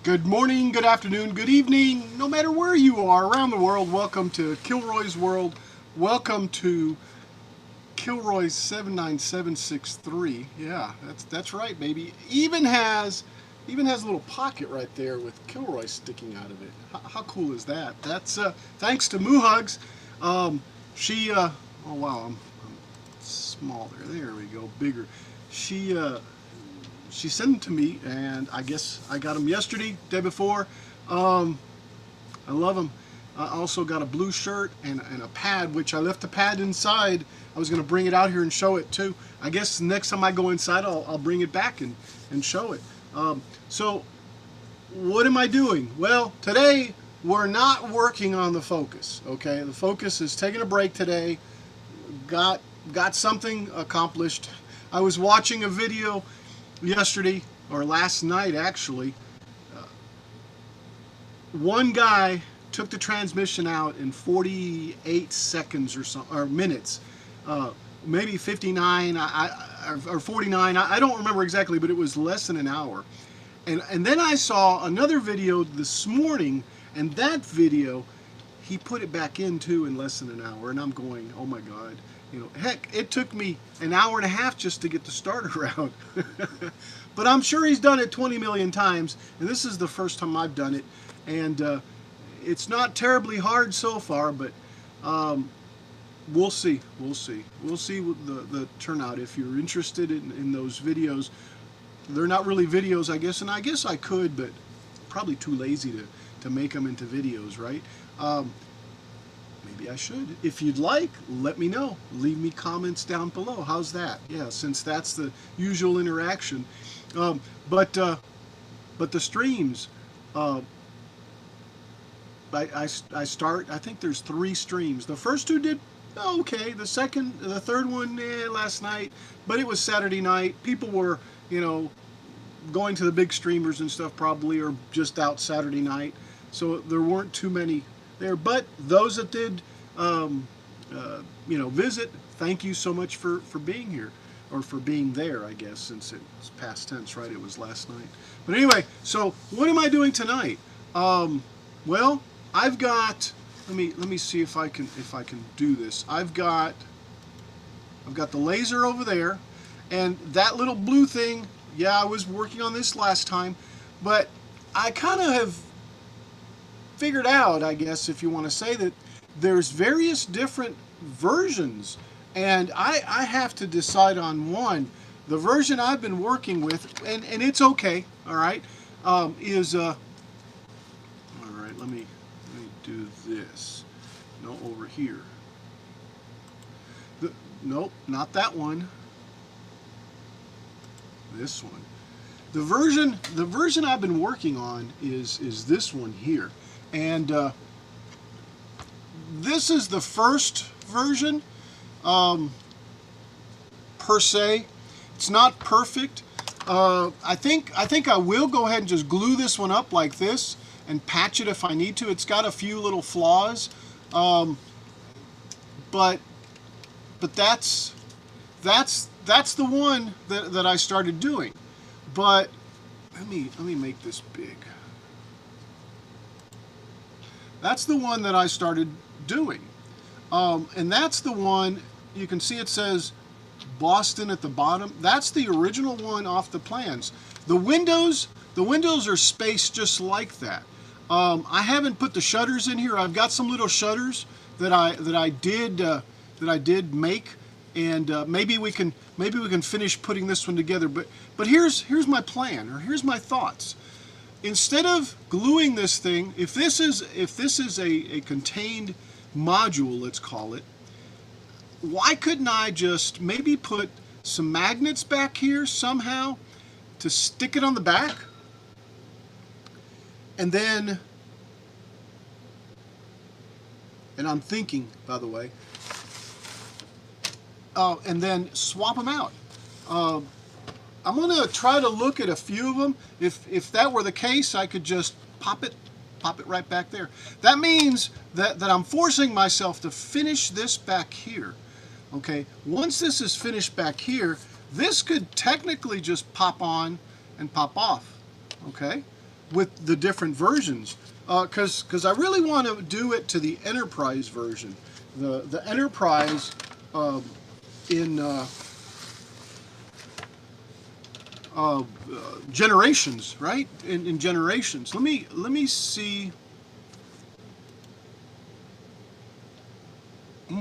Good morning, good afternoon, good evening, no matter where you are around the world. Welcome to Kilroy's World. Welcome to Kilroy's 79763. Yeah, that's right, baby. Even has a little pocket right there with Kilroy sticking out of it. How cool is that? That's thanks to Moohugs. Oh wow, I'm small there. There we go, bigger. She sent them to me, and I guess I got them yesterday, day before. I love them. I also got a blue shirt and a pad, which I left the pad inside. I was going to bring it out here and show it too. I guess next time I go inside, I'll bring it back and show it. So what am I doing? Well, today we're not working on the Focus. Okay, the Focus is taking a break today. Got something accomplished. I was watching a video yesterday, or last night actually. One guy took the transmission out in 48 seconds or minutes, maybe 59 or 49. I don't remember exactly, but it was less than an hour. And then I saw another video this morning, and that video he put it back into in less than an hour, and I'm going, oh my God. You know, heck, it took me an hour and a half just to get the starter out. But I'm sure he's done it 20 million times, and this is the first time I've done it. And it's not terribly hard so far, but we'll see. We'll see what the turnout. If you're interested in those videos, they're not really videos, I guess, and I guess I could, but probably too lazy to make them into videos, right? Maybe I should. If you'd like, let me know. Leave me comments down below. How's that? Yeah, since that's the usual interaction. But the streams, I think there's 3 streams. The first 2 did okay. The third one, last night, but it was Saturday night. People were, going to the big streamers and stuff probably, or just out Saturday night. So there weren't too many there, but those that did visit, thank you so much for being here, or for being there, I guess, since it's past tense, right? It was last night. But anyway, so what am I doing tonight? Well, I've got, let me see if I can do this. I've got the laser over there, and that little blue thing, yeah, I was working on this last time, but I kind of have figured out, I guess, if you want to say, that there's various different versions, and I have to decide on one. The version I've been working with, and it's okay, all right, all right, let me do this. No, over here. Nope, not that one. This one. The version I've been working on is this one here. And this is the first version, per se. It's not perfect. I think I will go ahead and just glue this one up like this and patch it if I need to. It's got a few little flaws, but that's the one that I started doing. But let me make this big. That's the one that I started doing. And that's the one, you can see it says Boston at the bottom. That's the original one off the plans. The windows are spaced just like that. I haven't put the shutters in here. I've got some little shutters that I did make, and maybe we can finish putting this one together. But here's my plan, or here's my thoughts. Instead of gluing this thing, if this is a contained module, let's call it, why couldn't I just maybe put some magnets back here somehow to stick it on the back? And then, and I'm thinking, by the way, and then swap them out. I'm going to try to look at a few of them. If that were the case, I could just pop it right back there. That means that I'm forcing myself to finish this back here. Okay, once this is finished back here, this could technically just pop on and pop off. Okay, with the different versions, because I really want to do it to the Enterprise version. The Enterprise in generations, right? In generations. Let me see.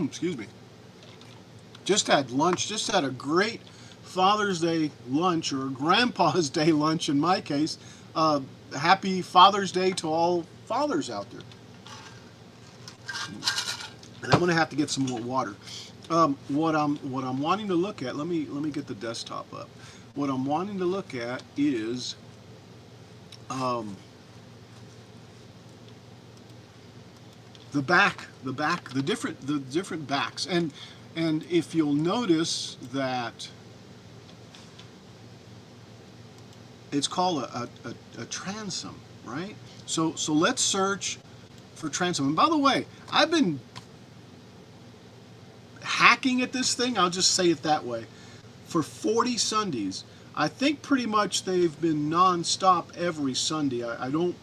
Excuse me. Just had lunch. Just had a great Father's Day lunch, or Grandpa's Day lunch in my case. Happy Father's Day to all fathers out there. And I'm gonna have to get some more water. What I'm wanting to look at. Let me get the desktop up. What I'm wanting to look at is the different backs, and if you'll notice that it's called a transom, right? So let's search for transom. And by the way, I've been hacking at this thing, I'll just say it that way, for 40 Sundays. I think pretty much they've been non-stop every Sunday. I don't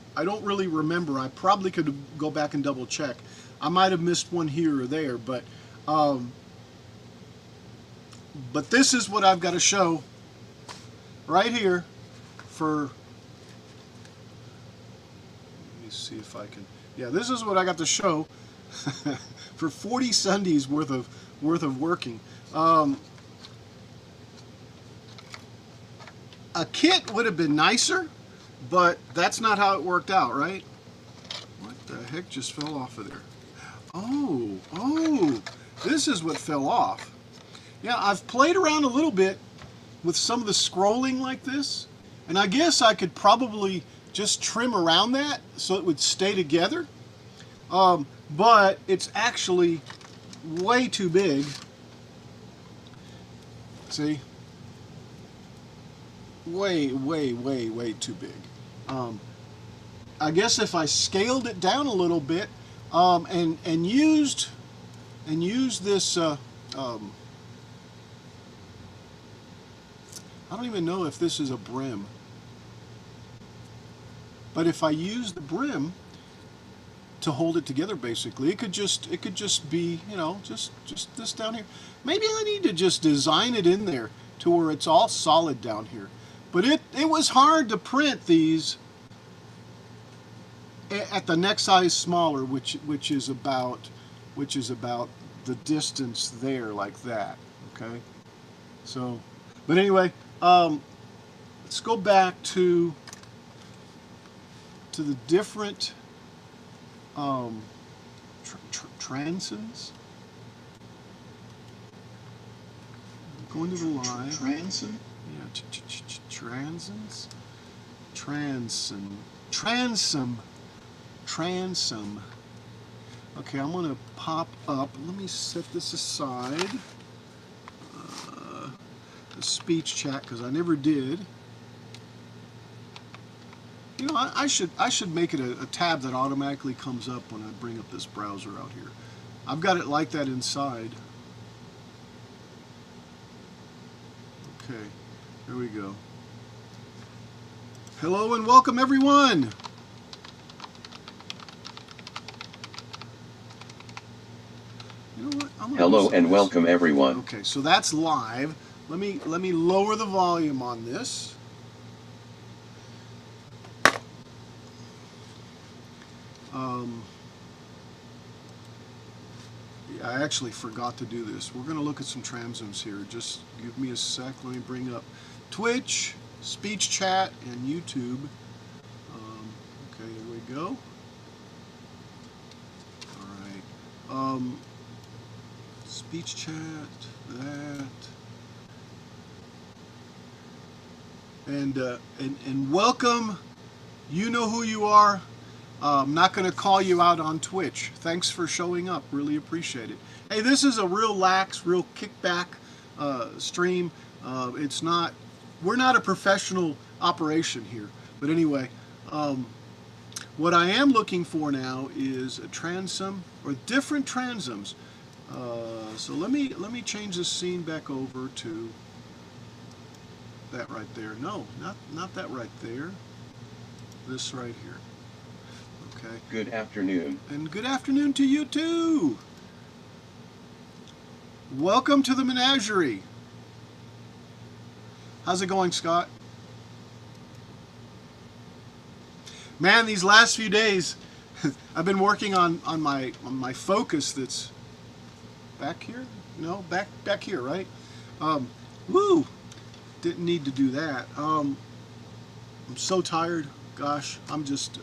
really remember. I probably could go back and double check. I might have missed one here or there, but this is what I've got to show right here for, let me see if I can, yeah, this is what I got to show for 40 Sundays worth of working. A kit would have been nicer, but that's not how it worked out, right? What the heck just fell off of there? Oh, this is what fell off. Yeah, I've played around a little bit with some of the scrolling like this, and I guess I could probably just trim around that so it would stay together. But it's actually way too big. See? Way too big. I guess if I scaled it down a little bit and used this I don't even know if this is a brim, but if I use the brim to hold it together, basically it could just be, you know, just this down here. Maybe I need to just design it in there to where it's all solid down here. But it was hard to print these at the next size smaller, which is about the distance there, like that. Okay. So, but anyway, let's go back to the different transoms. Going to the line. Transom. Yeah, transom. Okay, I'm going to pop up. Let me set this aside. The speech chat, because I never did. You know, I should make it a tab that automatically comes up when I bring up this browser out here. I've got it like that inside. Okay, there we go. Hello and welcome, everyone. You know what? Hello and welcome, everyone. Okay, so that's live. Let me lower the volume on this. I actually forgot to do this. We're going to look at some transoms here. Just give me a sec. Let me bring up Twitch, speech chat, and YouTube. Okay, here we go. All right. Speech chat, that. And welcome. You know who you are. I'm not going to call you out on Twitch. Thanks for showing up. Really appreciate it. Hey, this is a real lax, real kickback stream. We're not a professional operation here. But anyway, what I am looking for now is a transom or different transoms. So let me change this scene back over to that right there. No, not that right there. This right here. Okay. Good afternoon. And good afternoon to you too. Welcome to the menagerie. How's it going, Scott? Man, these last few days, I've been working on my focus that's back here. No, back here, right? Woo! Didn't need to do that. I'm so tired. Gosh, I'm just,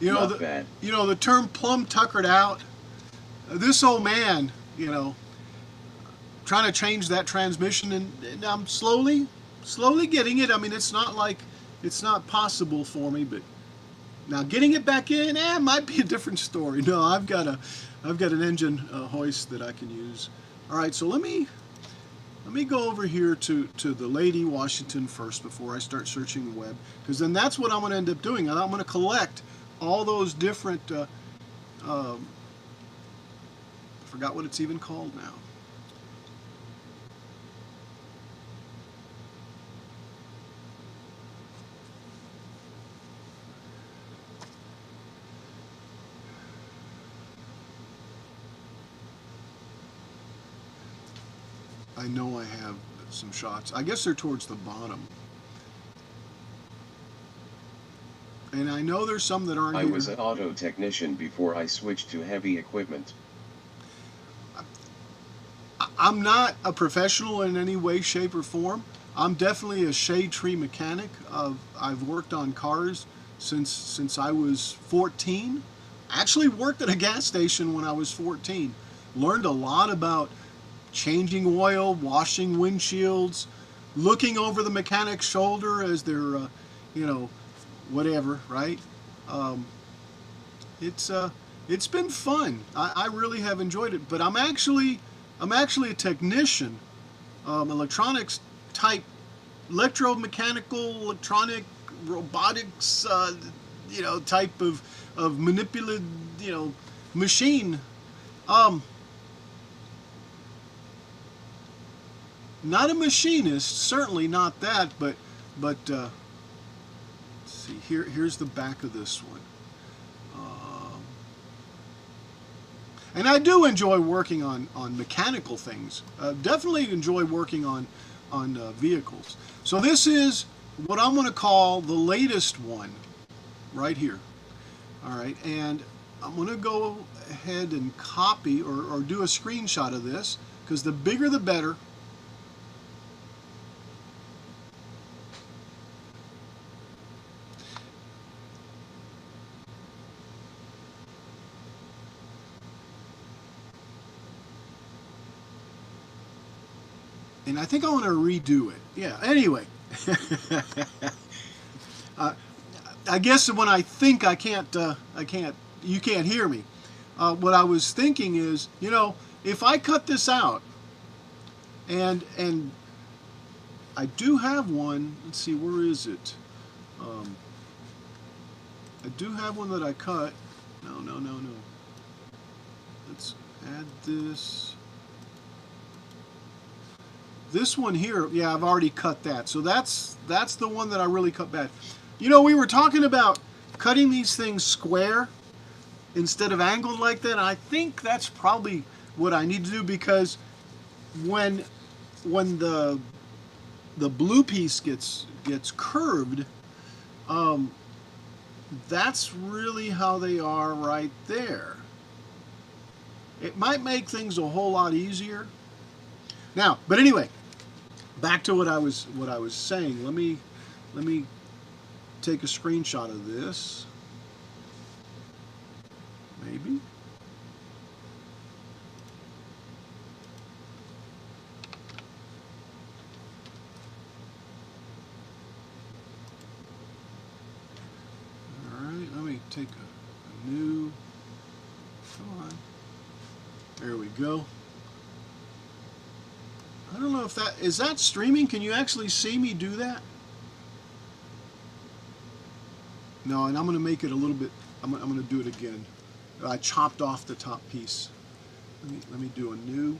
you know, the term plumb tuckered out. This old man, trying to change that transmission, and I'm slowly getting it. I mean, it's not possible for me, but now getting it back in, might be a different story. No, I've got an engine hoist that I can use. All right, so let me go over here to the Lady Washington first before I start searching the web, because then that's what I'm going to end up doing. I'm going to collect all those different, I forgot what it's even called now. I know I have some shots. I guess they're towards the bottom. And I know there's some that aren't here. I was an auto technician before I switched to heavy equipment. I'm not a professional in any way, shape, or form. I'm definitely a shade tree mechanic. I've worked on cars since I was 14. Actually worked at a gas station when I was 14. Learned a lot about changing oil, washing windshields, looking over the mechanic's shoulder as they're, whatever, right? It's been fun. I really have enjoyed it. But I'm actually a technician, electronics type, electromechanical, electronic, robotics, type of manipulated, machine. Not a machinist, certainly not that, but let's see, here's the back of this one. And I do enjoy working on mechanical things. Definitely enjoy working on vehicles. So this is what I'm going to call the latest one, right here. All right, and I'm going to go ahead and copy or do a screenshot of this, because the bigger the better. And I think I want to redo it. Yeah, anyway. I guess when I think I can't, you can't hear me. What I was thinking is, if I cut this out, and I do have one, let's see, where is it? I do have one that I cut. No. Let's add this. This one here, yeah, I've already cut that. So that's the one that I really cut bad. We were talking about cutting these things square instead of angled like that. And I think that's probably what I need to do, because when the blue piece gets curved, that's really how they are right there. It might make things a whole lot easier. Now, but anyway, back to what I was saying. Let me take a screenshot of this. Maybe. All right, let me take a new. Come on. There we go. I don't know if is that streaming? Can you actually see me do that? No, and I'm going to make it a little bit, I'm going to do it again. I chopped off the top piece. Let me do a new.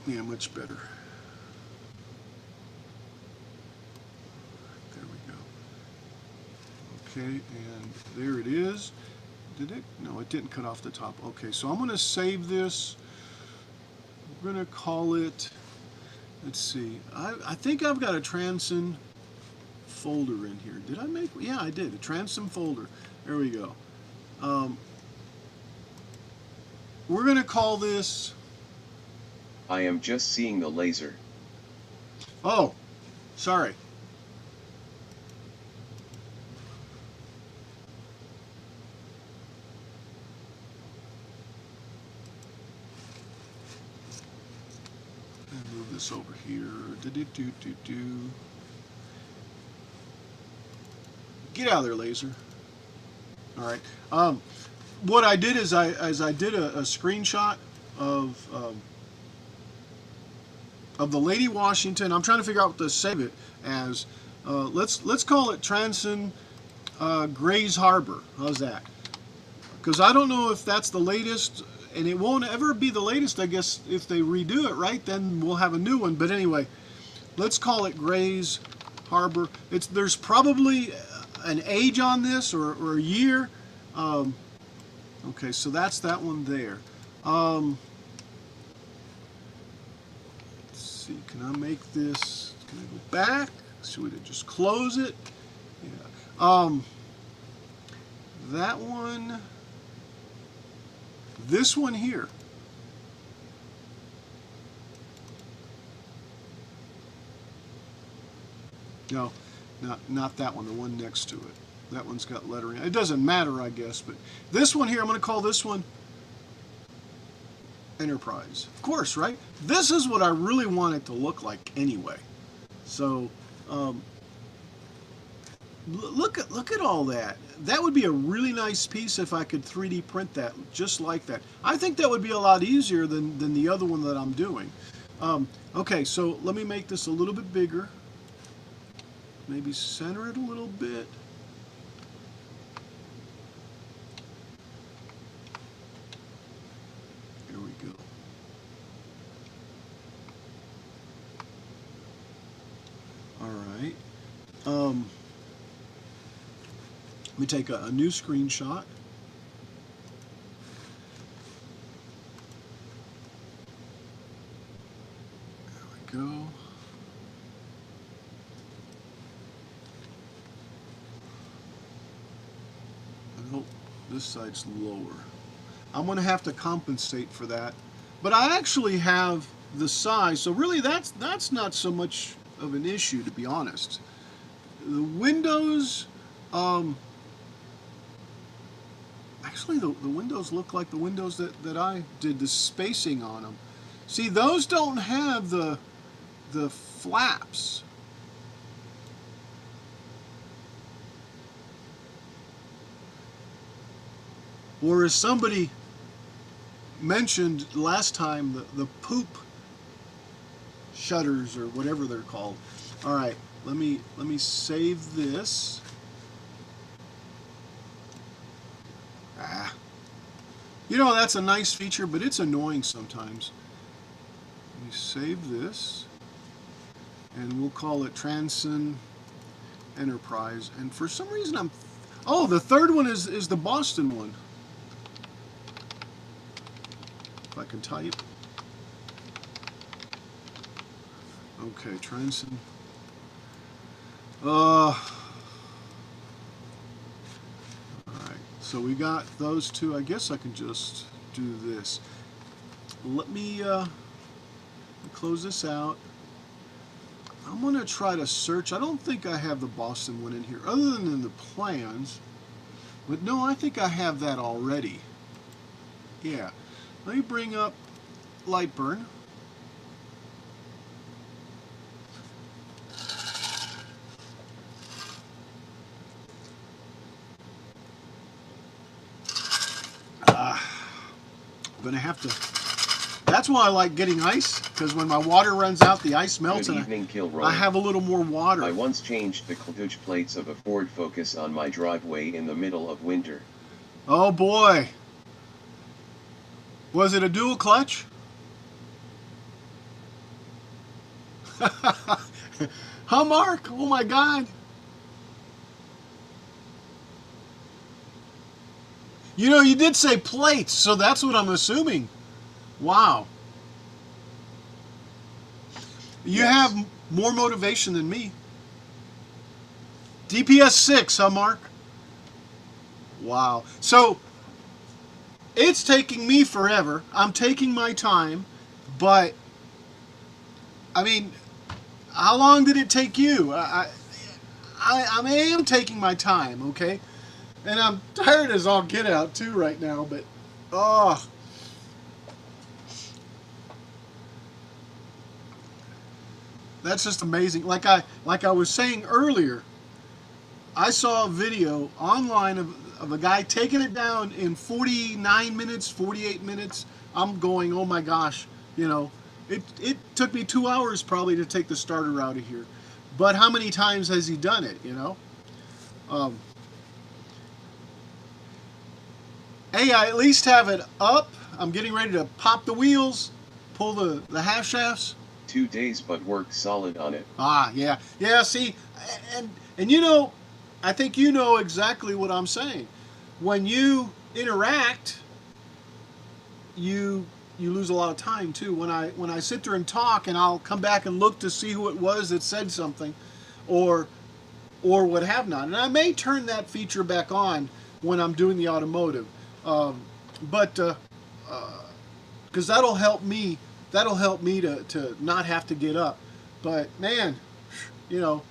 Yeah, much better. Okay, and there it is. Did it? No, it didn't cut off the top. Okay, so I'm going to save this. We're going to call it, let's see, I think I've got a Transom folder in here. Did I make, yeah, I did, a Transom folder. There we go. We're going to call this, I am just seeing the laser. oh, sorry. Move this over here. Get out of there, laser. All right. What I did is I did a screenshot of the Lady Washington. I'm trying to figure out what to save it as. Let's call it Transom Grays Harbor. How's that? Because I don't know if that's the latest. And it won't ever be the latest, I guess, if they redo it, right? Then we'll have a new one. But anyway, let's call it Grays Harbor. There's probably an age on this or a year. Okay, so that's that one there. Let's see, can I make this? Can I go back? Should we just close it? Yeah. That one. This one here. No, not that one, the one next to it. That one's got lettering. It doesn't matter, I guess, but this one here, I'm going to call this one Enterprise. Of course, right? This is what I really want it to look like anyway. So, look at all that. That would be a really nice piece if I could 3D print that just like that. I think that would be a lot easier than the other one that I'm doing. Okay, so let me make this a little bit bigger. Maybe center it a little bit. There we go. All right. Let me take a new screenshot. There we go. Nope, this side's lower. I'm going to have to compensate for that. But I actually have the size, so really that's not so much of an issue, to be honest. The windows, actually the windows look like the windows that I did the spacing on them. See, those don't have the flaps. Or as somebody mentioned last time, the poop shutters or whatever they're called. All right, let me save this. You know, that's a nice feature, but it's annoying sometimes. Let me save this, and we'll call it Transom Enterprise. And for some reason oh, the third one is the Boston one. If I can type. Okay, Transom. Alright, so we got those two. I guess I can just do this. Let me close this out. I'm going to try to search. I don't think I have the Boston one in here, other than in the plans. But no, I think I have that already. Yeah. Let me bring up LightBurn. I'm going to have to... That's why I like getting ice, because when my water runs out, the ice melts. Good and evening, Kilroy. I have a little more water. I once changed the clutch plates of a Ford Focus on my driveway in the middle of winter. Oh boy. Was it a dual clutch? Huh, Mark? Oh my God. You know, you did say plates, so that's what I'm assuming. Wow. You Yes. have more motivation than me. DPS 6, huh, Mark? Wow. So, it's taking me forever. I'm taking my time, but, I mean, how long did it take you? I am taking my time, okay? And I'm tired as all get out, too, right now, but, oh. That's just amazing. Like I was saying earlier, I saw a video online of a guy taking it down in 49 minutes, 48 minutes. I'm going, oh my gosh, you know, it took me 2 hours probably to take the starter out of here. But how many times has he done it, you know? Um, hey, I at least have it up. I'm getting ready to pop the wheels, pull the half shafts. 2 days but worked solid on it. Ah, yeah. Yeah, see, and you know, I think you know exactly what I'm saying. When you interact, you lose a lot of time too. When I sit there and talk and I'll come back and look to see who it was that said something or what have not. And I may turn that feature back on when I'm doing the automotive. But because that'll help me to not have to get up. But man, you know,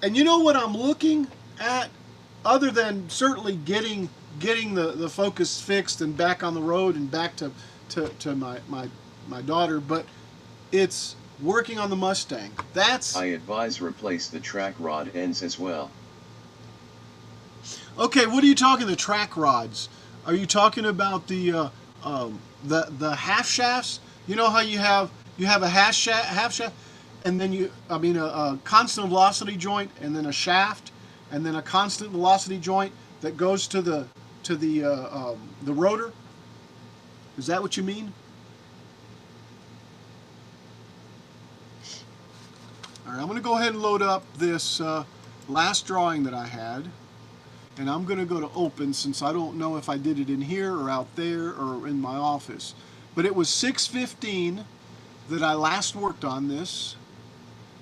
and you know what I'm looking at, other than certainly getting the Focus fixed and back on the road and back to my daughter, but it's working on the Mustang. That's I advise replace the track rod ends as well. okay. What are you talking? The track rods? Are you talking about the half shafts? You know how you have a half shaft, and then a constant velocity joint, and then a shaft, and then a constant velocity joint that goes to the rotor. Is that what you mean? All right, I'm going to go ahead and load up this last drawing that I had. And I'm going to go to open since I don't know if I did it in here or out there or in my office. But it was 6:15 that I last worked on this.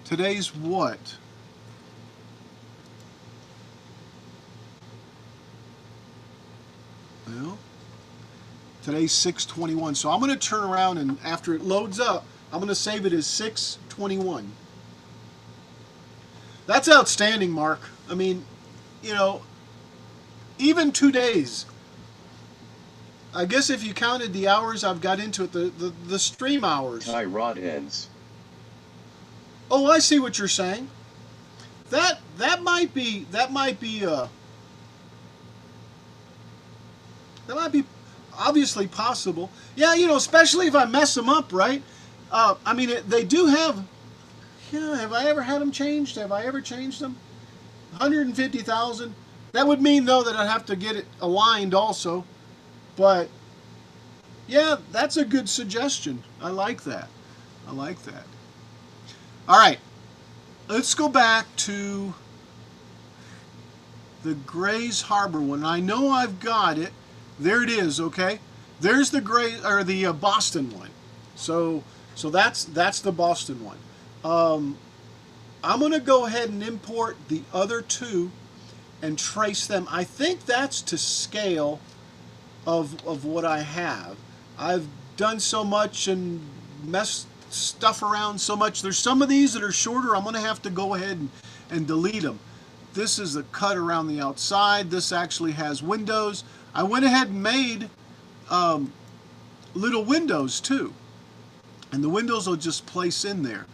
Today's what? Well, today's 6:21. So I'm going to turn around and after it loads up, I'm going to save it as 6:21. That's outstanding, Mark. I mean, you know, even 2 days. I guess if you counted the hours I've got into it, the stream hours. Tie rod ends. Oh, I see what you're saying. That might be obviously possible. Yeah, you know, especially if I mess them up, right? I mean, they do have. Yeah, have I ever had them changed? Have I ever changed them? 150,000. That would mean, though, that I'd have to get it aligned also. But, yeah, that's a good suggestion. I like that. I like that. All right. Let's go back to the Grays Harbor one. I know I've got it. There it is, okay? There's the the Boston one. So that's the Boston one. I'm going to go ahead and import the other two and trace them. I think that's to scale of what I have. I've done so much and messed stuff around so much. There's some of these that are shorter. I'm going to have to go ahead and delete them. This is the cut around the outside. This actually has windows. I went ahead and made little windows too. And the windows will just place in there.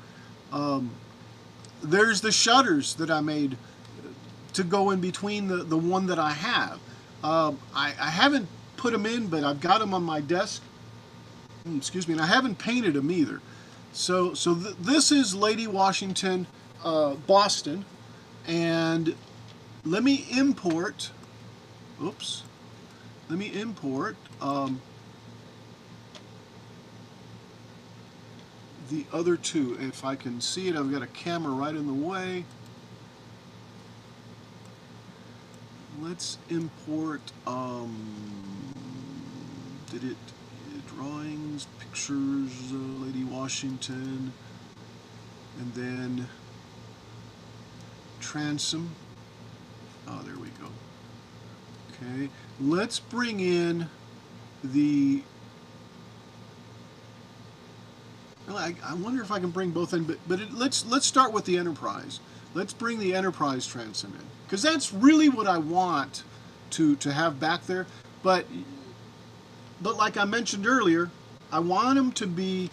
There's the shutters that I made to go in between the one that I have. I haven't put them in, but I've got them on my desk. Excuse me, and I haven't painted them either. So this is Lady Washington, Boston, and let me import. Oops. Let me import the other two. If I can see it, I've got a camera right in the way. let's import, drawings, pictures, Lady Washington, and then Transom. Oh, there we go. Okay, let's bring in the, well, I wonder if I can bring both in, but let's start with the Enterprise. Let's bring the Enterprise Transom in, because that's really what I want to have back there. But like I mentioned earlier, I want them to be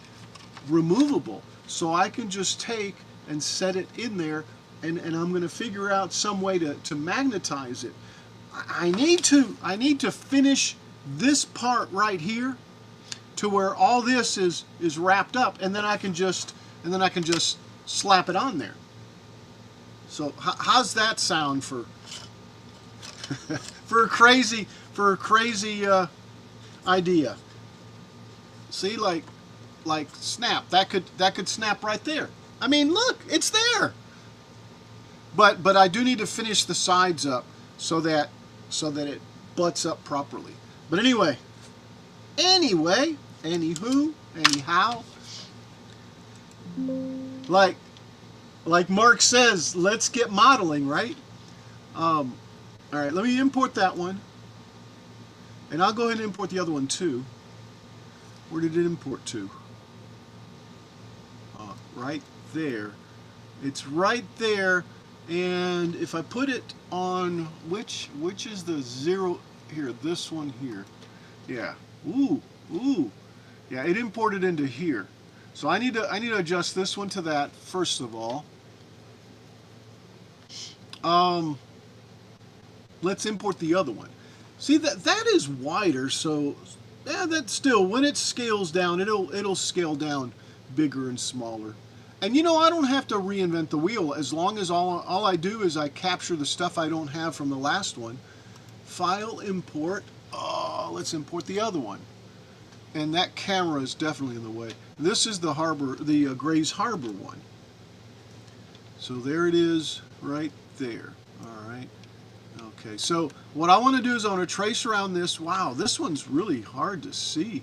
removable, so I can just take and set it in there, and I'm going to figure out some way to magnetize it. I need to finish this part right here to where all this is wrapped up, and then I can just slap it on there. So how's that sound for for a crazy idea? See, like snap. That could snap right there. I mean, look, it's there. But I do need to finish the sides up so that it butts up properly. But anyway, anyhow, like Mark says, let's get modeling, right? All right, let me import that one, and I'll go ahead and import the other one too. Where did it import to? Right there. It's right there. And if I put it on, which is the 0 here? This one here. Yeah. Ooh. Yeah, it imported into here. So I need to adjust this one to that first of all. Let's import the other one. See, that is wider, so yeah, that still, when it scales down, it'll scale down bigger and smaller. And you know, I don't have to reinvent the wheel, as long as all I do is I capture the stuff I don't have from the last one. File, import. Oh, let's import the other one. And that camera is definitely in the way. This is the harbor, the Grays Harbor one. So there it is, right there. All right. Okay, so what I want to do is I want to trace around this. Wow, this one's really hard to see.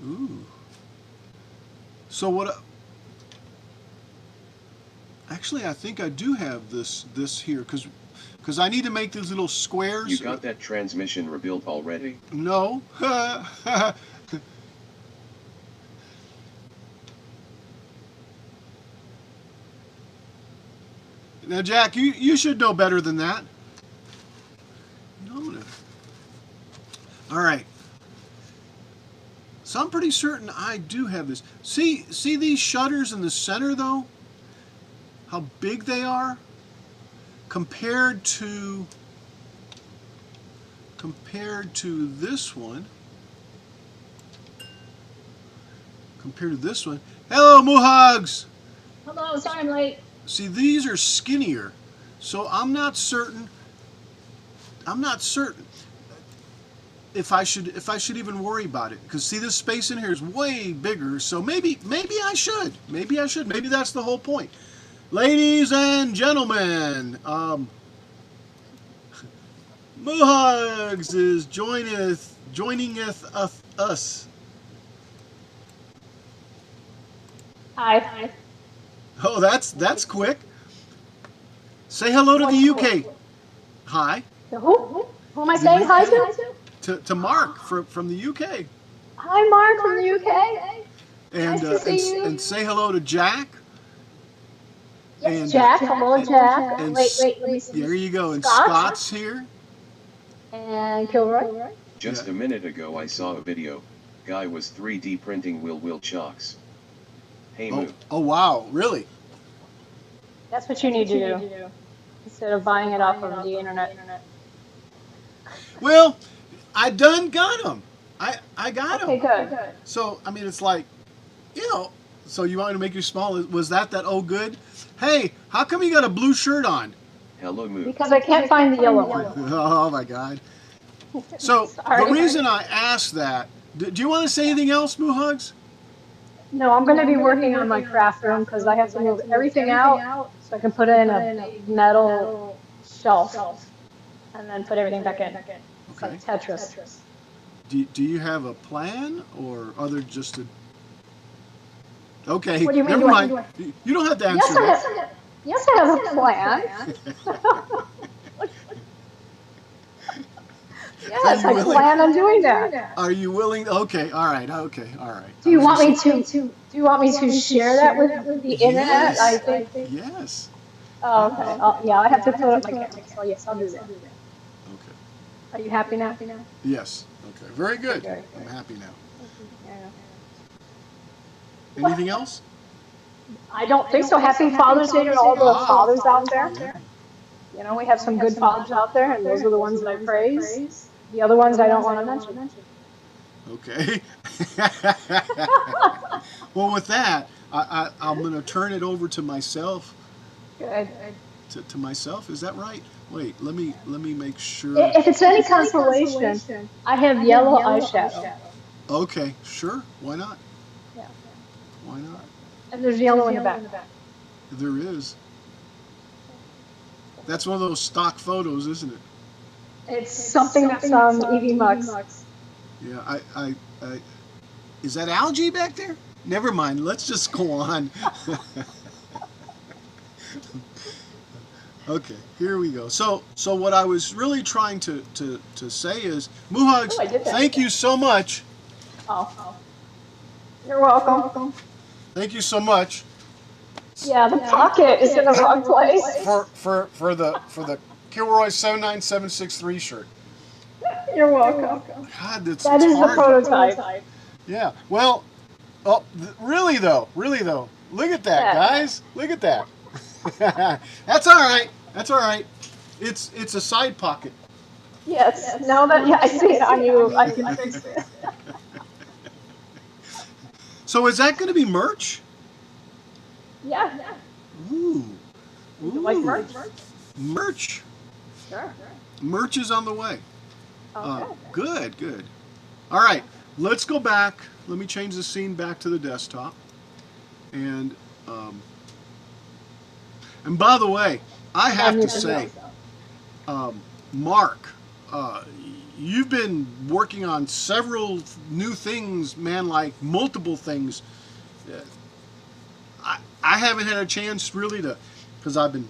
Ooh. So what? Actually, I think I do have this here because I need to make these little squares. You got that transmission rebuilt already? No. Now, Jack, you should know better than that. No. All right. So I'm pretty certain I do have this. See these shutters in the center, though? How big they are compared to this one. Compared to this one. Hello, Moohugs. Hello, sorry I'm late. See, these are skinnier, so I'm not certain if I should even worry about it, because see, this space in here is way bigger, so maybe I should. Maybe that's the whole point. Ladies and gentlemen, Moohugs is joining us. Hi. Oh, that's quick. Say hello to the UK. Hi. Who am I saying hi to? To Mark from the UK. Hi, Mark from the UK. And Nice to see you. and say hello to Jack. Yes, And Jack. Hello, Jack. and Wait. Let me see. there you go. And Scott. Scott's here. And Kilroy. Just a minute ago I saw a video. Guy was 3D printing Will chocks. Hey Moo. Oh wow, really? That's what you need to do instead of buying it off of the internet. Well, I done got them. I got them. Okay, good. So I mean, it's like, So you want me to make you small? Was that oh good? Hey, how come you got a blue shirt on? Hello Moo. Because I can't find the yellow one. Oh my God. So Sorry. the reason I asked that, do you want to say anything else, Moohugs? No, I'm going to be working on my craft room because I have to move everything out so I can put in a metal shelf, and then put everything back in. It's Okay. like Tetris. Do you have a plan, or other just a? Okay. What do you mean? Never mind. You don't have to answer that. Yes, I have a plan. Yes, I plan on doing that. Are you willing? Okay. All right. Okay. All right. Do you want me to? Do you want me to share that with the internet? I think. Yes. Oh, okay. Yeah, I have to put up my camera. So yes, I'll do that. Okay. Are you happy now? Yes. Okay. Very good. Okay. I'm happy now. Yeah. Anything else? I don't think so. Happy Father's Day to all the fathers out there. Yeah. You know, we have some good fathers out there, and those are the ones that I praise. The other ones I don't want to mention. Okay. Well, with that, I'm going to turn it over to myself. Good. To myself, is that right? Wait, let me make sure. If it's any consolation, I have yellow eyeshadow. Okay, sure. Why not? Yeah. Why not? And there's yellow in the back. There is. That's one of those stock photos, isn't it? It's something that's EV Mux. Yeah, I is that algae back there? Never mind. Let's just go on. Okay, here we go. So what I was really trying to say is, Moohugs, thank you so much. Oh. You're welcome. Thank you so much. Yeah, the pocket is in the wrong place. For the Kilroy 79763 shirt. You're welcome. God, that is hard. the prototype. Yeah. Well, really though. Look at that, guys. Look at that. That's all right. That's all right. It's a side pocket. Yes. Now that I see it on you, I can fix it. So is that going to be merch? Yeah. Ooh. You like merch? Merch. Sure. Merch is on the way. Okay. Good. All right, let's go back. Let me change the scene back to the desktop. And by the way, I have to say, Mark, you've been working on several new things, man, like multiple things. I haven't had a chance really because I've been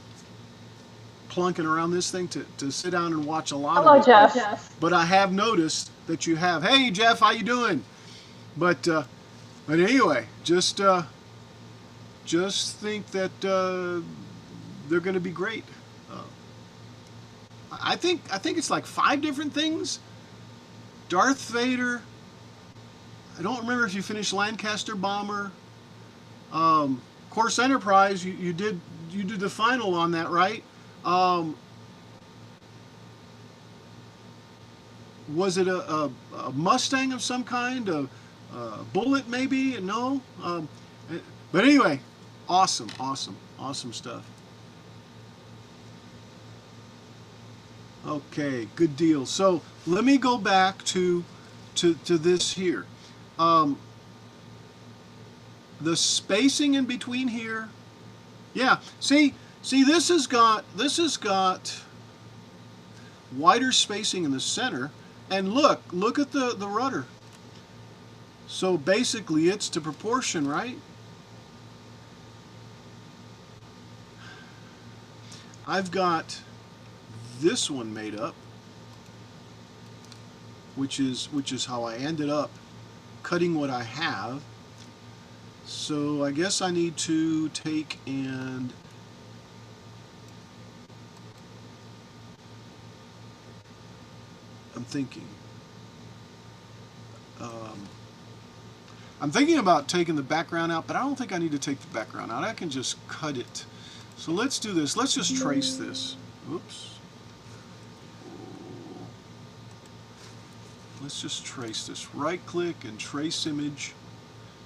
plunking around this thing to sit down and watch a lot of it. Hello, Jeff. But I have noticed that you have. Hey, Jeff, how you doing? But anyway, just think that they're going to be great. I think it's like 5 different things. Darth Vader. I don't remember if you finished Lancaster Bomber. Course Enterprise. You did the final on that, right? Was it a Mustang of some kind? A Bullet maybe? No? But anyway, awesome stuff. Okay, good deal. So let me go back to this here. The spacing in between here. Yeah, see, this has got wider spacing in the center, and look at the rudder. So basically it's to proportion, right? I've got this one made up, which is how I ended up cutting what I have. So I guess I need to take and I'm thinking about taking the background out, but I don't think I need to take the background out. I can just cut it. So let's do this. Let's just trace this. Oops. Let's just trace this. Right click and trace image.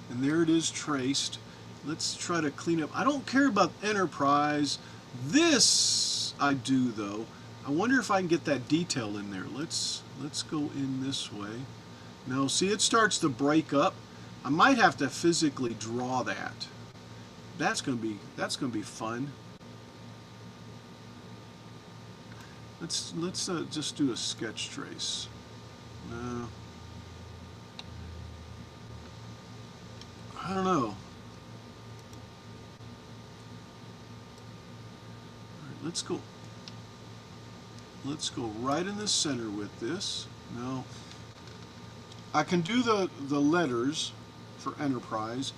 And there it is traced. Let's try to clean up. I don't care about Enterprise. This I do though. I wonder if I can get that detail in there. Let's go in this way. Now see, it starts to break up. I might have to physically draw that. That's gonna be fun. Let's just do a sketch trace. No. I don't know. All right, let's go. Let's go right in the center with this. No. I can do the letters for Enterprise.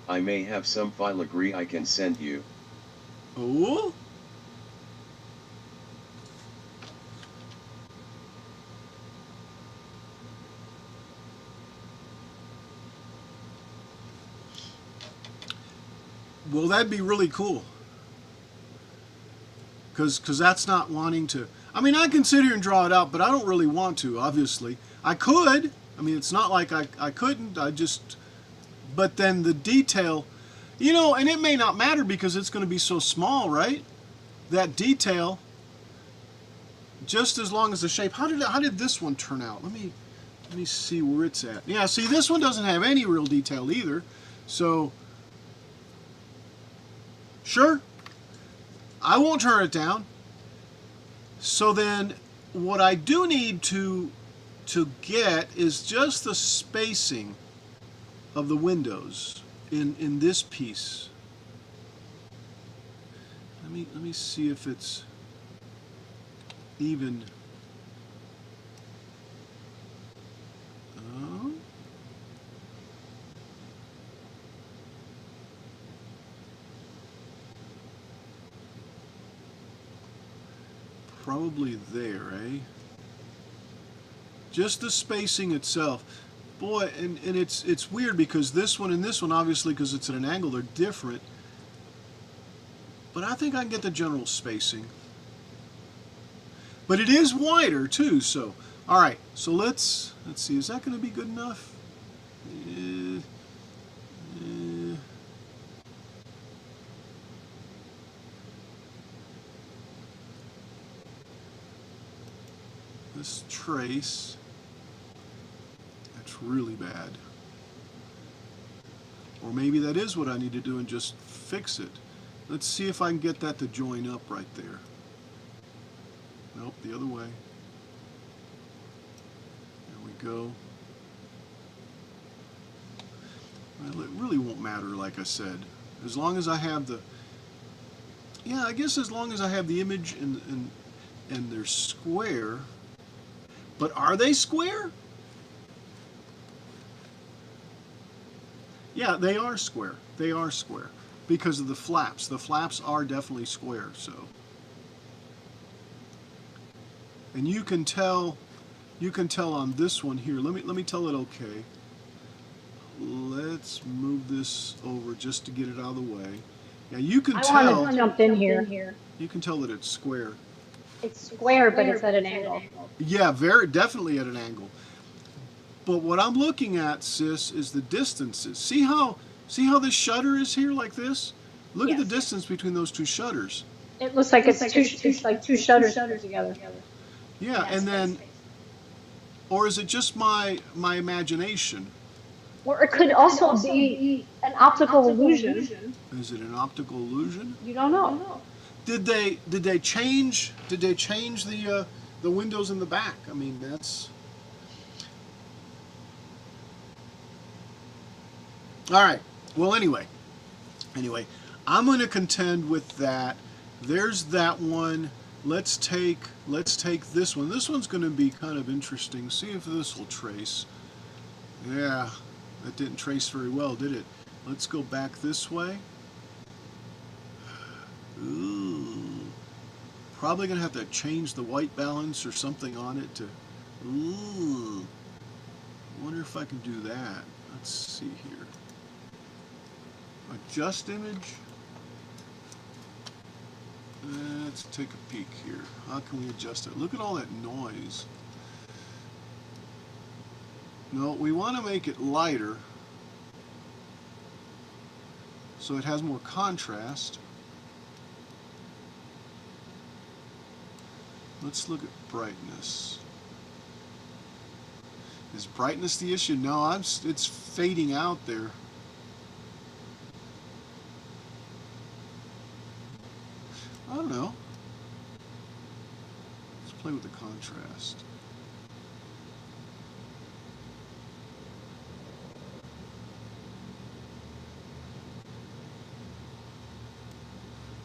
I may have some filigree I can send you. Oh? Well, that'd be really cool. Because that's not wanting to... I mean, I can sit here and draw it out, but I don't really want to, obviously. I could. I mean, it's not like I couldn't. I just... But then the detail... You know, and it may not matter because it's going to be so small, right? That detail, just as long as the shape... How did this one turn out? Let me see where it's at. Yeah, see, this one doesn't have any real detail either. So... Sure, I won't turn it down. So then what I do need to get is just the spacing of the windows in this piece. Let me see if it's even. Probably there, eh? Just the spacing itself. Boy, and it's weird because this one and this one, obviously, because it's at an angle, they're different. But I think I can get the general spacing. But it is wider, too, so... Alright, so let's see, is that going to be good enough? This trace, that's really bad. Or maybe that is what I need to do and just fix it. Let's see if I can get that to join up right there. Nope, the other way. There we go. Well, it really won't matter, like I said. As long as I have the... Yeah, I guess as long as I have the image and they're square... But are they square? Yeah, they are square. They are square because of the flaps. The flaps are definitely square, so. And you can tell on this one here. Let me tell it okay. Let's move this over just to get it out of the way. Yeah, you can tell. I want to jump in here. You can tell that it's square. It's square, but it's at an angle. Yeah, definitely at an angle. But what I'm looking at, sis, is the distances. See how this shutter is here like this? Look at the distance between those two shutters. It looks like it's two shutters together. Yeah, and then, or is it just my imagination? Or it could also be an optical illusion. Is it an optical illusion? You don't know. Did they change the windows in the back? I mean, that's... All right. Well, anyway, I'm going to contend with that. There's that one. Let's take this one. This one's going to be kind of interesting. See if this will trace. Yeah, that didn't trace very well, did it? Let's go back this way. Ooh. Probably going to have to change the white balance or something on it to... Ooh. Wonder if I can do that. Let's see here. Adjust image. Let's take a peek here. How can we adjust it? Look at all that noise. No, we want to make it lighter so it has more contrast. Let's look at brightness. Is brightness the issue? No, it's fading out there. I don't know. Let's play with the contrast.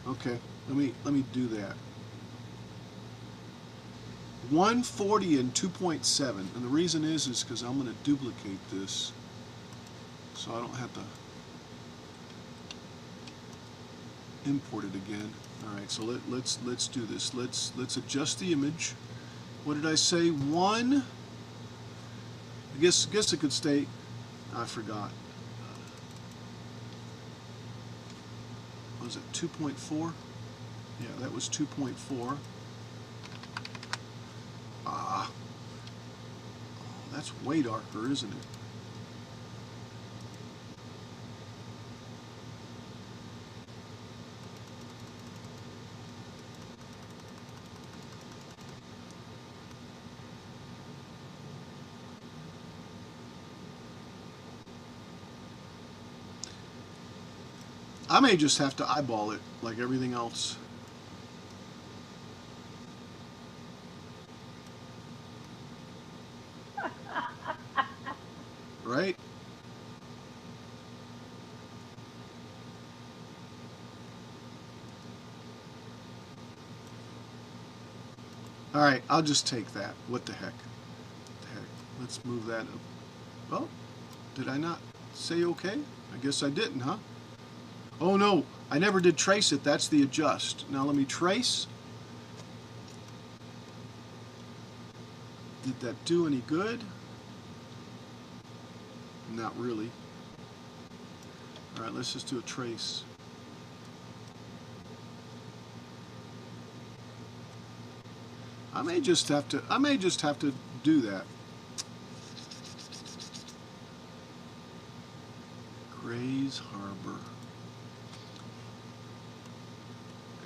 Okay, let me do that. 140 and 2.7, and the reason is because I'm going to duplicate this, so I don't have to import it again. All right, so let's do this. Let's adjust the image. What did I say? One. I guess it could stay. I forgot. Was it 2.4? Yeah, that was 2.4. Ah, oh, that's way darker, isn't it? I may just have to eyeball it like everything else. Right? All right, I'll just take that. What the heck? What the heck? Let's move that up. Well, did I not say okay? I guess I didn't, huh? Oh no, I never did trace it. That's the adjust. Now let me trace. Did that do any good? Not really. All right, let's just do a trace. I may just have to do that. Grays Harbor.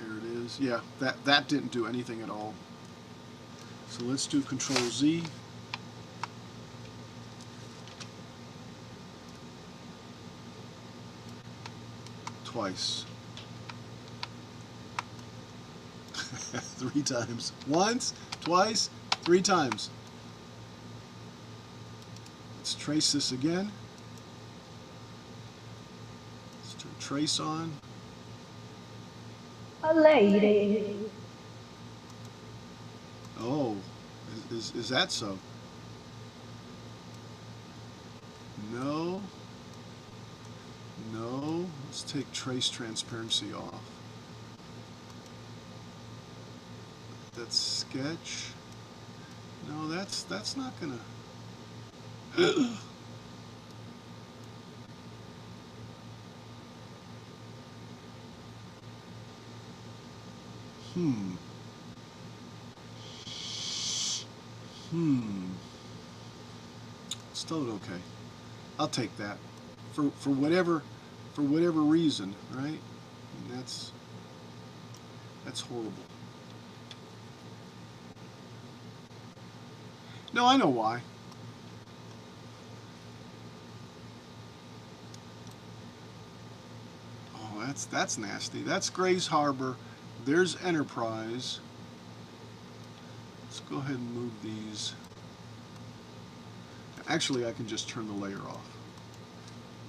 There it is. Yeah, that didn't do anything at all. So let's do Control Z. Twice. 3 times. Once, twice, 3 times. Let's trace this again. Let's do a trace on. A lady. Oh, is that so? No. No. Let's take trace transparency off. That's sketch. No, that's not gonna. Still okay. I'll take that. For whatever reason, right? And that's horrible. No, I know why. Oh, that's nasty. That's Grays Harbor. There's Enterprise. Let's go ahead and move these. Actually, I can just turn the layer off.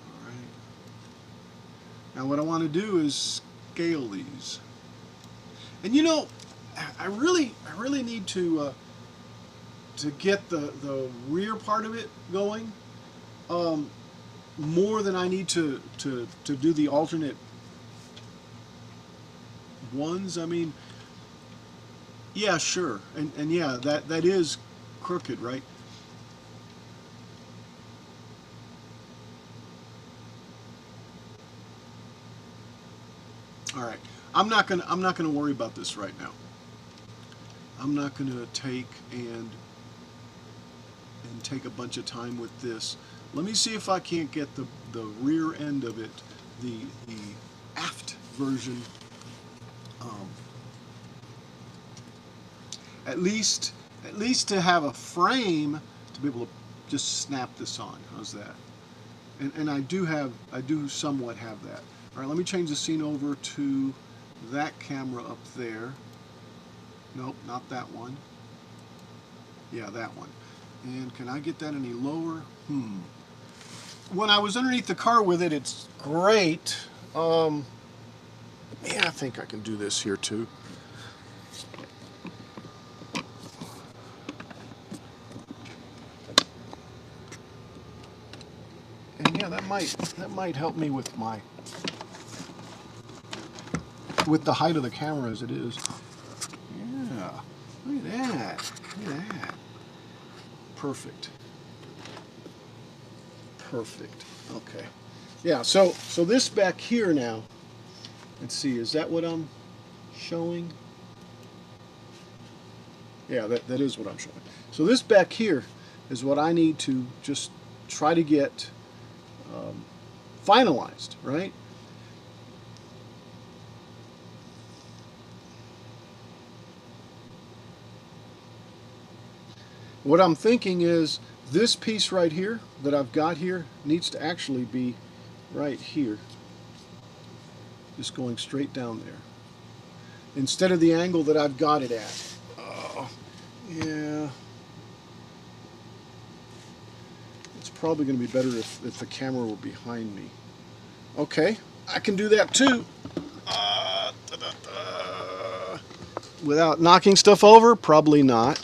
All right. Now what I want to do is scale these. And you know, I really need to get the rear part of it going more than I need to do the alternate ones. I mean, yeah, sure, and yeah, that is crooked, right? All right, I'm not gonna worry about this right now. I'm not gonna take a bunch of time with this. Let me see if I can't get the rear end of it, the aft version. At least to have a frame to be able to just snap this on. How's that? And I do somewhat have that. All right, let me change the scene over to that camera up there. Nope, not that one. Yeah, that one. And can I get that any lower? When I was underneath the car with it, it's great. Yeah, I think I can do this here too. And yeah, that might help me with the height of the camera as it is. Yeah, look at that. Look at that. Perfect. Perfect. Okay. Yeah, so this back here now, let's see, is that what I'm showing? Yeah, that is what I'm showing. So this back here is what I need to just try to get finalized, right? What I'm thinking is this piece right here that I've got here needs to actually be right here. Just going straight down there. Instead of the angle that I've got it at. Oh, yeah. It's probably going to be better if the camera were behind me. Okay, I can do that too. Without knocking stuff over? Probably not.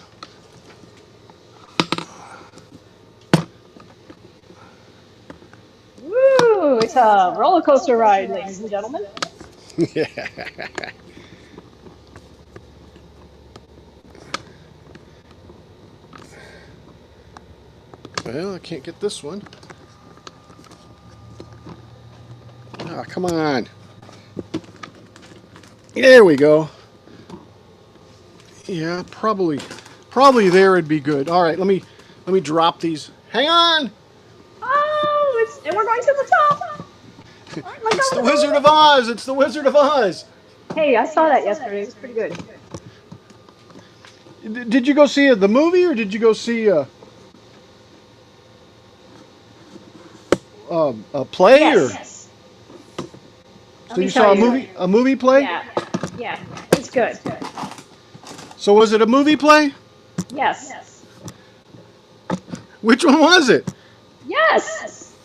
Woo! It's a roller coaster ride, ladies and gentlemen. Yeah. Well, I can't get this one. Ah, come on. There we go. Yeah, probably there would be good. All right, let me drop these. Hang on. Oh, and we're going to the top. It's the Wizard of Oz. It's the Wizard of Oz. Hey, I saw that yesterday. It was pretty good. Did you go see the movie or did you go see a play? Yes. Or so you saw a movie play? Yeah, it's good. So was it a movie play? Yes. Which one was it? Yes.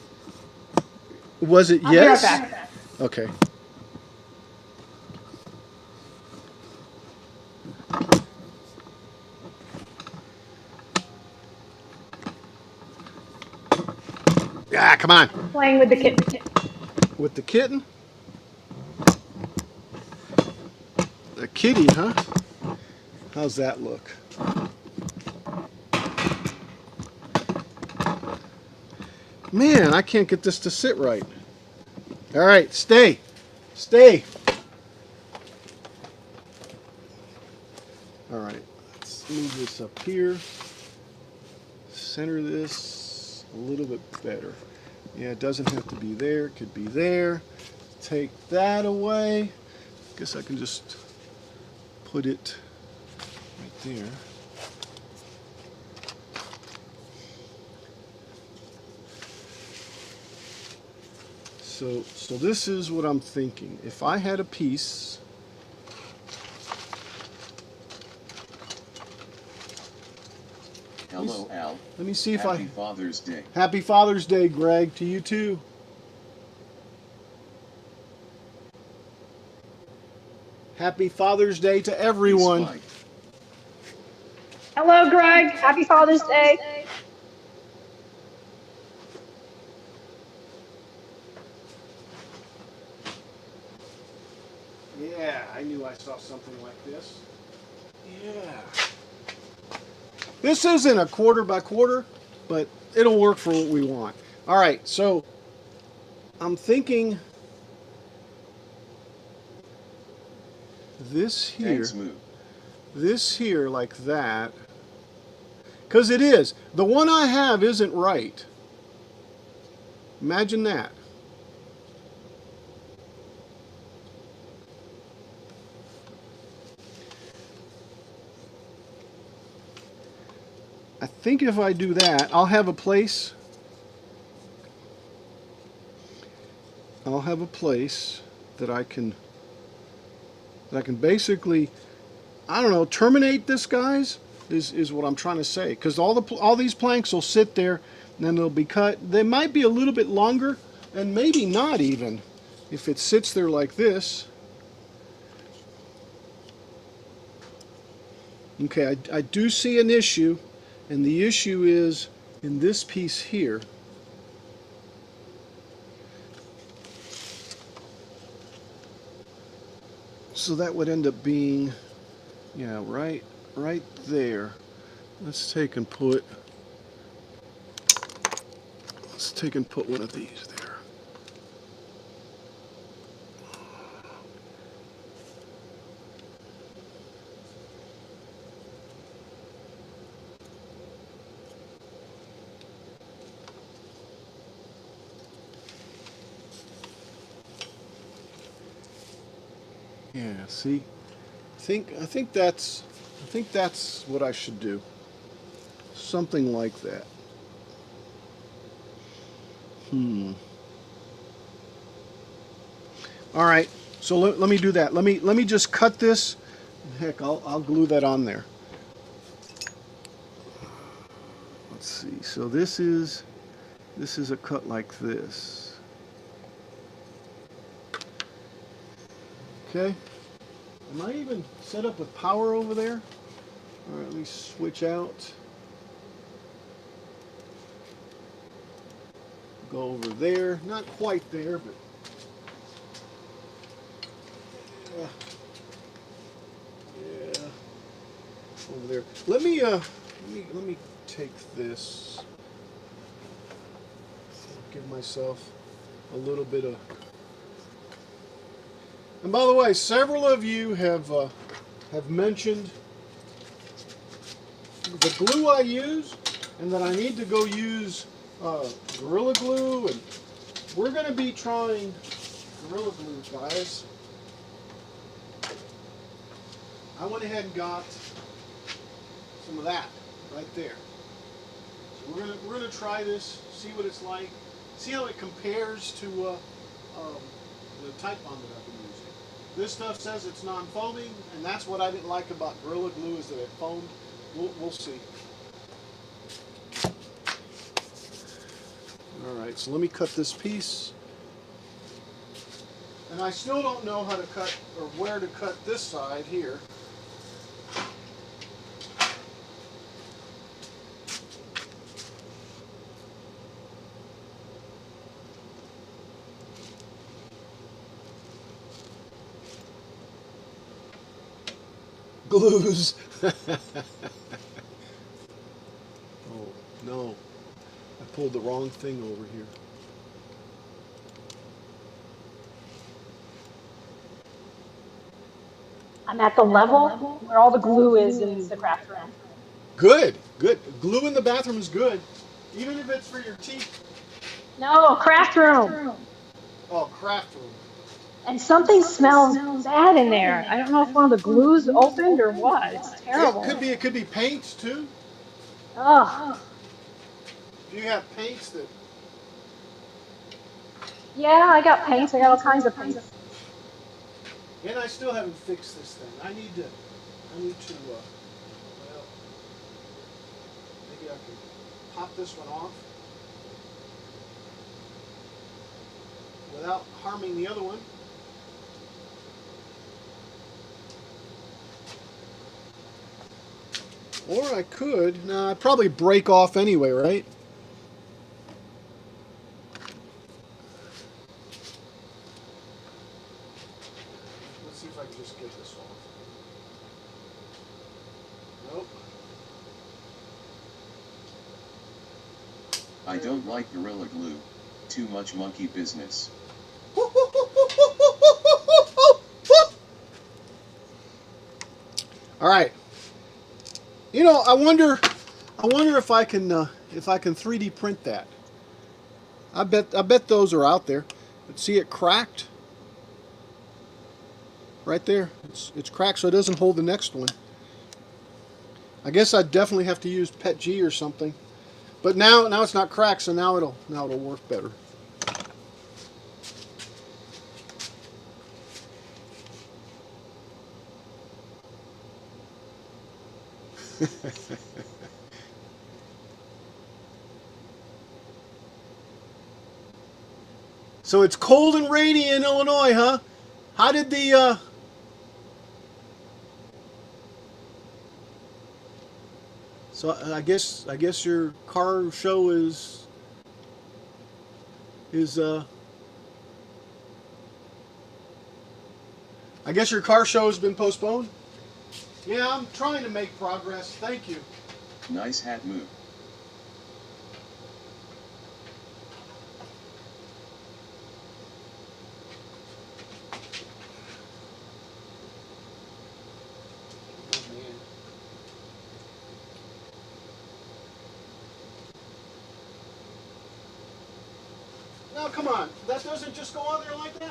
Was it I'll be yes? right back. Okay. Ah, come on. Playing with the kitten. With the kitten? The kitty, huh? How's that look? Man, I can't get this to sit right. All right, stay. Stay. All right, let's move this up here. Center this a little bit better. Yeah, it doesn't have to be there. It could be there. Take that away. Guess I can just put it right there. So this is what I'm thinking. If I had a piece, Hello, Al. let me see if Happy Father's Day. Happy Father's Day, Greg, to you too. Happy Father's Day to everyone. Spike. Hello, Greg. Happy Father's Day. Yeah, I knew I saw something like this. Yeah. This isn't a quarter by quarter, but it'll work for what we want. All right, so I'm thinking this here, Thanks, Moo. this here like that, because it is. The one I have isn't right. Imagine that. I think if I do that, I'll have a place. I'll have a place that I can basically, I don't know, terminate this, guys, is what I'm trying to say. Because all these planks will sit there, and then they'll be cut. They might be a little bit longer, and maybe not even, if it sits there like this. Okay, I do see an issue, and the issue is in this piece here. So that would end up being, yeah, right there. Let's take and put one of these there. Yeah, see, I think that's what I should do. Something like that. All right, so let me do that. Let me just cut this. Heck, I'll glue that on there. Let's see. So this is a cut like this. Okay. Am I even set up with power over there? All right, let me switch out. Go over there. Not quite there, but yeah, over there. Let me take this. Give myself a little bit of. And by the way, several of you have mentioned the glue I use, and that I need to go use Gorilla Glue, and we're going to be trying Gorilla Glue, guys. I went ahead and got some of that right there. So we're gonna try this, see what it's like, see how it compares to the Tite Bond that I've been using. This stuff says it's non-foaming, and that's what I didn't like about Gorilla Glue, is that it foamed. We'll see. All right, so let me cut this piece. And I still don't know how to cut, or where to cut this side here. Glues. Oh, no. I pulled the wrong thing over here. I'm at the level where all the glue is in the craft room. Good, good. Glue in the bathroom is good, even if it's for your teeth. No, craft room. Oh, craft room. And something smells bad in there. I don't know if one of the glues opened or what. It's terrible. It could be paints too. Ugh. If you have paints that. Yeah, I got paints. I got all kinds of paints. And I still haven't fixed this thing. I need to. Well, maybe I can pop this one off without harming the other one. Or I could. No, I'd probably break off anyway, right? Let's see if I can just get this off. Nope. I don't like Gorilla Glue. Too much monkey business. All right. You know, I wonder if I can 3D print that. I bet those are out there. But see it cracked? Right there. It's cracked so it doesn't hold the next one. I guess I'd definitely have to use Pet G or something. But now it's not cracked, so now it'll work better. So it's cold and rainy in Illinois, huh? How did the So I guess your car show is I guess your car show has been postponed? Yeah, I'm trying to make progress. Thank you. Nice hat move. Now come on, that doesn't just go on there like that.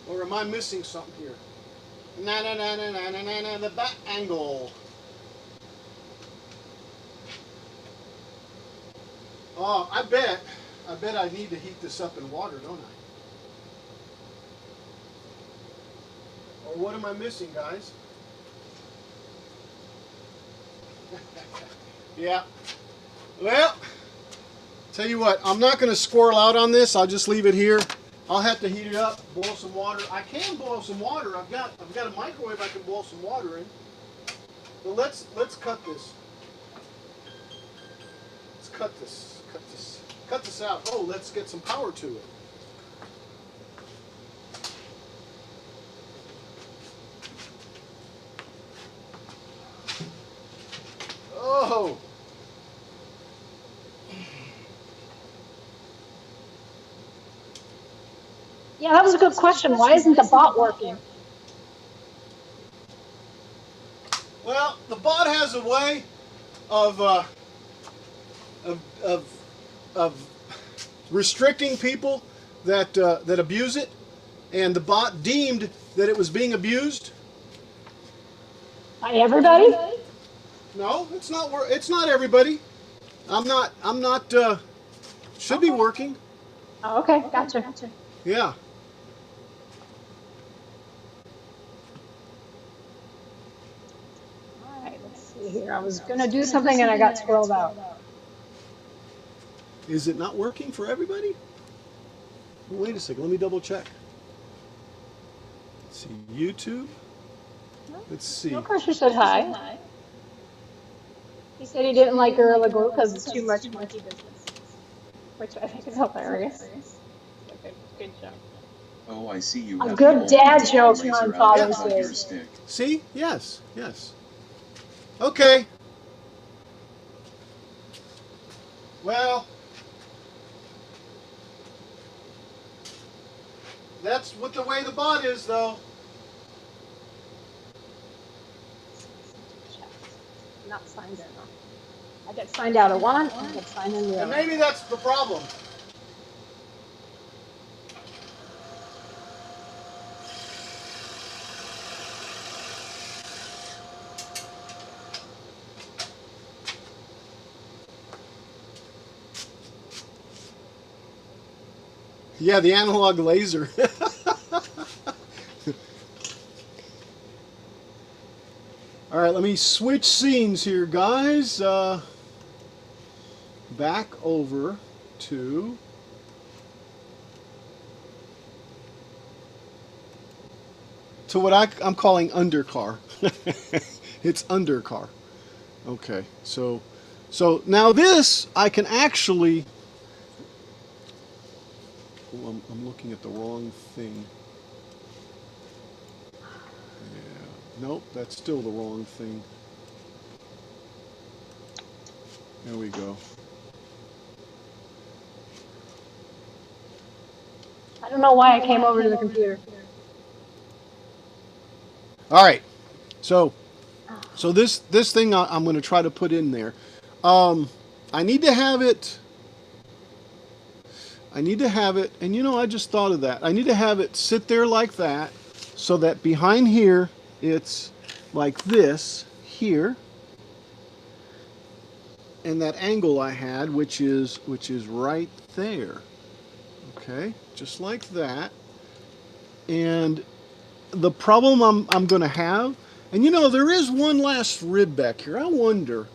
Or am I missing something here? The back angle. Oh, I bet I need to heat this up in water, don't I? Or what am I missing, guys? Yeah. Well, tell you what, I'm not going to squirrel out on this. I'll just leave it here. I'll have to heat it up, boil some water. I can boil some water. I've got a microwave I can boil some water in. But let's cut this. Let's cut this out. Oh, let's get some power to it. Oh. Yeah, that was a good question. Why isn't the bot working? Well, the bot has a way of restricting people that abuse it, and the bot deemed that it was being abused. By everybody? No, it's not. It's not everybody. I'm not. Should be working. Oh, okay, gotcha. Yeah. All right, let's see here. I was gonna do something and I got squirreled out. Is it not working for everybody? Wait a second. Let me double check. Let's see. YouTube. Let's see. No pressure said hi. He said he didn't like Gorilla Glue because it's too much monkey business, which I think is hilarious. Good job. Oh, I see you A have good the dad old joke, razor my out father of your says. stick. See? Yes. Yes. Okay. Well, that's what the way the bot is, though. Not signed in. I get signed out of one, I get signed in the And other. maybe that's the problem. Yeah, the analog laser. All right, let me switch scenes here, guys. Back over to what I'm calling undercar. It's undercar. Okay, so now this I can actually. Oh, I'm looking at the wrong thing. Yeah, nope, that's still the wrong thing. There we go. I don't know why I came over to the computer. All right, so this thing I'm going to try to put in there. I need to have it. I need to have it, and you know, I just thought of that. I need to have it sit there like that, so that behind here, it's like this here, and that angle I had, which is right there. Okay, just like that. And the problem I'm going to have, and you know, there is one last rib back here. I wonder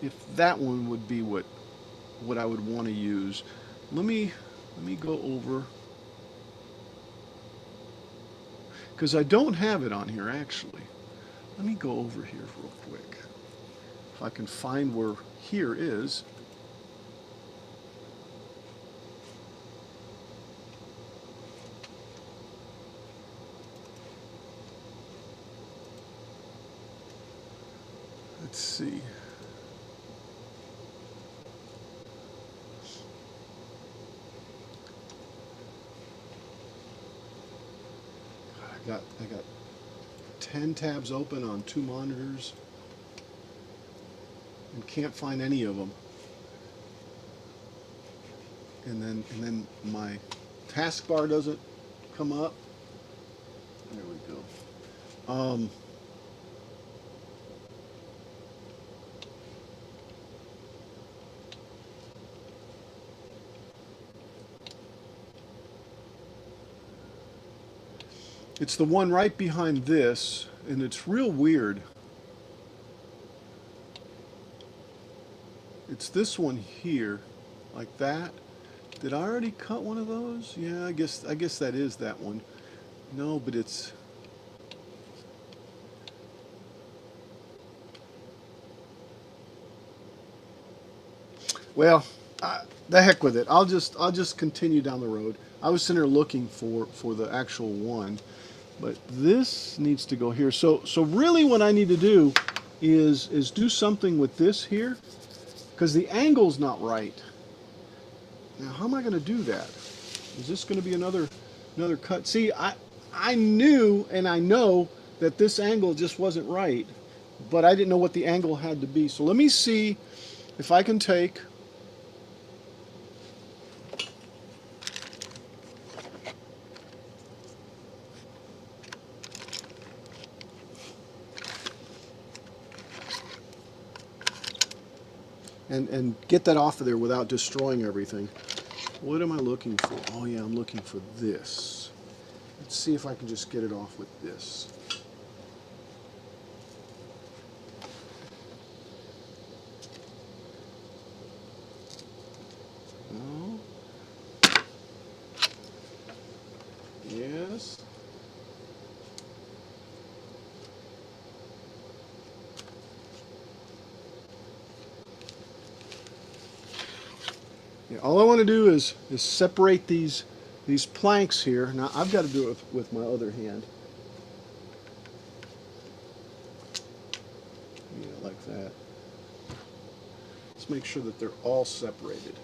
if that one would be what I would want to use. Let me go over, because I don't have it on here actually. Let me go over here real quick. If I can find where here is. Let's see. I got 10 tabs open on 2 monitors and can't find any of them. And then my taskbar doesn't come up. There we go. It's the one right behind this, and it's real weird. It's this one here, like that. Did I already cut one of those? Yeah, I guess that is that one. No, but it's... Well, the heck with it. I'll just continue down the road. I was sitting there looking for the actual one, but this needs to go here. So really, what I need to do is do something with this here, because the angle's not right. Now, how am I going to do that? Is this going to be another cut? See, I knew and I know that this angle just wasn't right, but I didn't know what the angle had to be. So let me see if I can take and get that off of there without destroying everything. What am I looking for? Oh yeah, I'm looking for this. Let's see if I can just get it off with this. No. Yes. Yeah, all I want to do is separate these planks here. Now I've got to do it with my other hand. Yeah, like that. Let's make sure that they're all separated.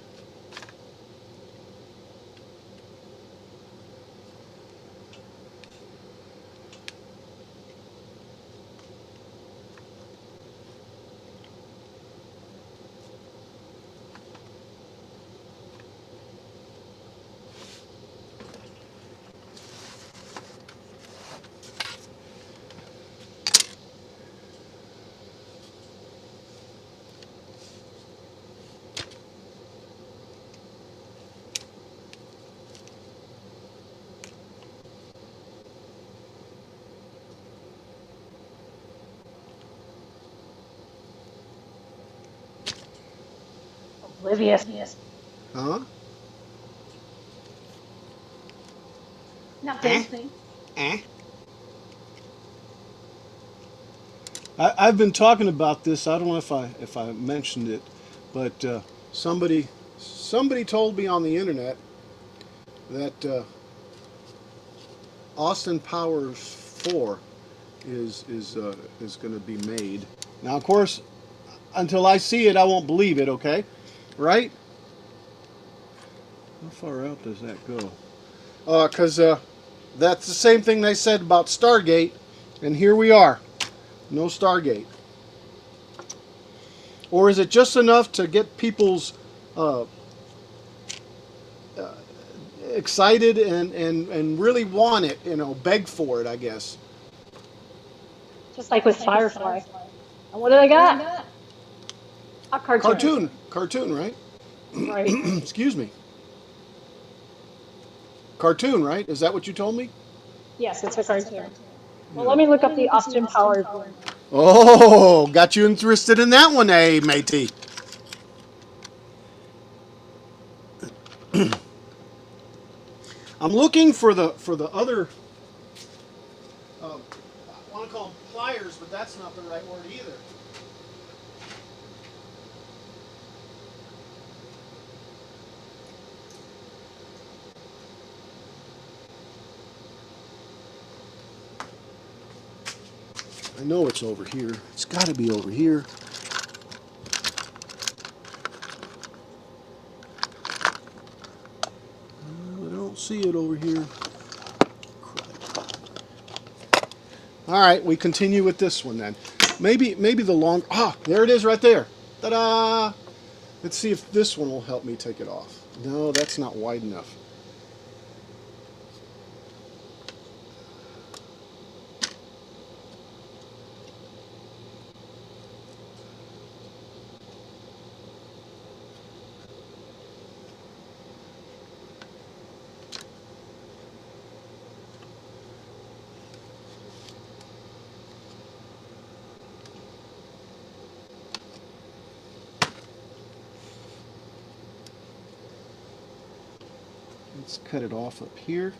Oblivious. Huh? Nothing. I've been talking about this. I don't know if I mentioned it, but somebody told me on the internet that Austin Powers 4 is going to be made. Now, of course, until I see it, I won't believe it. Okay, right? How far out does that go? Because that's the same thing they said about Stargate, and here we are. No Stargate. Or is it just enough to get people's excited and really want it, beg for it, I guess. Just like with Firefly. And what do they got? A cartoon. Cartoon, right? Right. Excuse me. Cartoon, right? Is that what you told me? Yes, it's a cartoon. Well, let me look up the Austin Powers one. Oh, got you interested in that one, eh, matey? I'm looking for the other. I want to call them pliers, but that's not the right word either. I know it's over here. It's got to be over here. I don't see it over here. All right, we continue with this one then. Maybe the long. There it is right there. Ta-da! Let's see if this one will help me take it off. No, that's not wide enough. Let's cut it off up here.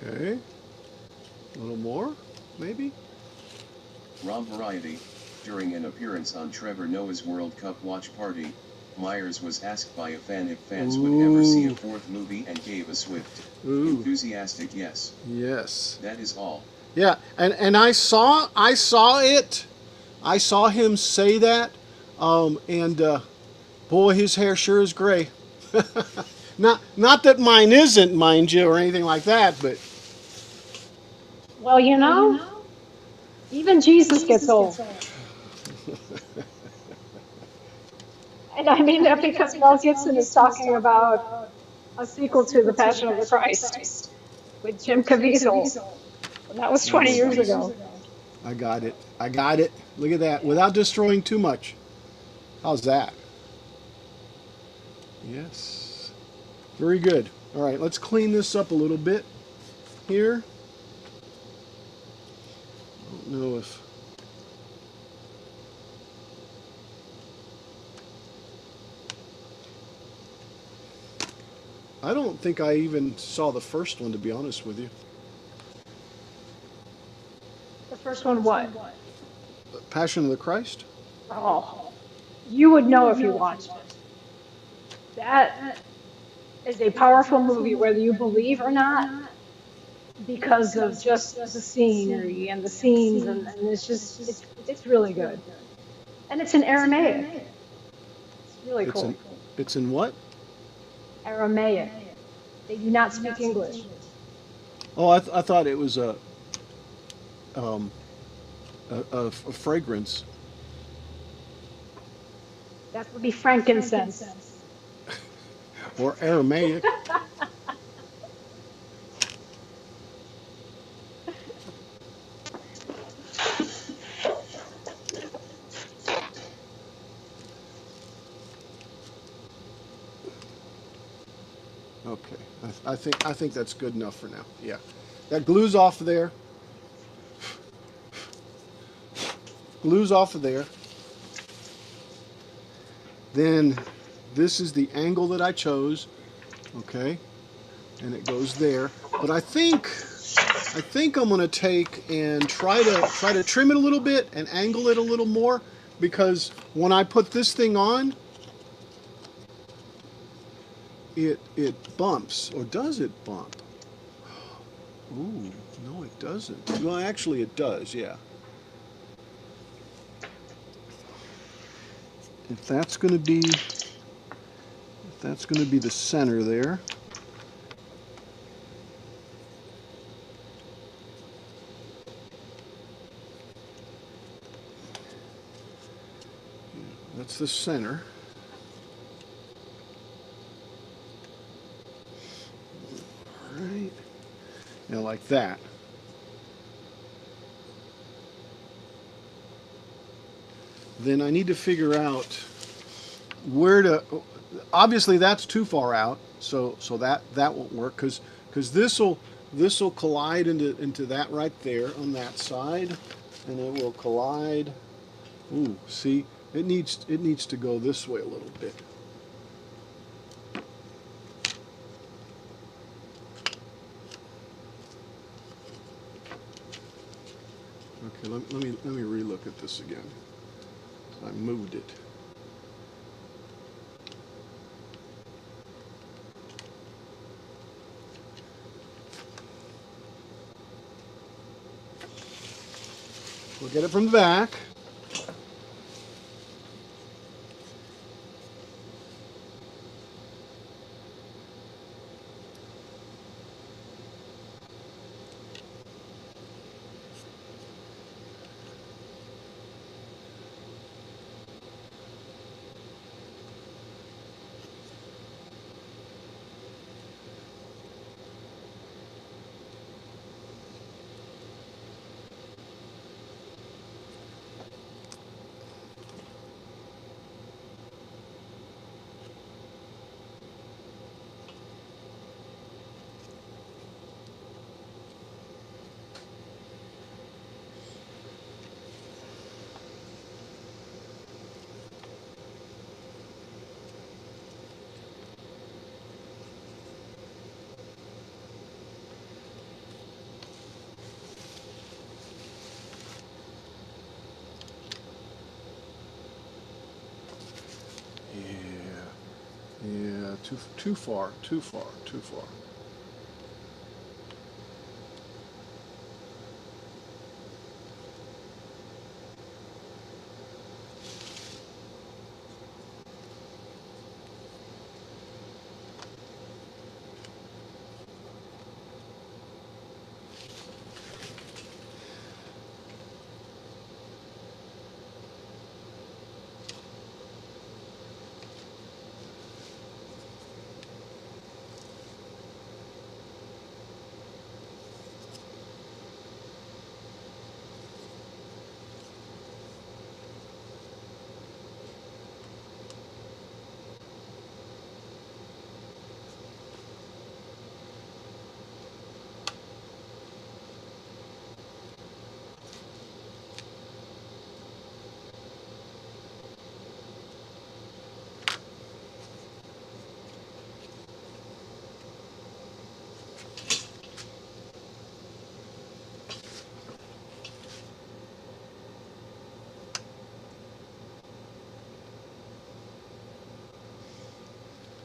Okay. A little more, maybe? ROM Variety. During an appearance on Trevor Noah's World Cup watch party, Myers was asked by a fan if fans would ever see a fourth movie and gave a swift, enthusiastic yes. Yes. That is all. Yeah, and I saw it. I saw him say that, and boy, his hair sure is gray. Not that mine isn't, mind you, or anything like that, but Well, even Jesus gets old. And I mean that because Mel Gibson is talking about a sequel to The Passion of the Christ with Jim Caviezel. And that was 20 years ago. I got it. Look at that, without destroying too much. How's that? Yes. Very good. All right, let's clean this up a little bit here. I don't know if... I don't think I even saw the first one, to be honest with you. The first one, what? Passion of the Christ? Oh, you would know if you watched it. That is a powerful movie, whether you believe or not, because of just the scenery and the scenes, and it's really good. And it's in Aramaic. It's really cool. It's in what? Aramaic. They do not speak English. Oh, I thought it was a fragrance. That would be frankincense. Or Aramaic. Okay, I think that's good enough for now. Yeah, that glue's off of there. Glue's off of there. Then this is the angle that I chose. Okay, and it goes there. But I think I think I'm gonna take and try to trim it a little bit and angle it a little more, because when I put this thing on, it bumps. Or does it bump? Ooh, no, it doesn't. Well, actually, it does. Yeah. If that's gonna be the center there. That's the center. All right. Now, like that. Then I need to figure out where to. Obviously, that's too far out, so that won't work, because this will collide into that right there on that side, and it will collide. Ooh, see, it needs to go this way a little bit. Okay, let me relook at this again. I moved it. We'll get it from the back. Yeah, too far, too far, too far.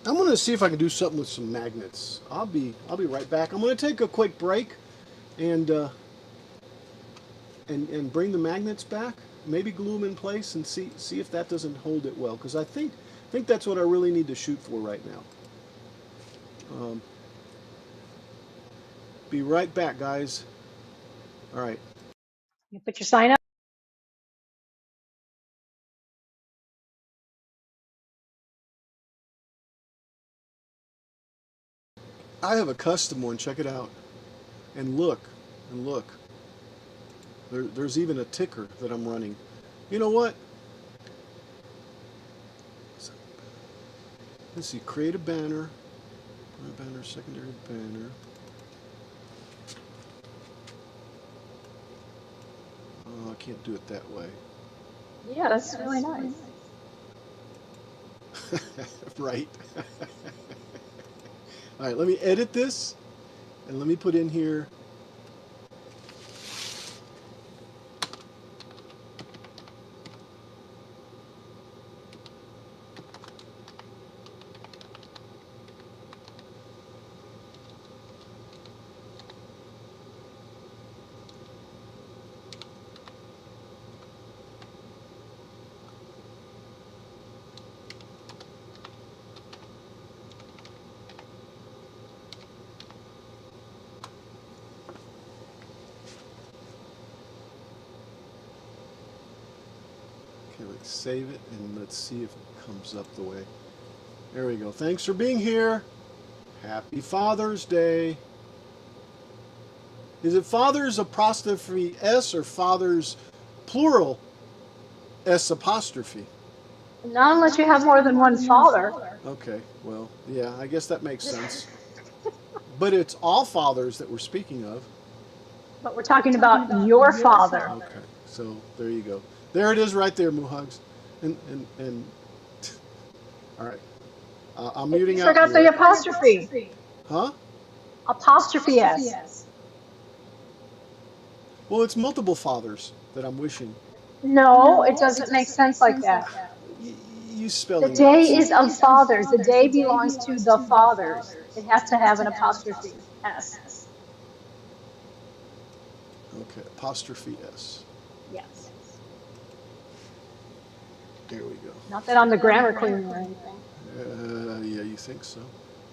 I'm gonna see if I can do something with some magnets. I'll be right back. I'm gonna take a quick break and and bring the magnets back. Maybe glue them in place and see if that doesn't hold it well. Because I think that's what I really need to shoot for right now. Be right back, guys. All right. You put your sign up. I have a custom one. Check it out. And look, and look. There's even a ticker that I'm running. You know what? Let's see. Create a banner. Primary banner, secondary banner. Oh, I can't do it that way. Yeah, that's really nice. Right. All right, let me edit this and let me put in here Okay, let's save it and let's see if it comes up the way. There we go. Thanks for being here. Happy Father's Day. Is it fathers apostrophe S or fathers plural S apostrophe? Not unless you have more than one father. Okay, well, yeah, I guess that makes sense. But it's all fathers that we're speaking of. But we're talking about your father. Okay, so there you go. There it is right there, Moohugs. And all right. I'm muting You out. forgot the apostrophe. Huh? Apostrophe S. Well, it's multiple fathers that I'm wishing. No, it doesn't make sense like that. You The spelling day that. is of fathers. The day belongs to the fathers. It has to have an apostrophe S. Okay, apostrophe S. Yes. There we go. Not that I'm the grammar queen or anything. Yeah, you think so?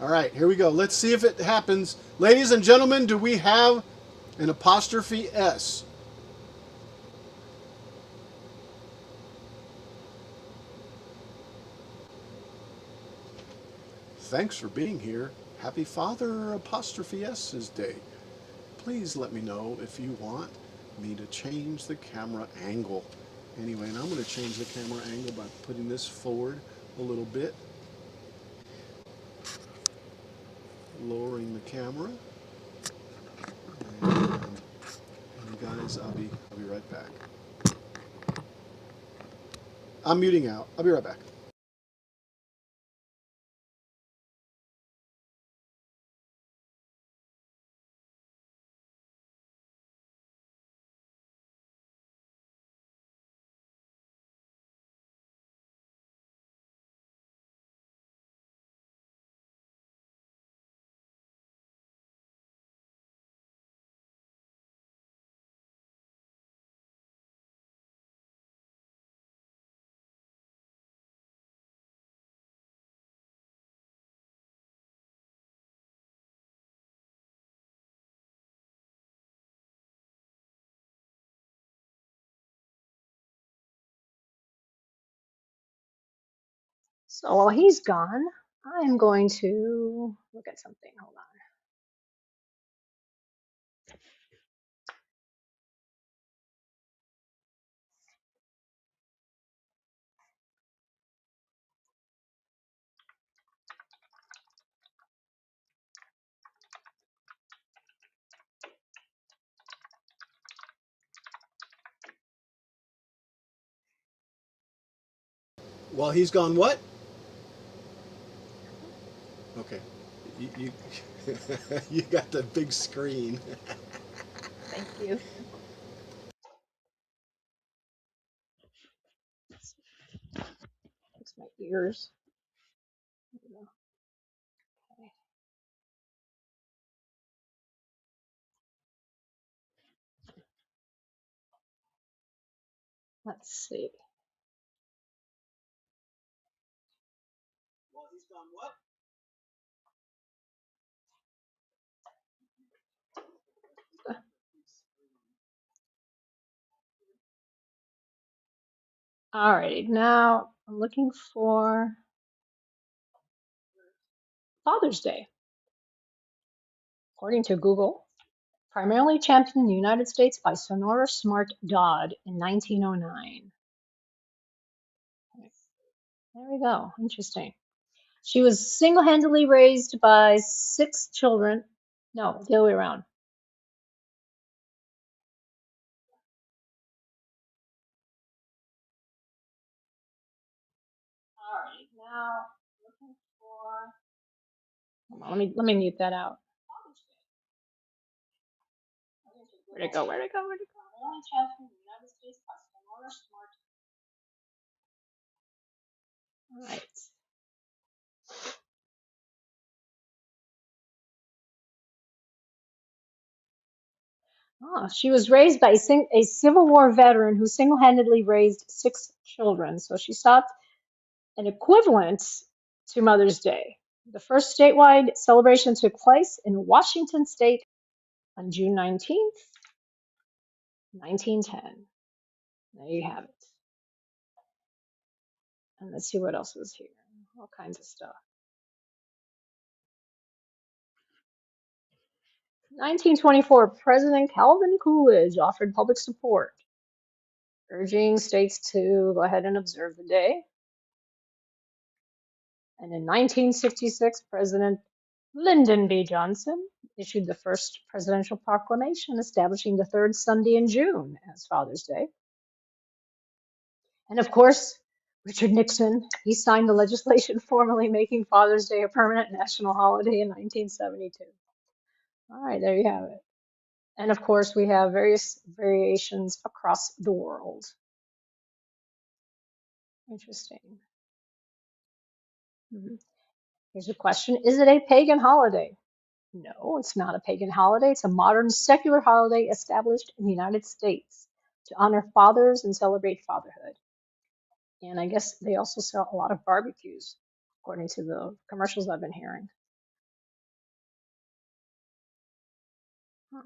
All right, here we go. Let's see if it happens. Ladies and gentlemen, do we have an apostrophe S? Thanks for being here. Happy Father apostrophe S's Day. Please let me know if you want me to change the camera angle. Anyway, and I'm going to change the camera angle by putting this forward a little bit. Lowering the camera. And guys, I'll be right back. I'm muting out. I'll be right back. So while he's gone, I'm going to look at something. Hold on. While he's gone, what? Okay. You you got the big screen. Thank you. Fix my ears. Okay. Let's see. While he's gone, what? All right, now I'm looking for Father's Day. According to Google, primarily championed in the United States by Sonora Smart Dodd in 1909. There we go. Interesting. She was single-handedly raised by 6 children. No, the other way around. All right, now looking for. Hold on, let me mute that out. Where'd it go? Where'd it go? Where'd it go? Only championed in the United States by Sonora Smart. All right. Oh, she was raised by a Civil War veteran who single-handedly raised 6 children. So she sought an equivalent to Mother's Day. The first statewide celebration took place in Washington State on June 19th, 1910. There you have it. And let's see what else is here. All kinds of stuff. 1924, President Calvin Coolidge offered public support, urging states to go ahead and observe the day. And in 1966, President Lyndon B. Johnson issued the first presidential proclamation establishing the third Sunday in June as Father's Day. And of course, Richard Nixon, he signed the legislation formally making Father's Day a permanent national holiday in 1972. All right, there you have it. And of course, we have various variations across the world. Interesting. Here's a question. Is it a pagan holiday? No, it's not a pagan holiday. It's a modern secular holiday established in the United States to honor fathers and celebrate fatherhood. And I guess they also sell a lot of barbecues, according to the commercials I've been hearing. Huh.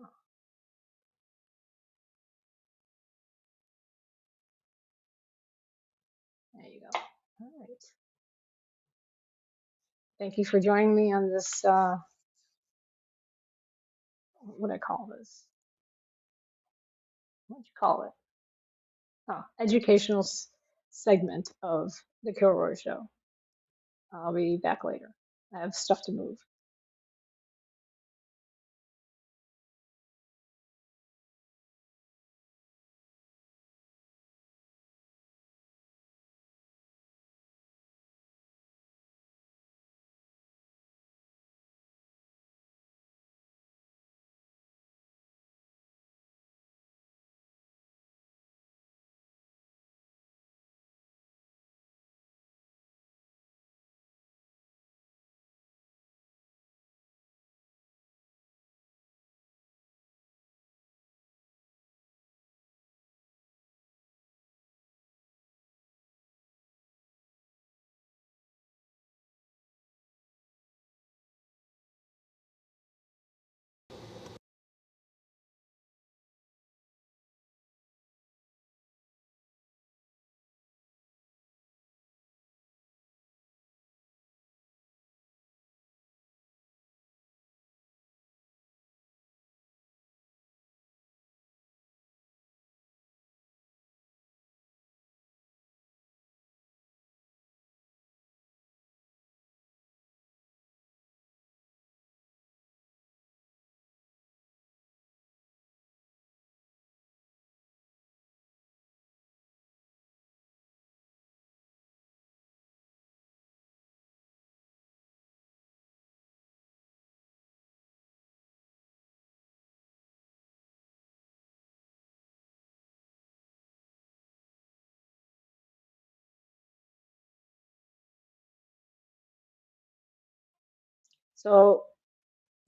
There you go. All right. Thank you for joining me on this, what do I call this? What do you call it? Oh, educational segment of the Kilroy Show. I'll be back later. I have stuff to move. So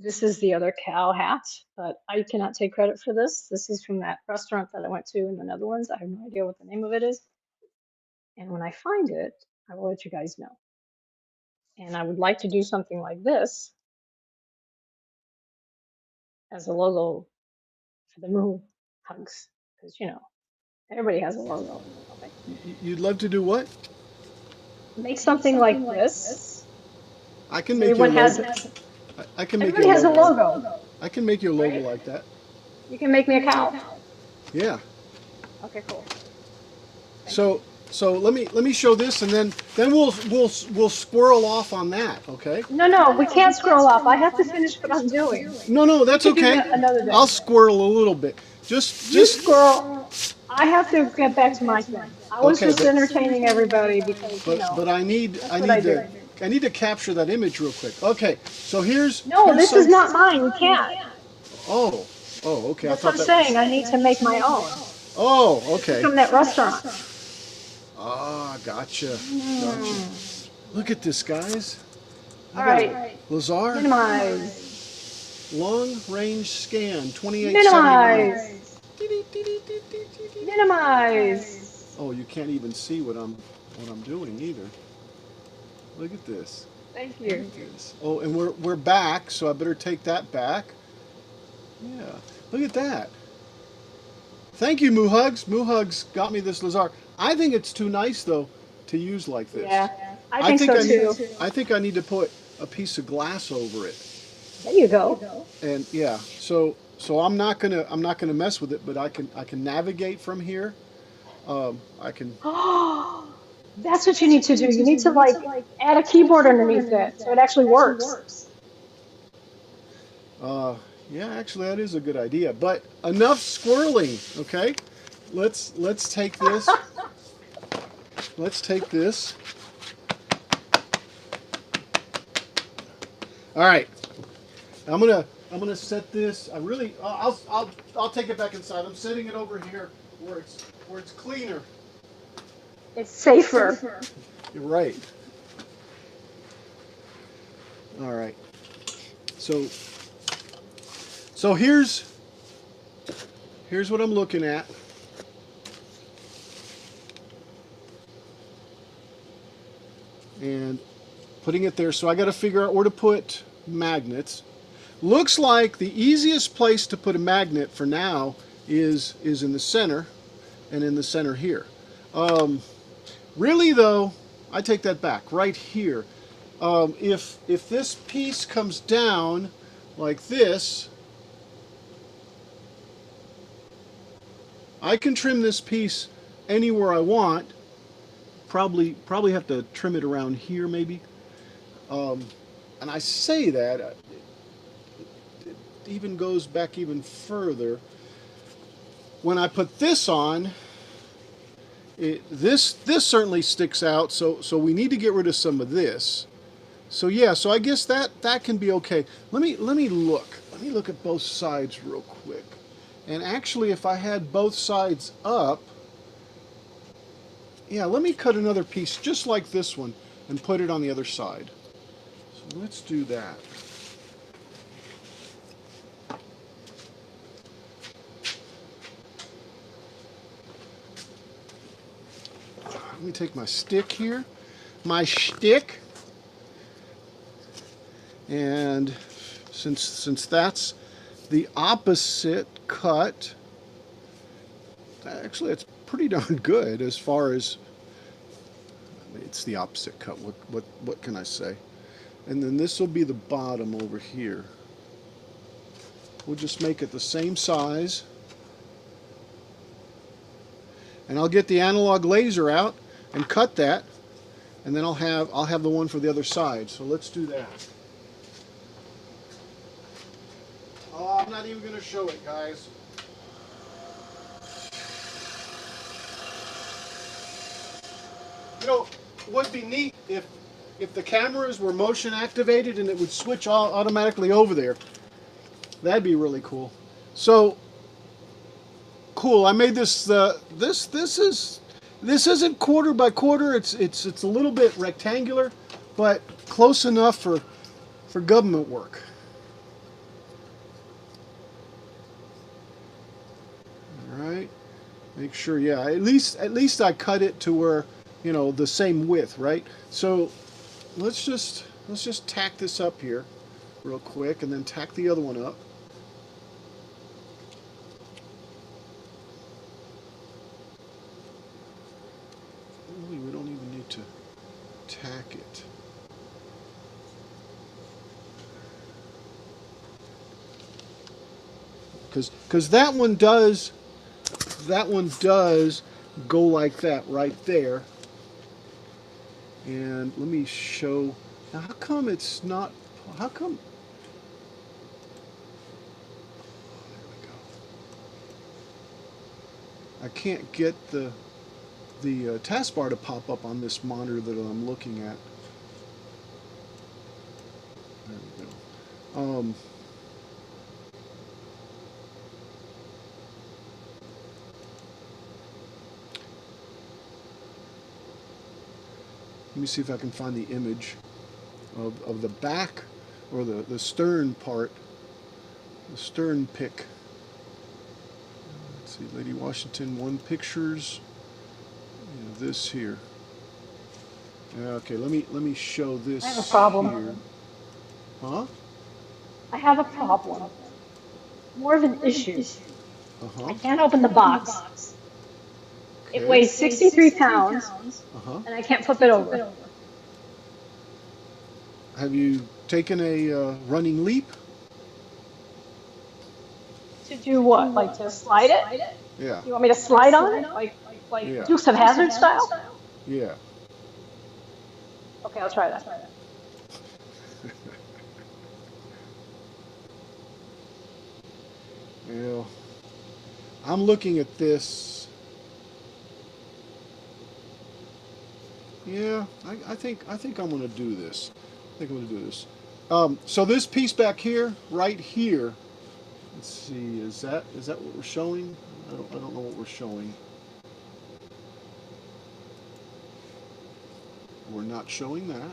this is the other cow hat, but I cannot take credit for this. This is from that restaurant that I went to in the Netherlands. I have no idea what the name of it is. And when I find it, I will let you guys know. And I would like to do something like this as a logo for the Moohugs, because you know everybody has a logo. Okay. You'd love to do what? Make something like this. I can So make you a everyone has. logo. I can make you Everybody a has a logo. logo. I can make you a logo Right? like that. You can make me a cow. Yeah. Okay, cool. So let me show this, and then we'll squirrel off on that. Okay? No, we can't scroll off. I have to finish what I'm doing. No, that's We can do okay. that another day. I'll squirrel a little bit. You Just scroll. I have to get back to my thing. I was okay, just but entertaining everybody because, you but know, I need that's what I do. I need to capture that image real quick. Okay, so here's No, this is some. not mine. We can't. Oh, okay. I That's what thought I'm that. saying. I need to make my own. Oh, This is okay. from that restaurant. Ah, gotcha. Look at this, guys. All right. Lazar, Minimize. long range scan, 2879. Minimize. Minimize. Oh, you can't even see what I'm doing either. Look at this. Thank you. Oh, and we're back, so I better take that back. Yeah, look at that. Thank you, Moohugs. Moohugs got me this Lazar. I think it's too nice though to use like this. Yeah, I think so too. I think I need to put a piece of glass over it. There you go. And yeah, so I'm not gonna mess with it, but I can navigate from here. I can. Oh, that's what you need to do. You need to like add a keyboard underneath it so it actually works. Uh, yeah, actually, that is a good idea. But enough squirreling, okay? Let's take this. Let's take this. All right. I'm gonna set this. I really. I'll take it back inside. I'm setting it over here where it's cleaner. It's safer. You're right. All right. So here's what I'm looking at. And putting it there. So I got to figure out where to put magnets. Looks like the easiest place to put a magnet for now is in the center, and in the center here. Really though, I take that back. Right here. If this piece comes down like this, I can trim this piece anywhere I want. Probably have to trim it around here maybe. And I say that it even goes back even further. When I put this on, this certainly sticks out. So we need to get rid of some of this. So yeah, so I guess that can be okay. Let me look. Let me look at both sides real quick. And actually, if I had both sides up, yeah, let me cut another piece just like this one and put it on the other side. So let's do that. Let me take my stick here. My stick. And since that's the opposite cut, actually it's pretty darn good as far as, I mean, it's the opposite cut. What can I say? And then this will be the bottom over here. We'll just make it the same size. And I'll get the analog laser out and cut that, and then I'll have the one for the other side. So let's do that. Oh, I'm not even going to show it, guys. You know, it would be neat if the cameras were motion activated and it would switch automatically over there. That'd be really cool. So cool. I made this. This isn't quarter by quarter. It's a little bit rectangular, but close enough for government work. All right. Make sure. Yeah. At least I cut it to where, you know, the same width, right? So let's just tack this up here real quick, and then tack the other one up. Really, we don't even need to tack it. Because that one does go like that right there. And let me show. Now, how come it's not? How come? There we go. I can't get the taskbar to pop up on this monitor that I'm looking at. There we go. Let me see if I can find the image of the back or the stern part, the stern pick. Let's see, Lady Washington 1 pictures. Yeah, this here. Okay, let me show this. I have a problem. Here. Huh? I have a problem. More of an issue. Uh-huh. I can't open the box. It weighs 63 pounds, Uh-huh. and I can't flip it over. Have you taken a running leap? To do what? Like to slide it? Yeah. You want me to slide on it? Like Yeah. Dukes of Hazzard style? Yeah. Okay, I'll try that. Yeah. I'm looking at this. Yeah, I think I'm gonna do this. I think I'm gonna do this. So this piece back here, right here. Let's see. Is that what we're showing? I don't know what we're showing. We're not showing that.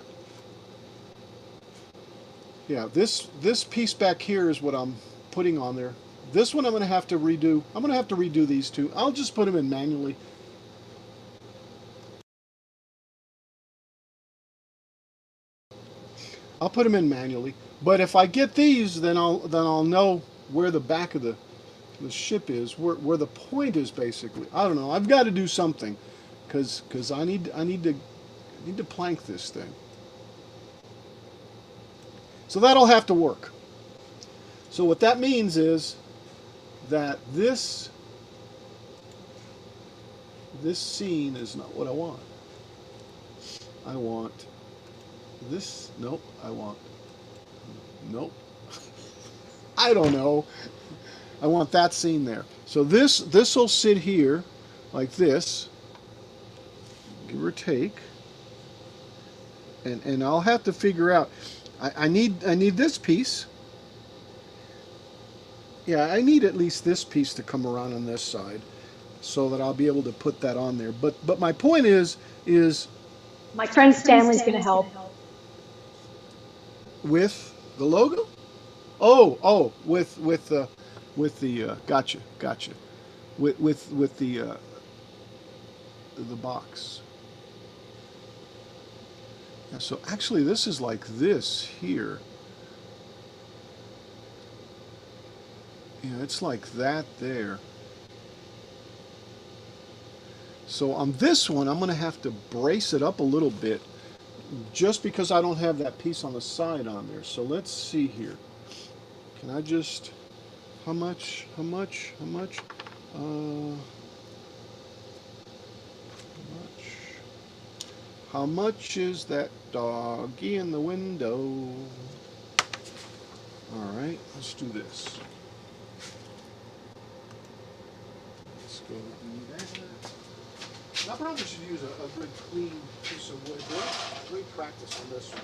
Yeah, this piece back here is what I'm putting on there. This one I'm going to have to redo. I'm going to have to redo these two. I'll just put them in manually. I'll put them in manually. But if I get these, then I'll know where the back of the ship is, where the point is basically. I don't know. I've got to do something, because I need to plank this thing. So that'll have to work. So what that means is that this scene is not what I want. I want this. Nope. I want. Nope. I don't know. I want that scene there. So this will sit here like this, give or take. And I'll have to figure out. I need this piece. Yeah, I need at least this piece to come around on this side, so that I'll be able to put that on there. But my point is my friend Stanley's going to help. With the logo? Oh, with the gotcha. With the box. Yeah, so actually this is like this here. Yeah, it's like that there. So on this one, I'm going to have to brace it up a little bit, just because I don't have that piece on the side on there. So let's see here. Can I just, how much? How much is that doggy in the window? All right, let's do this. Let's go do that. I probably should use a good clean piece of wood. Great practice on this one.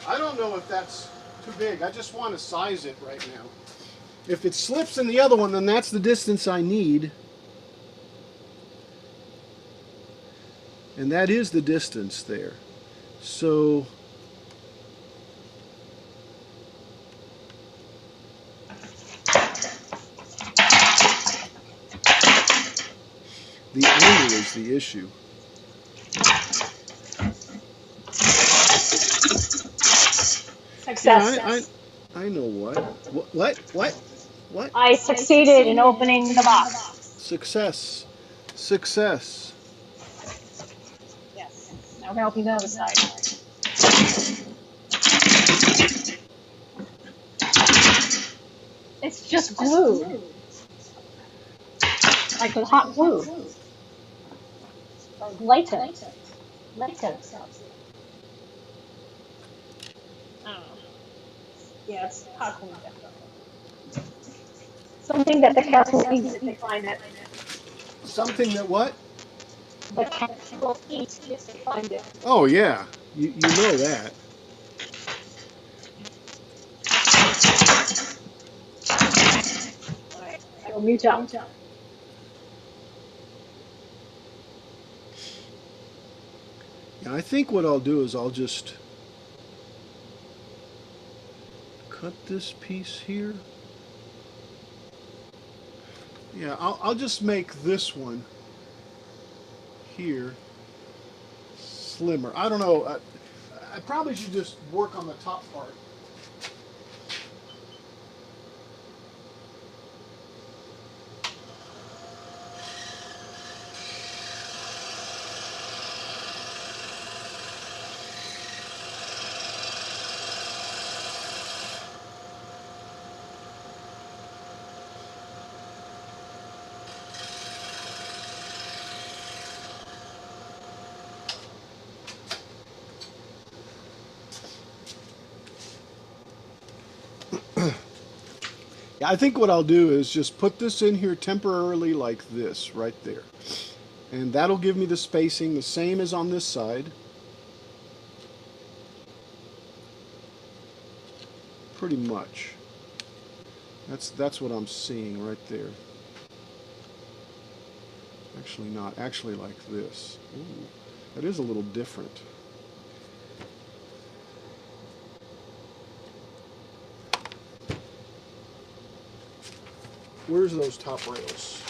I don't know if that's too big. I just want to size it right now. If it slips in the other one, then that's the distance I need. And that is the distance there. So the angle is the issue. Success. Yeah, I know what. What? I succeeded in opening the box. Success. Yes. Now we're going to open the other side. It's just glue. Like with hot glue. Like latex. Latex. I don't know. Yeah, it's hot glue, definitely. Something that the cats will eat if they find it. Something that what? The cats will eat if they find it. Oh yeah, you know that. All right, I will mute out. Yeah, I think what I'll do is I'll just cut this piece here. Yeah, I'll just make this one here slimmer. I don't know. I probably should just work on the top part. Yeah, I think what I'll do is just put this in here temporarily like this, right there. And that'll give me the spacing the same as on this side. Pretty much. That's what I'm seeing right there. Actually not, actually like this. Ooh, that is a little different. Where's those top rails?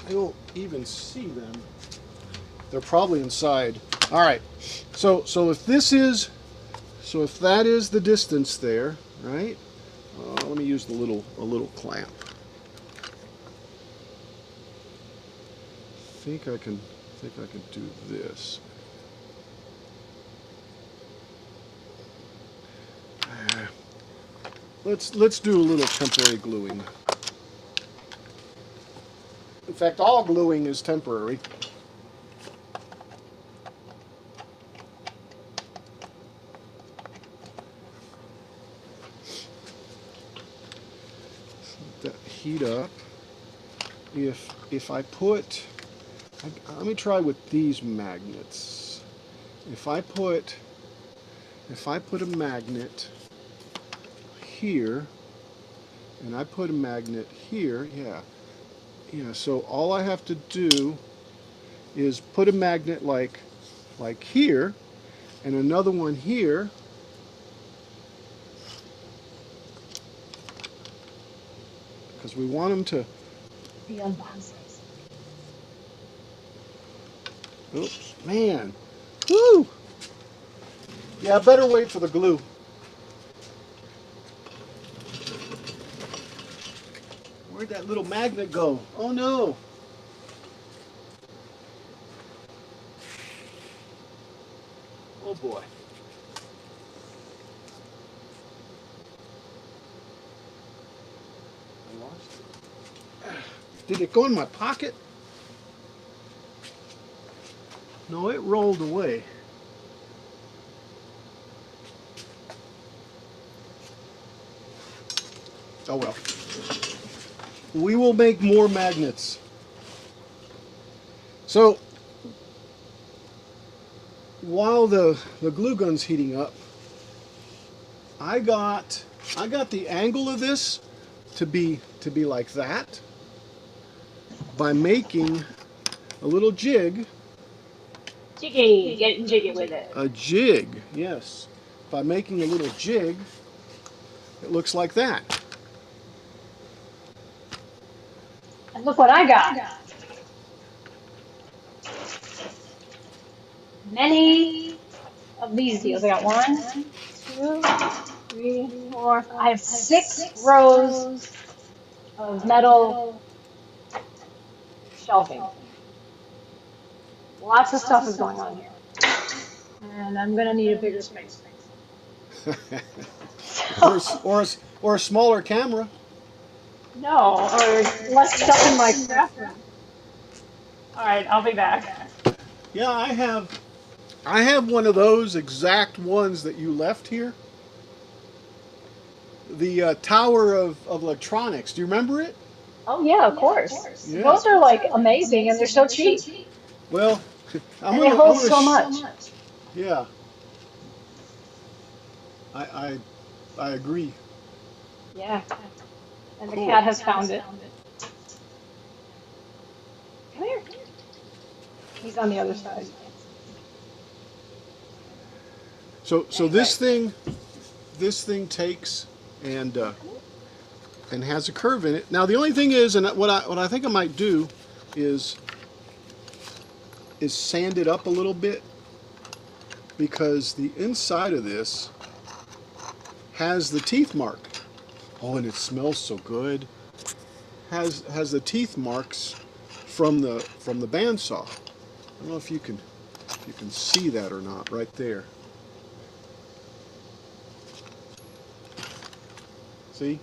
I don't even see them. They're probably inside. All right. So if that is the distance there, right? Let me use a little clamp. I think I can do this. Let's do a little temporary gluing. In fact, all gluing is temporary. Let that heat up. If I put, let me try with these magnets. If I put a magnet here, and I put a magnet here, yeah. So all I have to do is put a magnet like here, and another one here, because we want them to The unboxes. Oops, man. Woo! Yeah, better wait for the glue. Where'd that little magnet go? Oh no! Oh boy. I lost it. Did it go in my pocket? No, it rolled away. Oh well. We will make more magnets. So, while the glue gun's heating up, I got the angle of this to be like that by making a little jig. Jiggy, getting jiggy with it. A jig, yes. By making a little jig, it looks like that. And look what I got. Many of these deals. I got 1, 2, 3, 4. I have 6 rows of metal shelving. Lots of stuff is going on here. And I'm going to need a bigger space. or a smaller camera. No, or less stuff in my craft room. All right, I'll be back. Yeah, I have one of those exact ones that you left here. The Tower of Electronics. Do you remember it? Oh yeah, of course. Yeah. Those are like amazing, and they're so cheap. Well, And they hold so much. Yeah. I agree. Yeah. And the Cool. cat has found it. Come here. He's on the other side. So this thing takes and has a curve in it. Now the only thing is, and what I think I might do is sand it up a little bit, because the inside of this has the teeth mark. Oh, and it smells so good. Has the teeth marks from the bandsaw. I don't know if you can see that or not right there. See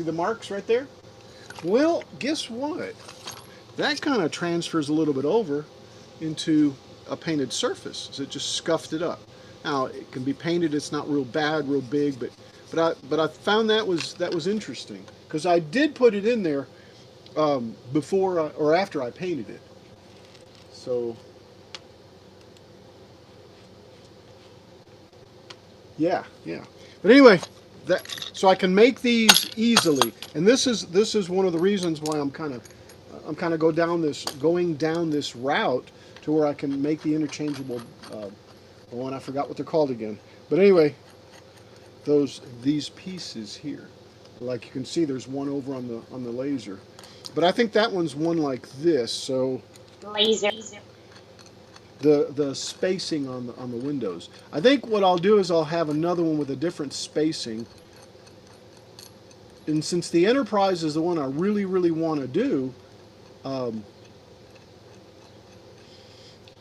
the marks right there? Well, guess what? That kind of transfers a little bit over into a painted surface. So it just scuffed it up. Now it can be painted. It's not real bad, real big, but I found that was interesting, because I did put it in there before or after I painted it. So yeah. But anyway, so I can make these easily, and this is one of the reasons why I'm kind of going down this route to where I can make the interchangeable. I forgot what they're called again. But anyway, these pieces here, like you can see, there's one over on the laser, but I think that one's one like this. So Laser. the spacing on the windows. I think what I'll do is I'll have another one with a different spacing. And since the Enterprise is the one I really want to do, I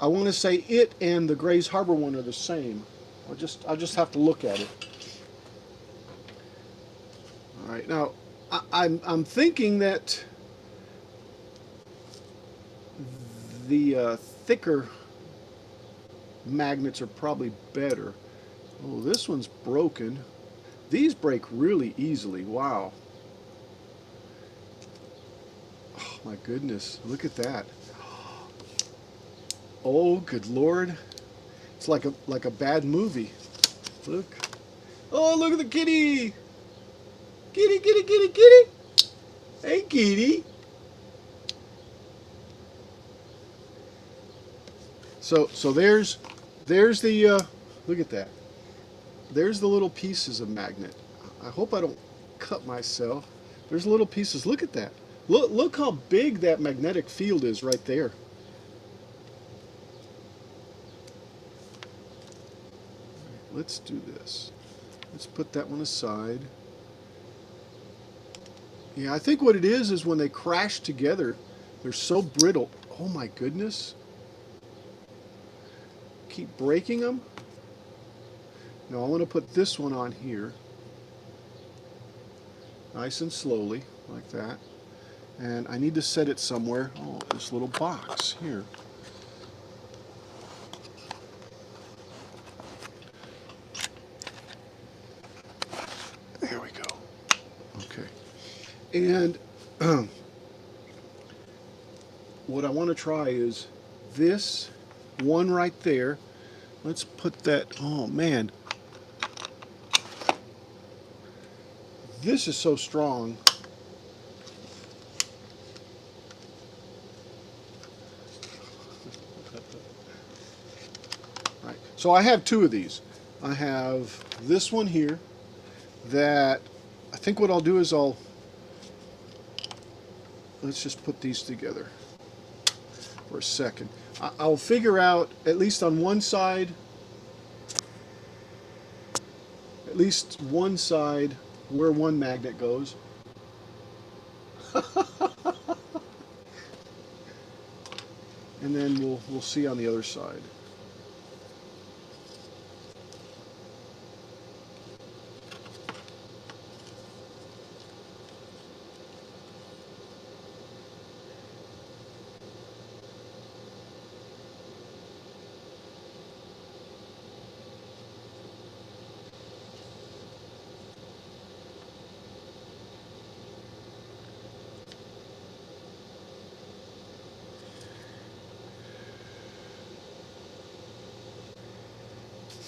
want to say it and the Grays Harbor one are the same. I'll just have to look at it. All right, now I'm thinking that the thicker magnets are probably better. Oh, this one's broken. These break really easily. Wow. Oh my goodness, look at that. Oh, good Lord. It's like a bad movie. Look. Oh, look at the kitty. Kitty, kitty, kitty, kitty. Hey, kitty. So there's the look at that. There's the little pieces of magnet. I hope I don't cut myself. There's little pieces. Look at that. Look how big that magnetic field is right there. Let's do this. Let's put that one aside. Yeah, I think what it is when they crash together, they're so brittle. Oh my goodness. Keep breaking them. Now I want to put this one on here. Nice and slowly, like that. And I need to set it somewhere. Oh, this little box here. There we go. Okay. And what I want to try is this one right there. Let's put that, oh man. This is so strong. Right. So I have two of these. I have this one here that I think what I'll do is let's just put these together for a second. I'll figure out, at least on one side, where one magnet goes. And then we'll see on the other side.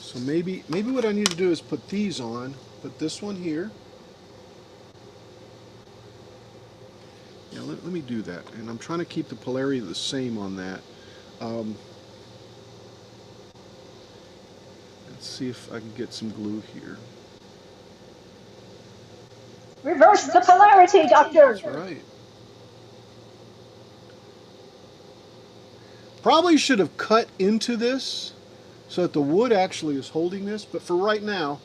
So maybe what I need to do is put these on, put this one here. Yeah, let me do that. And I'm trying to keep the polarity the same on that. Let's see if I can get some glue here. Reverse the polarity, Doctor. That's right. Probably should have cut into this so that the wood actually is holding this, but for right now,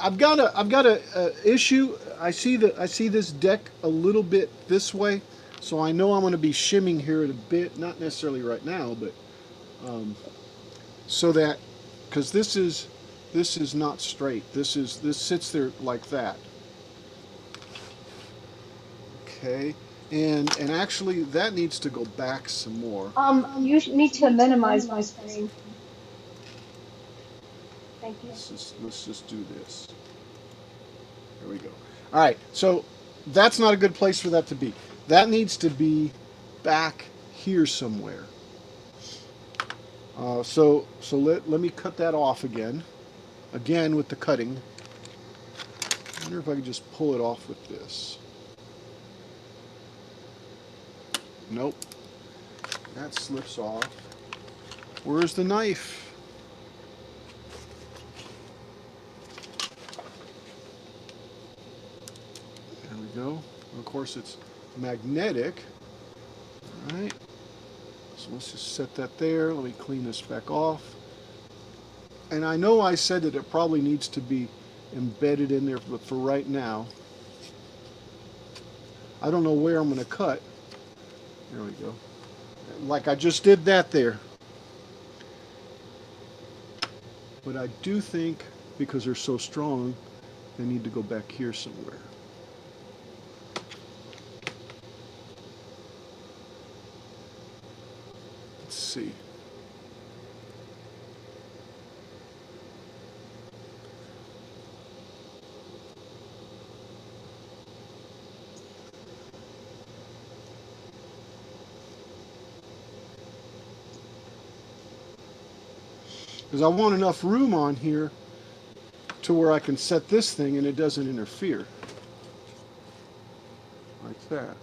I've got a issue. I see this deck a little bit this way, so I know I'm going to be shimming here a bit, not necessarily right now, but so that, because this is not straight. This sits there like that. Okay, and actually that needs to go back some more. You need to minimize my screen. Thank you. Let's just do this. There we go. All right, so that's not a good place for that to be. That needs to be back here somewhere. So let me cut that off again with the cutting. I wonder if I can just pull it off with this. Nope, that slips off. Where's the knife? There we go. Of course, it's magnetic. All right. So let's just set that there. Let me clean this back off. And I know I said that it probably needs to be embedded in there, but for right now, I don't know where I'm going to cut. There we go. Like I just did that there. But I do think, because they're so strong, they need to go back here somewhere. Let's see. Because I want enough room on here to where I can set this thing and it doesn't interfere. Like that.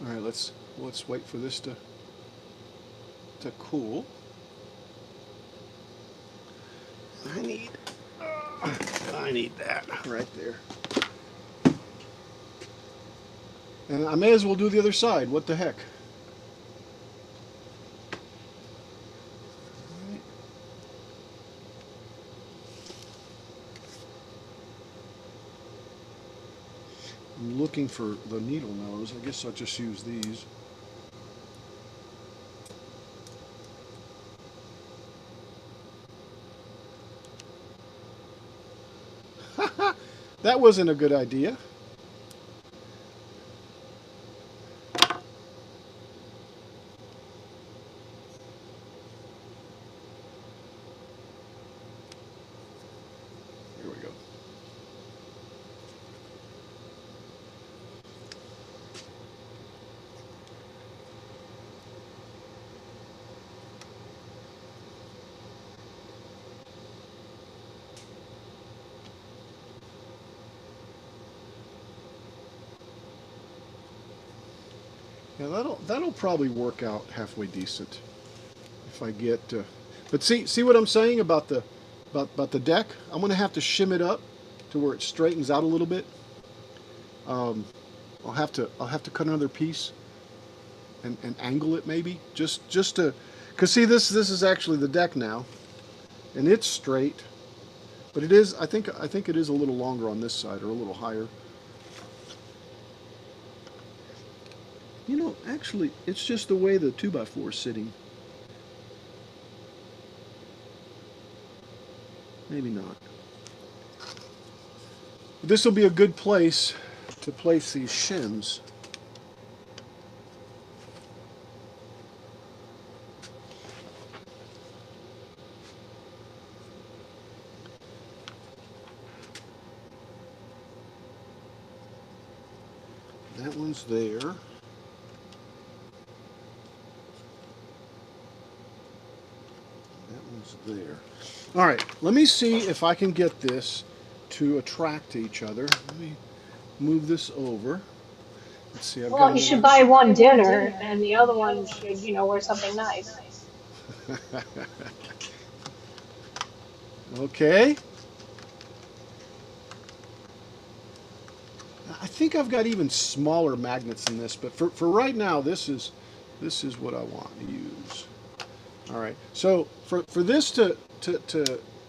All right, let's wait for this to cool. I need that right there. And I may as well do the other side. What the heck? Right. I'm looking for the needle nose. I guess I'll just use these. That wasn't a good idea. Here we go. Yeah, that'll probably work out halfway decent if I get. But see what I'm saying about the deck? I'm gonna have to shim it up to where it straightens out a little bit. I'll have to cut another piece and angle it maybe just to, cause see this is actually the deck now, and it's straight, but it is I think it is a little longer on this side or a little higher. You know, actually, it's just the way the 2x4 is sitting. Maybe not. This will be a good place to place these shims. That one's there. There. All right, let me see if I can get this to attract each other. Let me move this over. Let's see, I've Well, got he should another. buy one dinner, and the other one should, wear something nice. Okay. I think I've got even smaller magnets than this, but for right now, this is what I want to use. All right. So for this to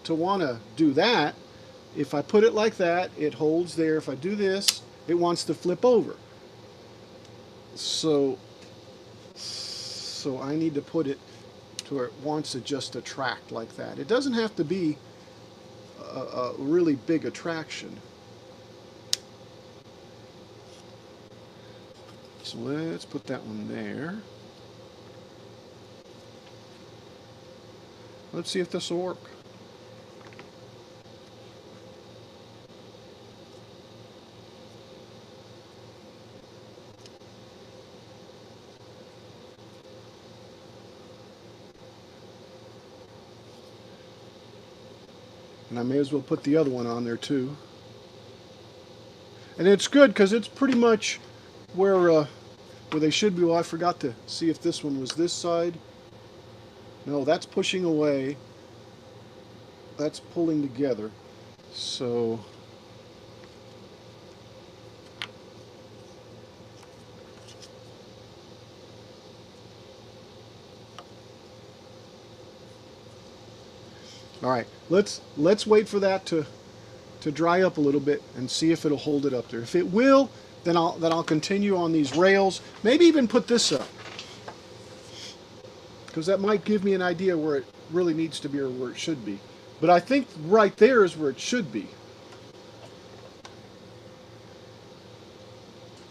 want to do that, if I put it like that, it holds there. If I do this, it wants to flip over. So I need to put it to where it wants to just attract like that. It doesn't have to be a really big attraction. So let's put that one there. Let's see if this will work. And I may as well put the other one on there too. And it's good because it's pretty much where they should be. Well, I forgot to see if this one was this side. No, that's pushing away. That's pulling together. So all right, let's wait for that to dry up a little bit and see if it'll hold it up there. If it will, then I'll continue on these rails. Maybe even put this up, because that might give me an idea where it really needs to be or where it should be. But I think right there is where it should be.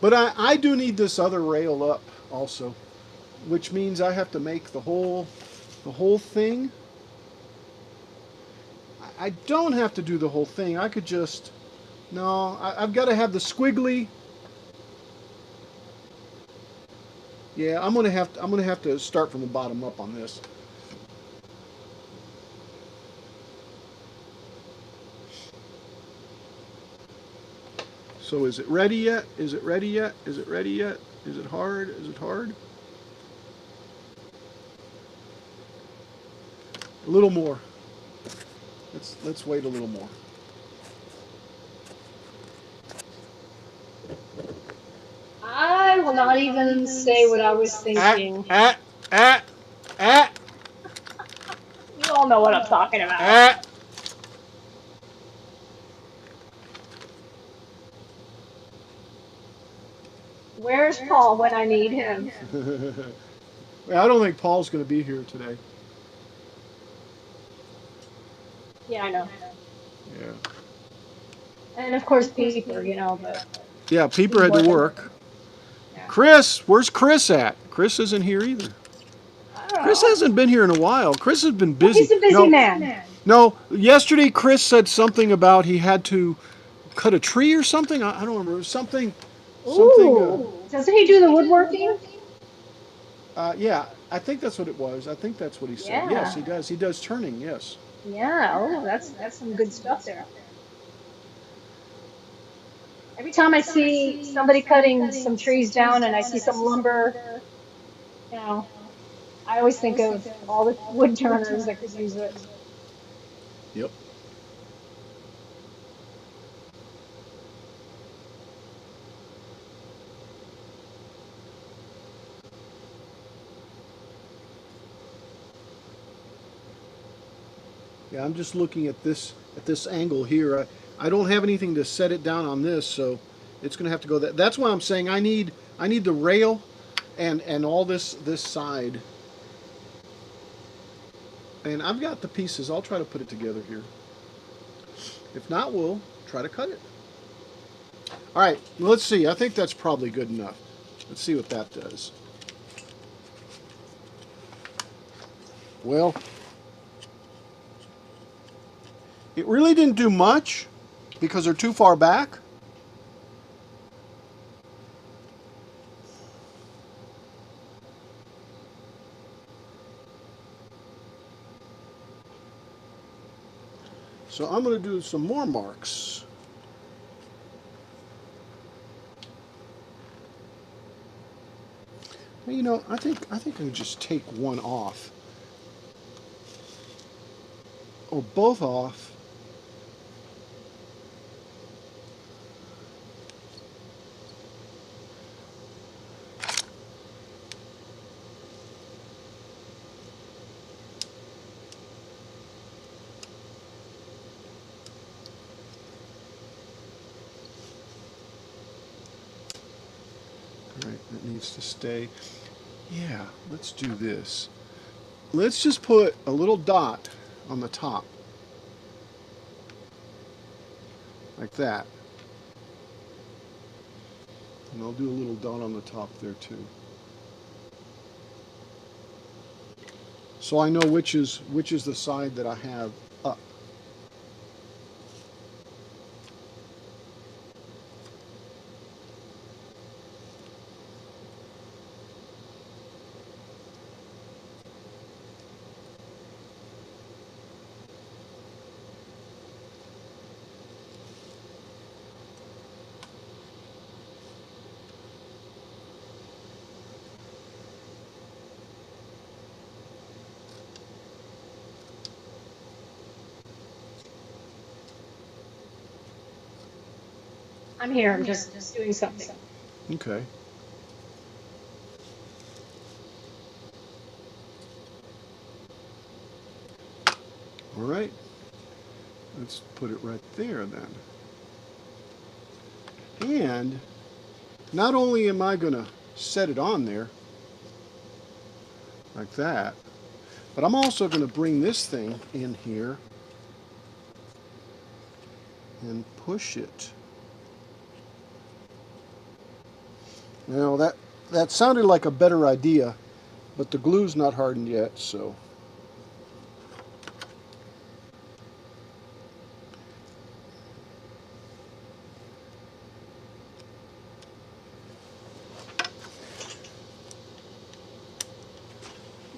But I do need this other rail up also, which means I have to make the whole thing. I don't have to do the whole thing. I could just, no, I've got to have the squiggly. Yeah, I'm gonna have to start from the bottom up on this. So is it ready yet? Is it ready yet? Is it ready yet? Is it hard? Is it hard? A little more. Let's wait a little more. I will not even say what I was thinking. Ah, ah, ah, You all know what I'm talking about. ah. Where's Paul when I need him? I don't think Paul's going to be here today. Yeah, I know. Yeah. And of course, Peeper, but Yeah, Peeper had to work. yeah. Chris, where's Chris at? Chris isn't here either. I don't Chris know. hasn't been here in a while. Chris has been Well, busy. he's a busy man. No, yesterday Chris said something about he had to cut a tree or something. I don't remember. Something. Ooh. Doesn't he do the woodworking? Yeah, I think that's what it was. I think that's what he said. Yes, Yeah. he does. He does turning. Yes. Yeah. Oh, that's some good stuff there. Every time I see somebody cutting some trees down and I see some lumber, you know, I always think of all the wood turners that could use it. Yep. Yeah, I'm just looking at this angle here. I don't have anything to set it down on this, so it's going to have to go that. That's why I'm saying I need the rail and all this side. And I've got the pieces. I'll try to put it together here. If not, we'll try to cut it. All right, let's see. I think that's probably good enough. Let's see what that does. Well, it really didn't do much because they're too far back. So I'm going to do some more marks. You know, I think I can just take one off. Or both off. All right, that needs to stay. Yeah, let's do this. Let's just put a little dot on the top. Like that. And I'll do a little dot on the top there too. So I know which is the side that I have up. I'm here. I'm just doing something. Okay. All right. Let's put it right there then. And not only am I going to set it on there like that, but I'm also going to bring this thing in here and push it. Now that sounded like a better idea, but the glue's not hardened yet, so.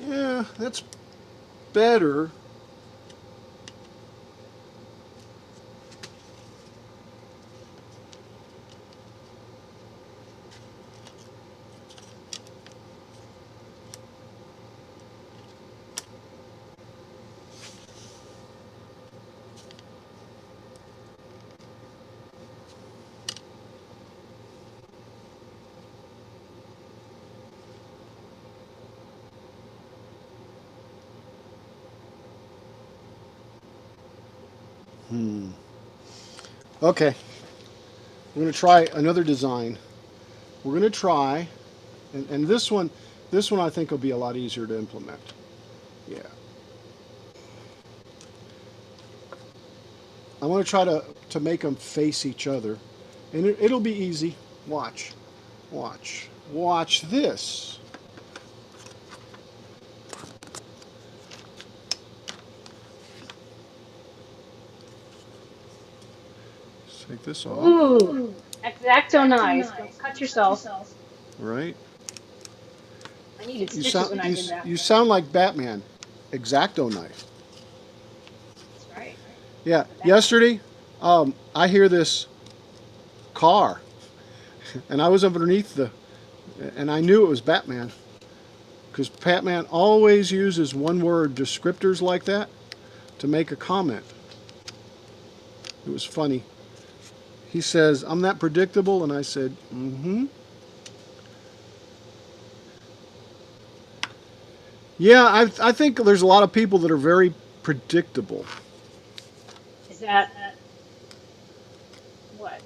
Yeah, that's better. Okay, we're going to try another design. We're going to try, and this one I think will be a lot easier to implement. Yeah. I want to try to make them face each other, and it'll be easy. Watch, watch, watch this. Let's take this off. Ooh, X-Acto knife. Don't cut yourself. Right. I needed You stitches sound when I did that. you sound like Batman. X-Acto knife. That's right. Yeah. Yesterday, I hear this car, and I was underneath and I knew it was Batman, because Batman always uses one-word descriptors like that to make a comment. It was funny. He says, "I'm that predictable," and I said, "Mm-hmm." Yeah, I think there's a lot of people that are very predictable. Is that what?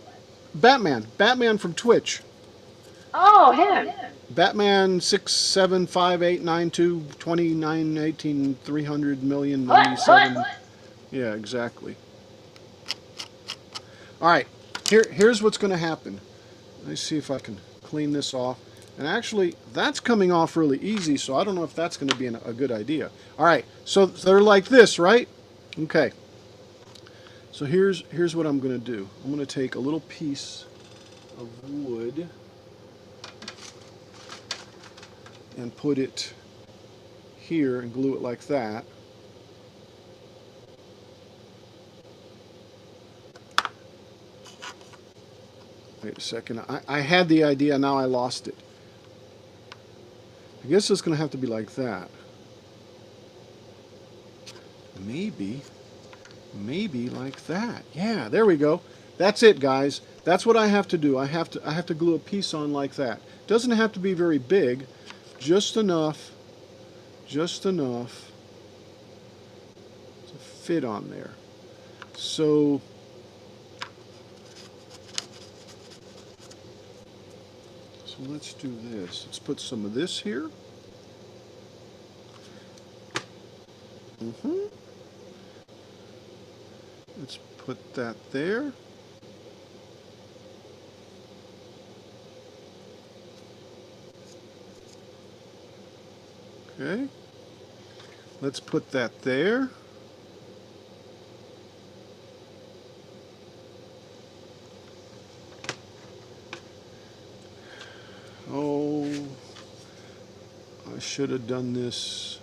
Batman from Twitch. Oh, him. Batman 6758922291830000097. What? Yeah, exactly. All right, here's what's going to happen. Let me see if I can clean this off. And actually, that's coming off really easy, so I don't know if that's going to be a good idea. All right, so they're like this, right? Okay. So here's what I'm going to do. I'm going to take a little piece of wood and put it here and glue it like that. Wait a second. I had the idea, now I lost it. I guess it's going to have to be like that. Maybe like that. Yeah, there we go. That's it, guys. That's what I have to do. I have to glue a piece on like that. Doesn't have to be very big, just enough to fit on there. So let's do this. Let's put some of this here. Let's put that there. Okay. Let's put that there. Oh, I should have done this.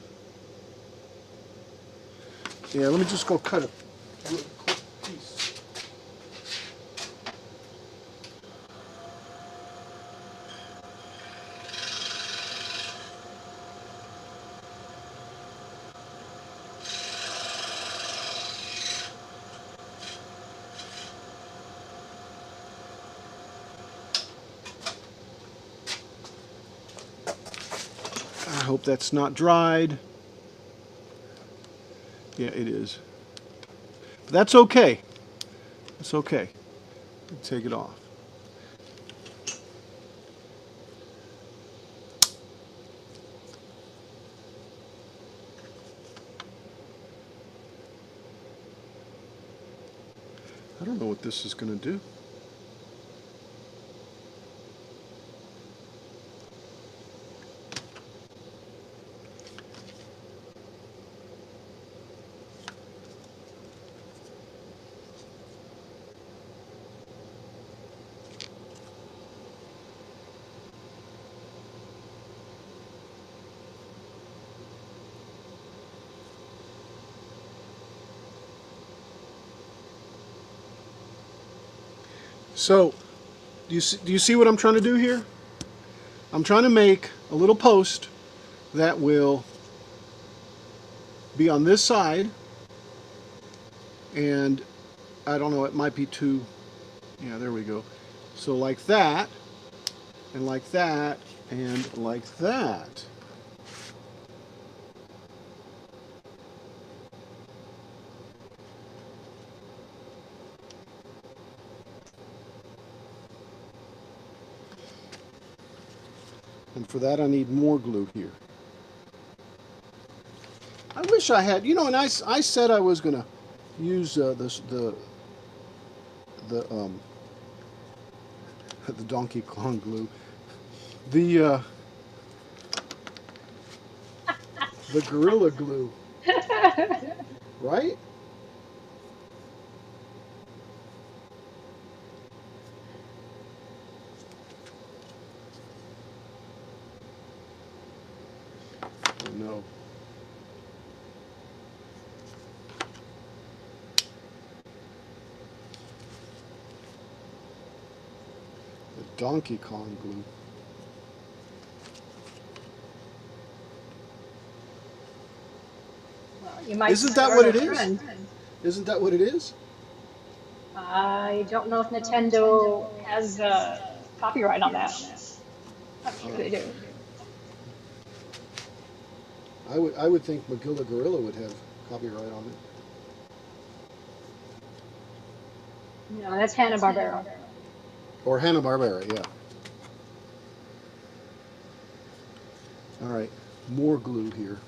Yeah, let me just go cut a real quick piece. I hope that's not dried. Yeah, it is. But that's okay. It's okay. Take it off. I don't know what this is going to do. So, do you see what I'm trying to do here? I'm trying to make a little post that will be on this side, and I don't know, it might be too, yeah, there we go. So like that, and like that, and like that. And for that I need more glue here. I wish I had, you know, and I said I was going to use the the Donkey Kong glue, the Gorilla Glue, right? Oh no. The Donkey Kong glue. Well, you might Isn't that start what a it is? trend. Isn't that what it is? I don't know if Nintendo has copyright on that. I'm sure they do. I would think Magilla Gorilla would have copyright on it. No, that's Hanna-Barbera. Or Hanna-Barbera, yeah. All right, more glue here.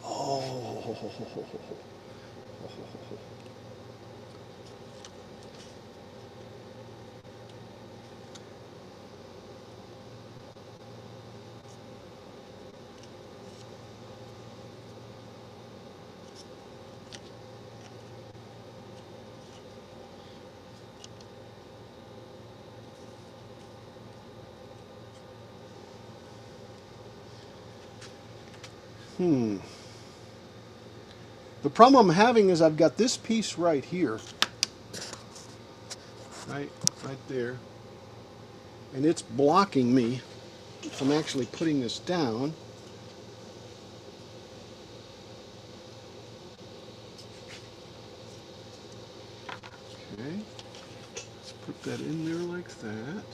Oh. The problem I'm having is I've got this piece right here, right there, and it's blocking me from actually putting this down. Okay, let's put that in there like that.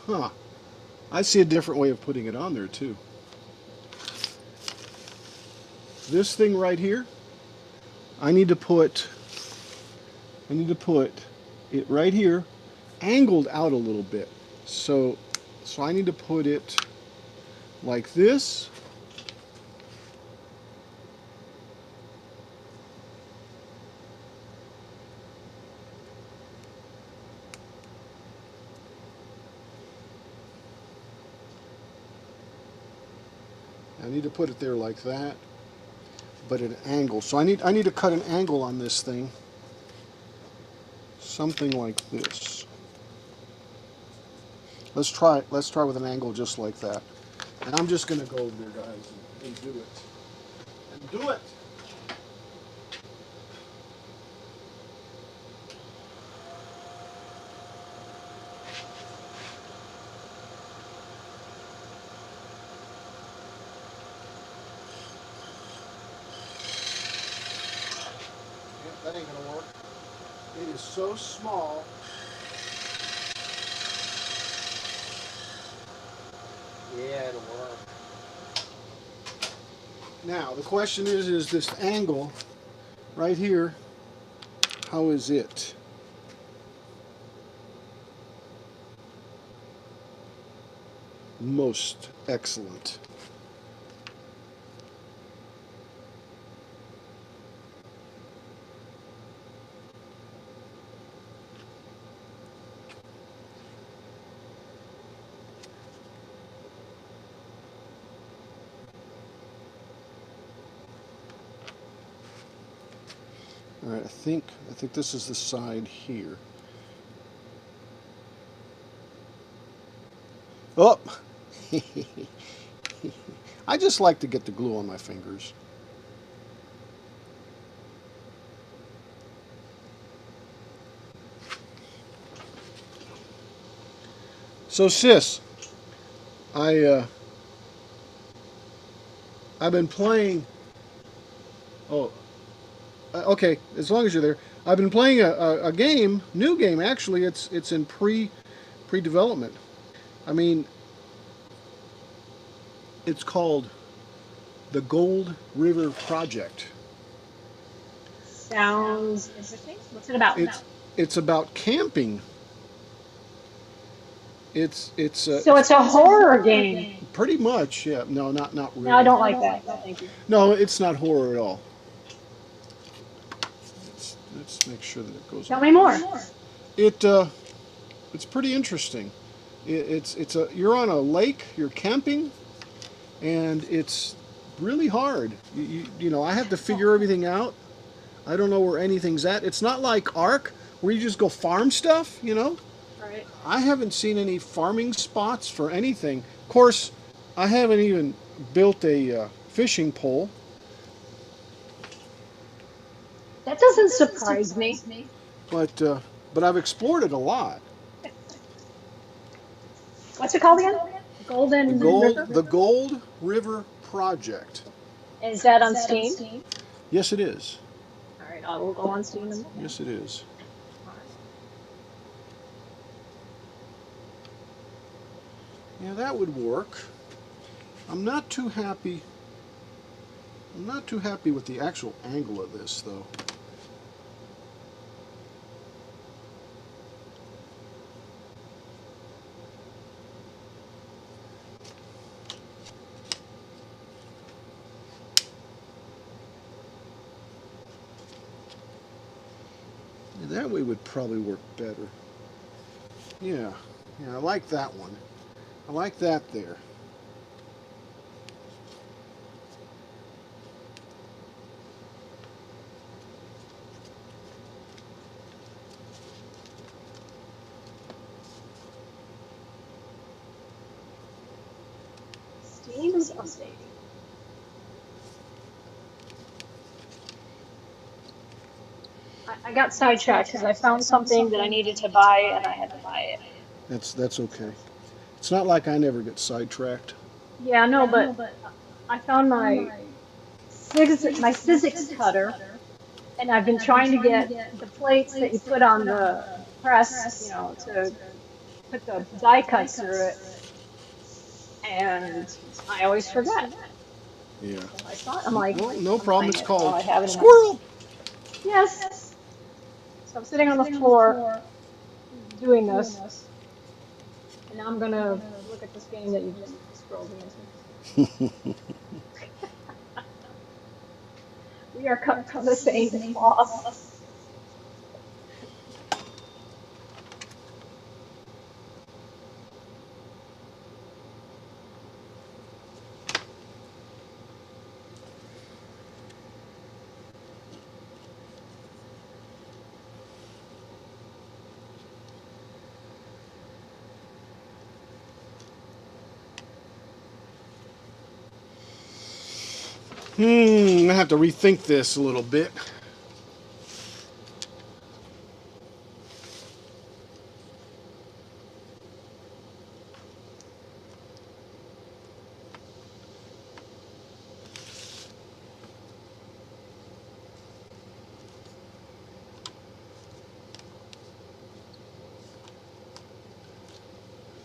Huh. I see a different way of putting it on there too. This thing right here, I need to put it right here, angled out a little bit. So I need to put it like this. I need to put it there like that, but at an angle. So I need to cut an angle on this thing, something like this. Let's try with an angle just like that. And I'm just going to go over there, guys, and do it. And do it. That ain't gonna work. It is so small. Yeah, it'll work. Now, the question is this angle right here, how is it? Most excellent. All right, I think this is the side here. Oh! I just like to get the glue on my fingers. So, sis, I've been playing. Oh, okay. As long as you're there, I've been playing a game, new game actually. It's in pre-development. I mean, it's called the Gold River Project. Sounds interesting. What's it about? It's about camping. So it's a horror game. Pretty much, yeah. No, not really. No, I don't like that. No, thank you. No, it's not horror at all. Let's make sure that it goes. Tell me more. It's pretty interesting. You're on a lake, you're camping, and it's really hard. You know, I have to figure everything out. I don't know where anything's at. It's not like Ark where you just go farm stuff, you know. Right. I haven't seen any farming spots for anything. Of course, I haven't even built a fishing pole. That doesn't surprise me. But I've explored it a lot. What's it called again? River? The Gold River Project. Is that on Steam? Yes, it is. All right, I will go on Steam. Yes, it is. Yeah, that would work. I'm not too happy with the actual angle of this, though. That way would probably work better. Yeah, I like that one. I like that there. Steam is updating. I got sidetracked because I found something that I needed to buy and I had to buy it. That's okay. It's not like I never get sidetracked. Yeah, no, but I found my physics cutter, and I've been trying to get the plates that you put on the press, to put the die cuts through it, and I always forget. Yeah. So I saw it. I'm like, Well, no I'm problem. buying It's it while called I have it in my. squirrel. Yes. So I'm sitting on the floor doing this, and now I'm gonna look at this game that you just scrolled me into. We are cut from the same cloth. I'm gonna have to rethink this a little bit.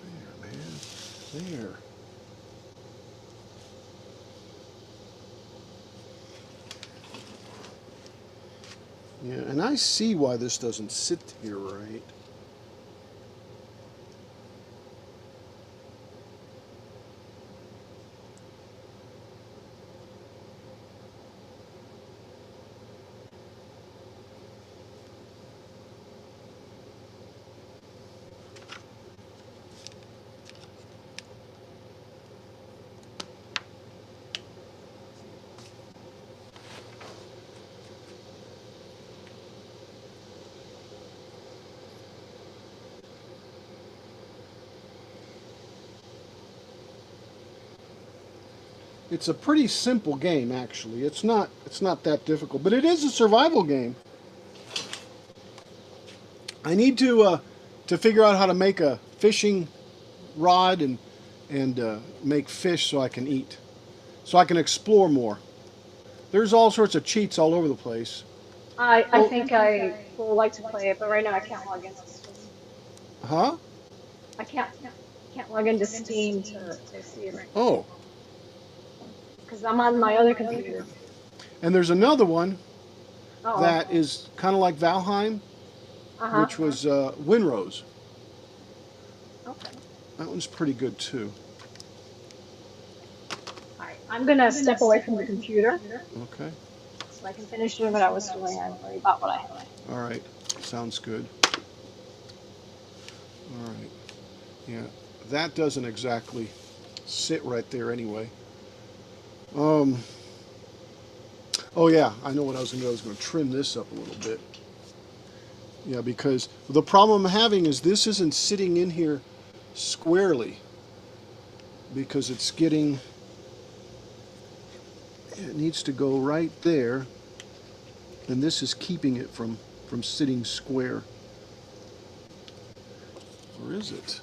There, man. There. Yeah, and I see why this doesn't sit here right. It's a pretty simple game, actually. It's not that difficult, but it is a survival game. I need to figure out how to make a fishing rod and make fish so I can eat, so I can explore more. There's all sorts of cheats all over the place. I think I will like to play it, but right now I can't log into Steam. Huh? I can't log into Steam to see it right now Oh, because I'm on my other computer. and there's another one Oh. that is kind of like Valheim, Uh-huh. which was Winrose. Okay. That one's pretty good too. All right. I'm gonna step away from the computer Okay. so I can finish doing what I was doing and worry about what I have. All right. Sounds good. All right. Yeah. That doesn't exactly sit right there anyway. Um. Oh yeah, I know what I was going to do. I was going to trim this up a little bit. Yeah, because the problem I'm having is this isn't sitting in here squarely because it's getting. It needs to go right there, and this is keeping it from sitting square. Or is it?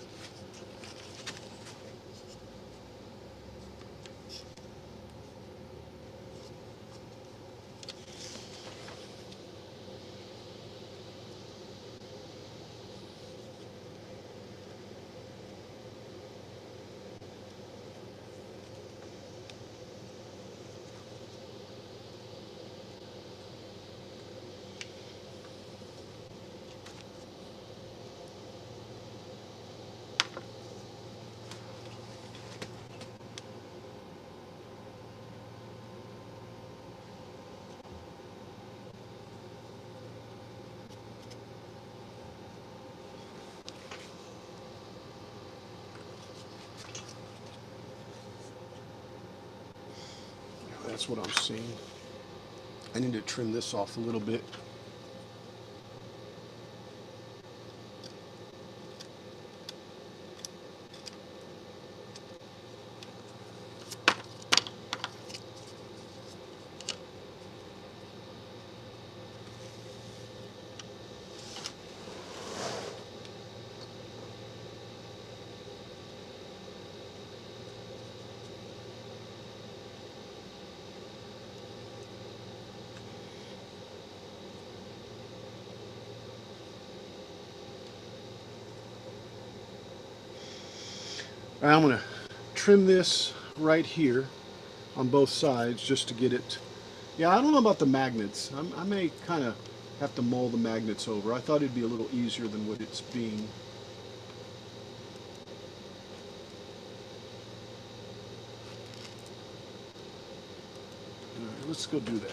that's what I'm seeing. I need to trim this off a little bit. I'm going to trim this right here on both sides just to get it. Yeah, I don't know about the magnets. I may kind of have to mull the magnets over. I thought it'd be a little easier than what it's being. All right, let's go do that.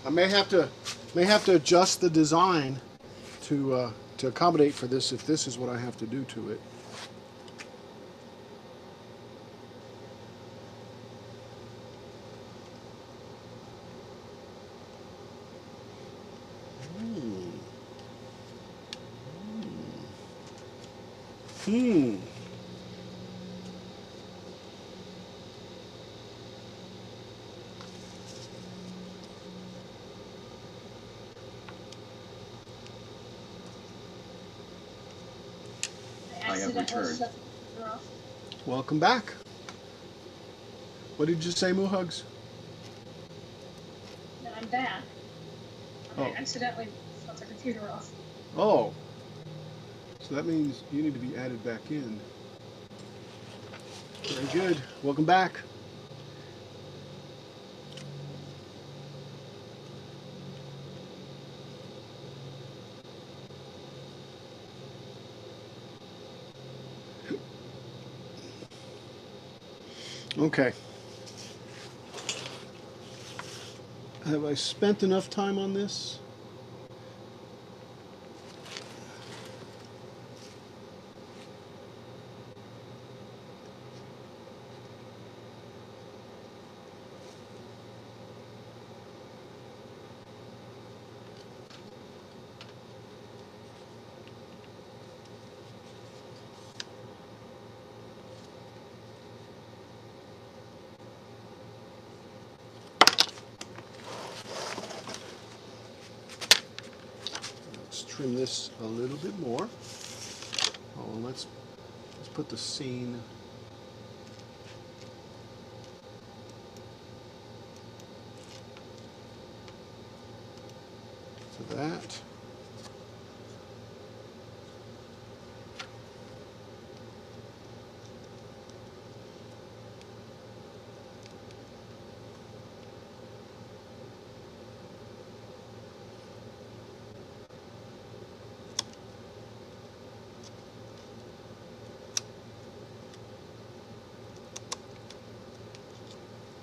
I may have to adjust the design to accommodate for this if this is what I have to do to it. Hmm. I have returned. Welcome back. What did you say, Moohugs? No, I'm back. I Oh. accidentally shut the computer off. Oh. So that means you need to be added back in. Very good. Welcome back. Okay. Have I spent enough time on this? Let's trim this a little bit more. Oh, and let's put the seam to that.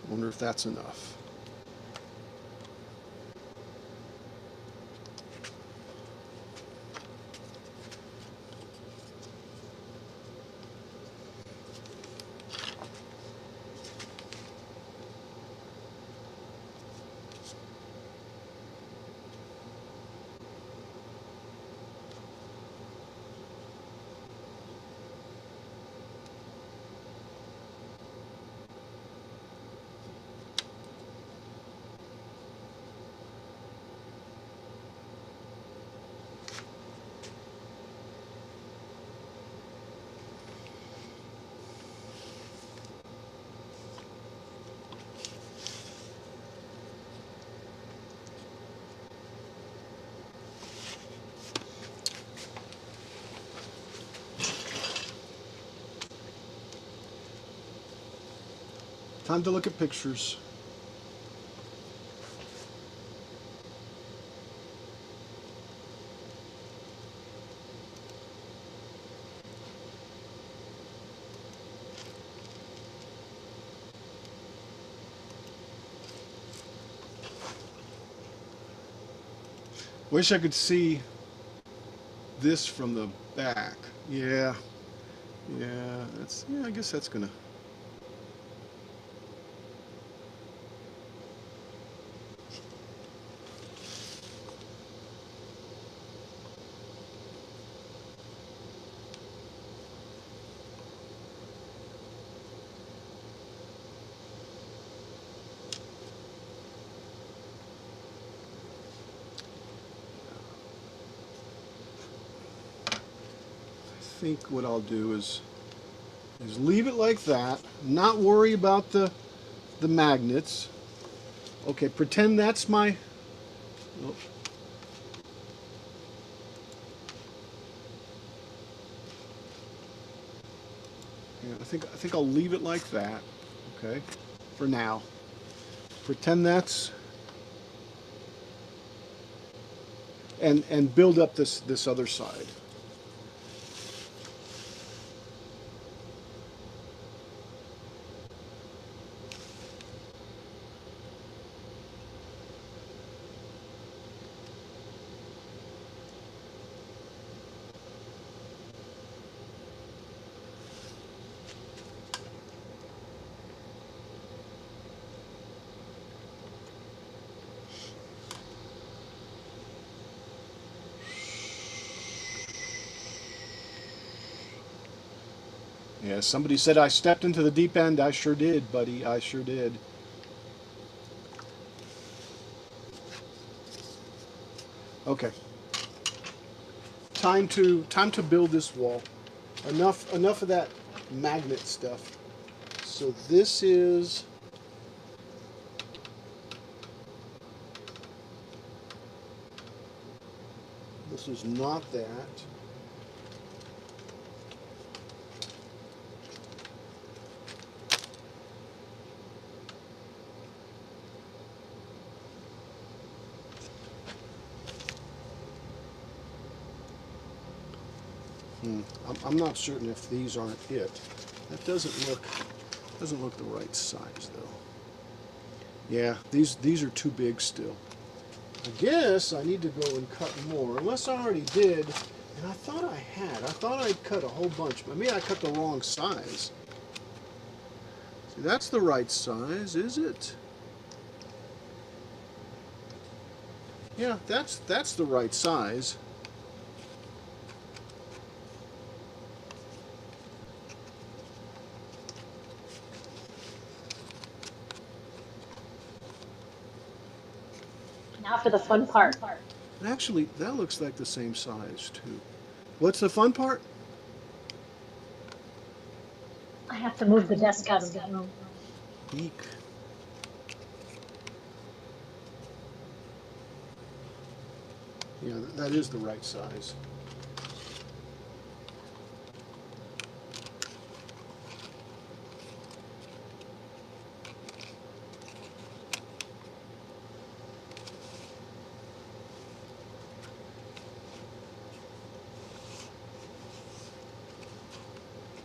Wonder if that's enough. Time to look at pictures. Wish I could see this from the back. Yeah. Yeah, I guess that's gonna. I think what I'll do is leave it like that, not worry about the magnets. Okay, pretend that's my. Oh. Yeah, I think I'll leave it like that. Okay, for now. Pretend that's. And build up this other side. Yeah, somebody said I stepped into the deep end. I sure did, buddy. I sure did. Okay. Time to build this wall. Enough of that magnet stuff. So this is not that. I'm not certain if these aren't it. That doesn't look the right size though. Yeah, these are too big still. I guess I need to go and cut more, unless I already did. And I thought I had. I thought I'd cut a whole bunch, but maybe I cut the wrong size. See, that's the right size, is it? Yeah, that's the right size. Now for the fun part. And actually, that looks like the same size too. What's the fun part? I have to move the desk out of the room. Eek. Yeah, that is the right size.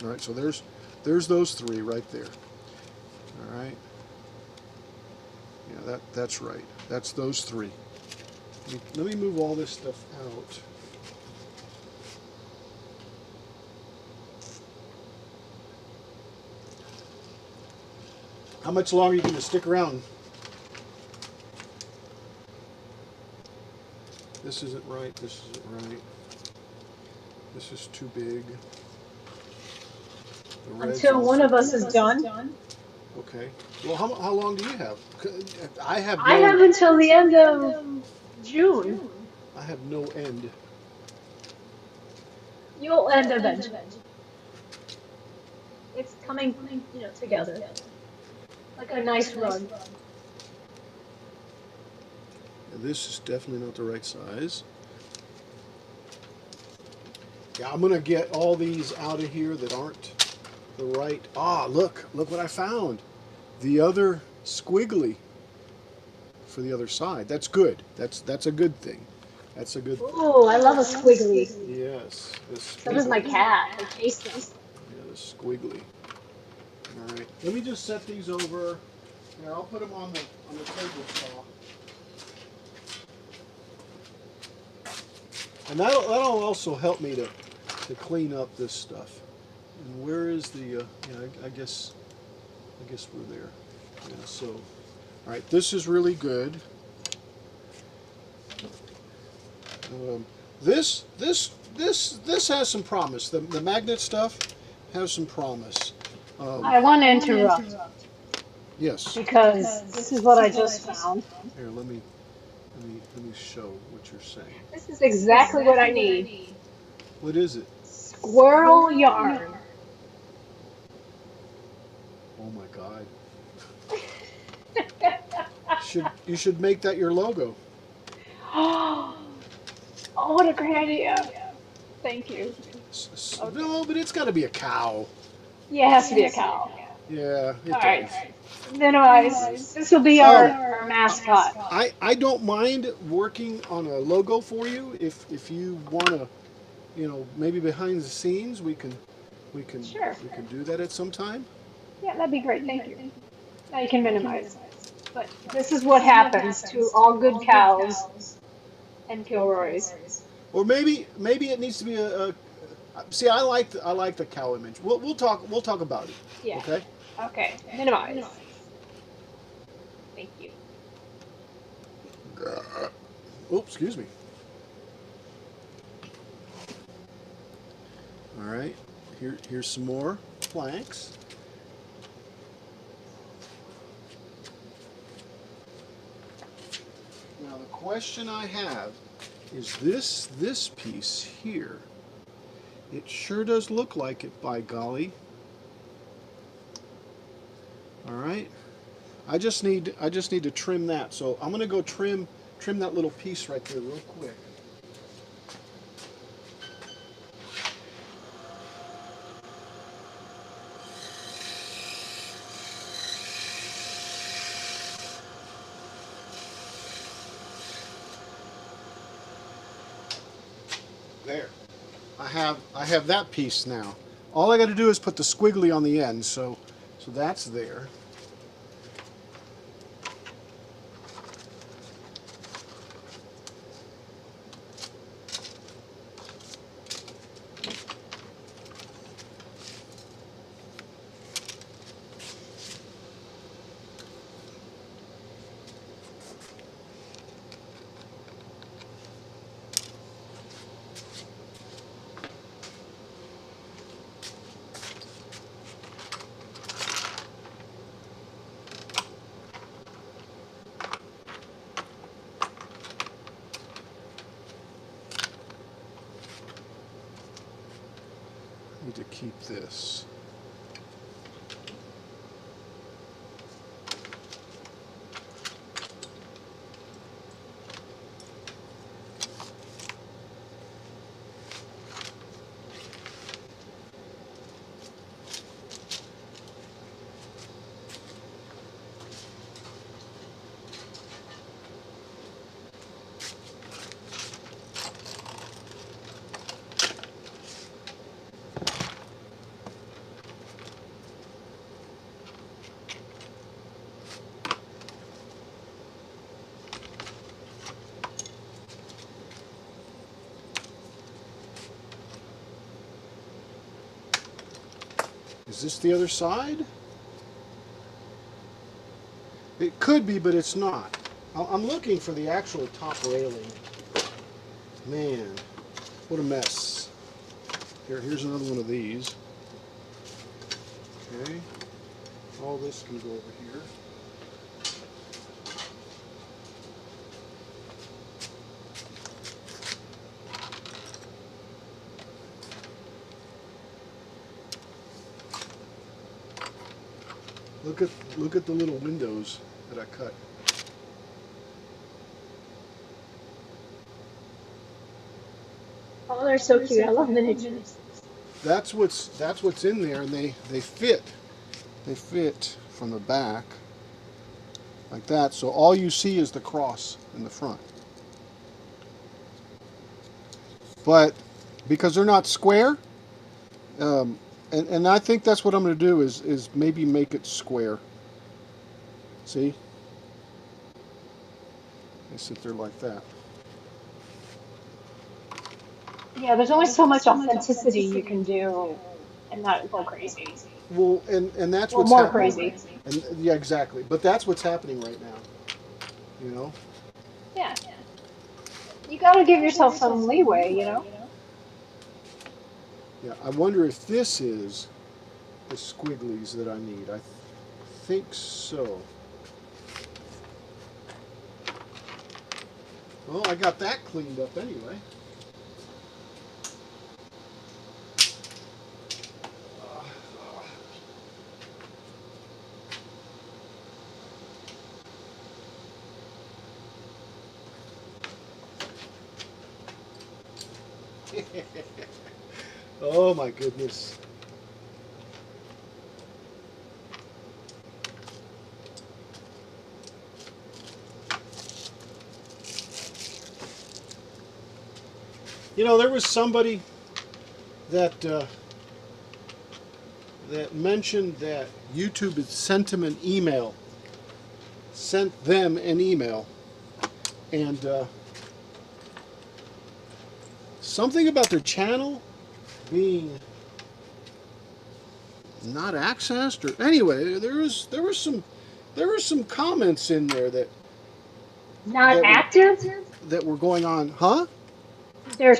All right, so there's those three right there. All right. Yeah, that's right. That's those three. Let me move all this stuff out. How much longer are you going to stick around? This isn't right. This isn't right. This is too big. Until one of us is done. Okay. Well, how long do you have? I have until the end of June. I have no end. You'll end eventually. It's coming, together. Like a nice run. This is definitely not the right size. Yeah, I'm gonna get all these out of here that aren't the right. Ah, look what I found. the other squiggly for the other side. That's good. That's a good thing. That's a good thing. Ooh, I love a squiggly. Yes, the So does my squiggly. cat. I chase them. Yeah, the squiggly. All right. Let me just set these over. Here, I'll put them on the table saw. And that'll also help me to clean up this stuff. And where is the? Yeah, I guess we're there. Yeah. So, all right. This is really good. This has some promise. The magnet stuff has some promise. I want to interrupt Yes. because this is what I just found. Here, let me show what you're saying. This is exactly what I need. What is it? Squirrel yarn. Oh my God. You should make that your logo. Oh, what a great idea. Thank you. Okay. No, but it's got to be a cow. Yeah, it has to be a cow. Yeah, it All does. right. Minimize. This will be our mascot. I don't mind working on a logo for you if you want to, maybe behind the scenes Sure. we can do that at some time. Yeah, that'd be great. Thank you. Now you can minimize. But this is what happens to all good cows and Kilroys. Or maybe it needs to be a see, I like the cow image. We'll talk about it. Yeah. Okay. Okay. Minimize. Thank you. Oh, excuse me. All right. Here's some more planks. Now the question I have is this piece here. It sure does look like it, by golly. All right. I just need to trim that. So I'm going to go trim that little piece right there real quick. There. I have that piece now. All I got to do is put the squiggly on the end, so that's there. Need to keep this. Is this the other side? It could be, but it's not. I'm looking for the actual top railing. Man, what a mess. Here's another one of these. Okay. All this can go over here. Look at the little windows that I cut. Oh, they're so cute. I love miniatures. That's what's in there, and they fit. They fit. from the back, like that. So all you see is the cross in the front. But because they're not square, and I think that's what I'm going to do is maybe make it square. See? They sit there like that. Yeah, there's only so much authenticity you can do and not go crazy. Well, and that's Well, what's more happening. crazy. And yeah, exactly. But that's what's happening right now. You know? Yeah. You got to give yourself some leeway, you know? Yeah. I wonder if this is the squigglies that I need. I think so. Well, I got that cleaned up anyway. Oh my goodness. You know, there was somebody that that mentioned that YouTube had sent them an email, and something about their channel being not accessed, or anyway, there was some comments in there Not that were active? that were going on, huh? Their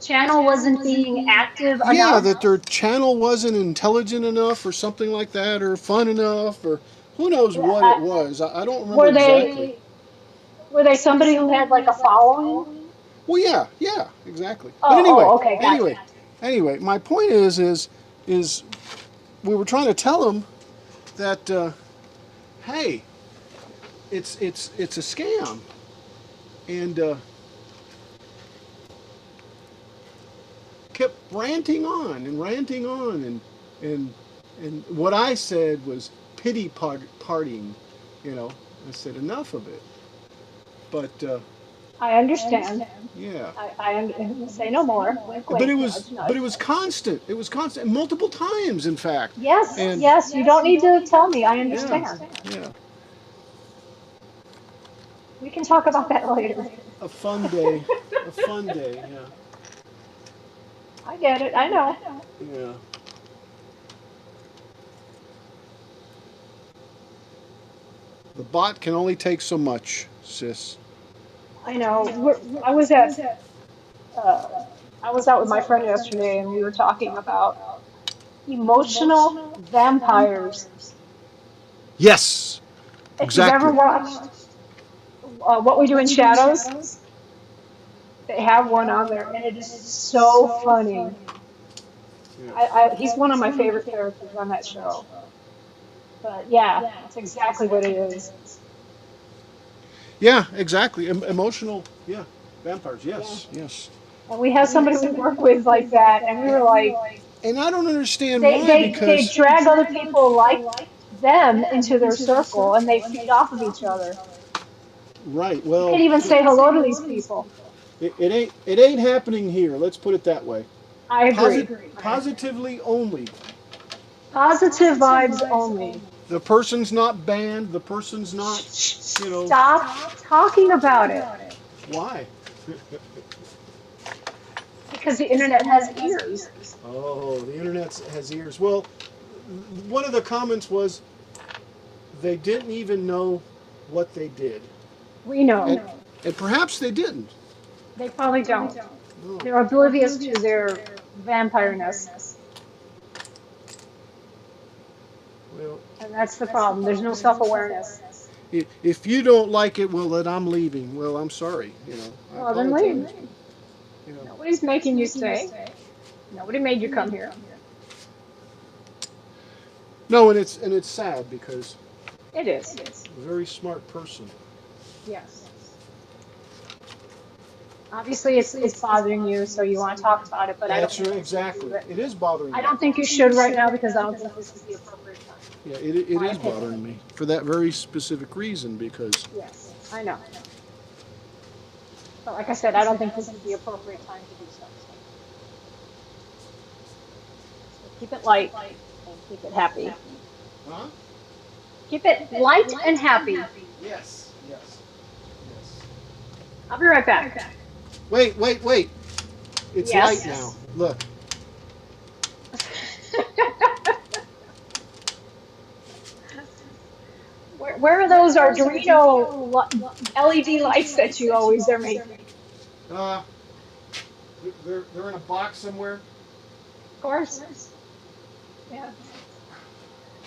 channel wasn't being active Yeah, enough. that their channel wasn't intelligent enough, or something like that, or fun enough, or who knows what it was. I don't remember Were exactly. they somebody who had like a following? Well, yeah, exactly. But Oh, okay, gotcha. anyway, my point is we were trying to tell them that hey, it's a scam, and kept ranting on, and what I said was partying, you know. I said enough of it, but I understand. yeah. Say no more. Wink, But wink, nudge, it nudge. was constant. It was constant, multiple times, in fact. Yes, And yes, you don't need to tell me. I yeah, understand. yeah, We can talk about that later. a fun day, a fun day. Yeah, I get it. I know. yeah. The bot can only take so much, sis. I know. I was at uh, I was out with my friend yesterday, and we were talking about emotional vampires. Yes, If you've ever exactly. watched What We Do in Shadows, they have one on there, and it is so funny. He's one of my favorite characters on that show. But yeah, that's exactly what it is. Yeah, exactly. Emotional. Yeah, vampires. Yeah. Yes, yes. And we have somebody we work with like that, and we were like, And I don't understand why, they because drag other people like them into their circle, and they feed off of each other. right. You Well, can't even say hello to these people. it ain't happening here. Let's put it that way. I agree. Positively only. Positive vibes only. The person's not banned. The person's not, you know, Stop talking about it why? because the internet has ears. Oh, the internet has ears. Well, one of the comments was they didn't even know what they did, We know. and perhaps they didn't. They probably don't. No. They're oblivious to their vampireness. Well, And that's the problem. There's no self-awareness. if you don't like it, well, then I'm leaving. Well, I'm sorry. You know, I Well, then leave. apologize. You know, Nobody's making you stay. Nobody made you come here. no, and it's sad because It is. a very smart person. Yes. Obviously, it's bothering you, so you want to talk about it, but I don't That's think right, you should do exactly. it. It is bothering I me. don't think you should right now because I don't think this is the appropriate time. Yeah, it My is opinion. bothering me for that very specific reason because, Yes, I know. But like I said, I don't think this is the appropriate time to do so. So keep it light and keep it happy. huh? Keep it light and happy. Yes, yes, yes. I'll be right back. Wait, wait, wait. It's light Yes. now. Look. Where are those Arduino LED lights that you always are making? Uh, they're in a box somewhere. Of course. Yeah.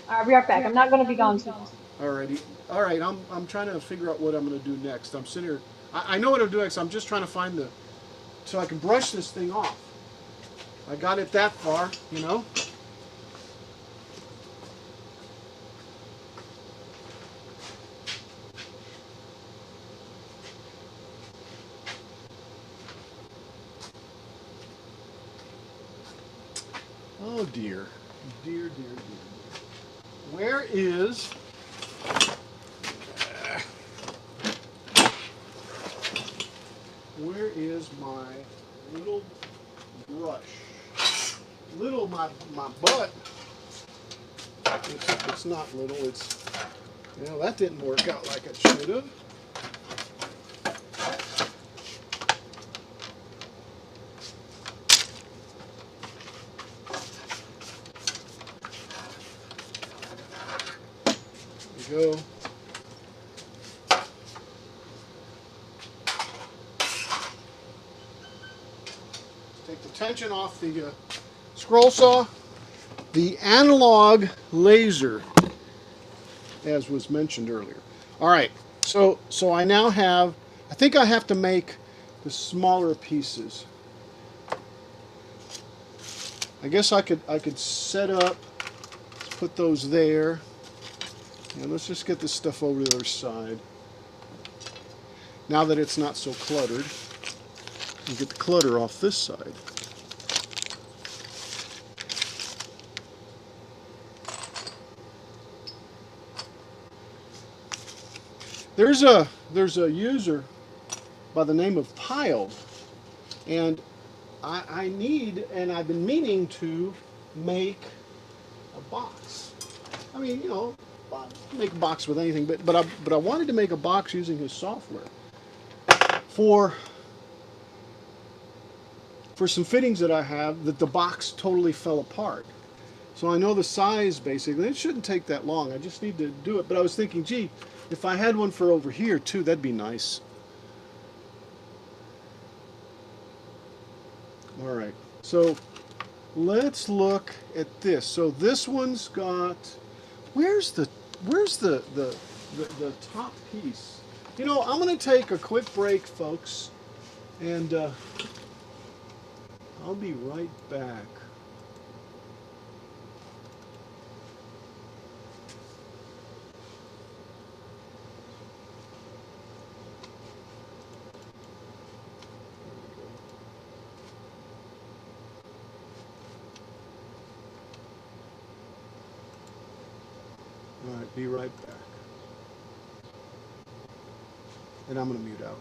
I'll be right back. I'm not going to be gone too long. Alrighty. All right. I'm trying to figure out what I'm going to do next. I'm sitting here. I know what I'm doing next. I'm just trying to find the so I can brush this thing off. I got it that far, you know. Oh dear, dear, dear, dear, dear. Where is? Where is my little brush? Little my butt. It's not little. It's that didn't work out like it should have. There we go. Take the tension off the scroll saw. The analog laser, as was mentioned earlier. All right, so I now have. I think I have to make the smaller pieces. I guess I could set up. Let's put those there, and let's just get this stuff over to the other side. Now that it's not so cluttered, and get the clutter off this side. There's a user by the name of Piled, and I need, and I've been meaning to make a box. I mean, make a box with anything, but I wanted to make a box using his software for some fittings that I have that the box totally fell apart. So I know the size basically. It shouldn't take that long. I just need to do it. But I was thinking, gee, if I had one for over here too, that'd be nice. All right. So let's look at this. So this one's got. Where's the top piece? I'm going to take a quick break, folks, and I'll be right back. All right, be right back. And I'm going to mute out.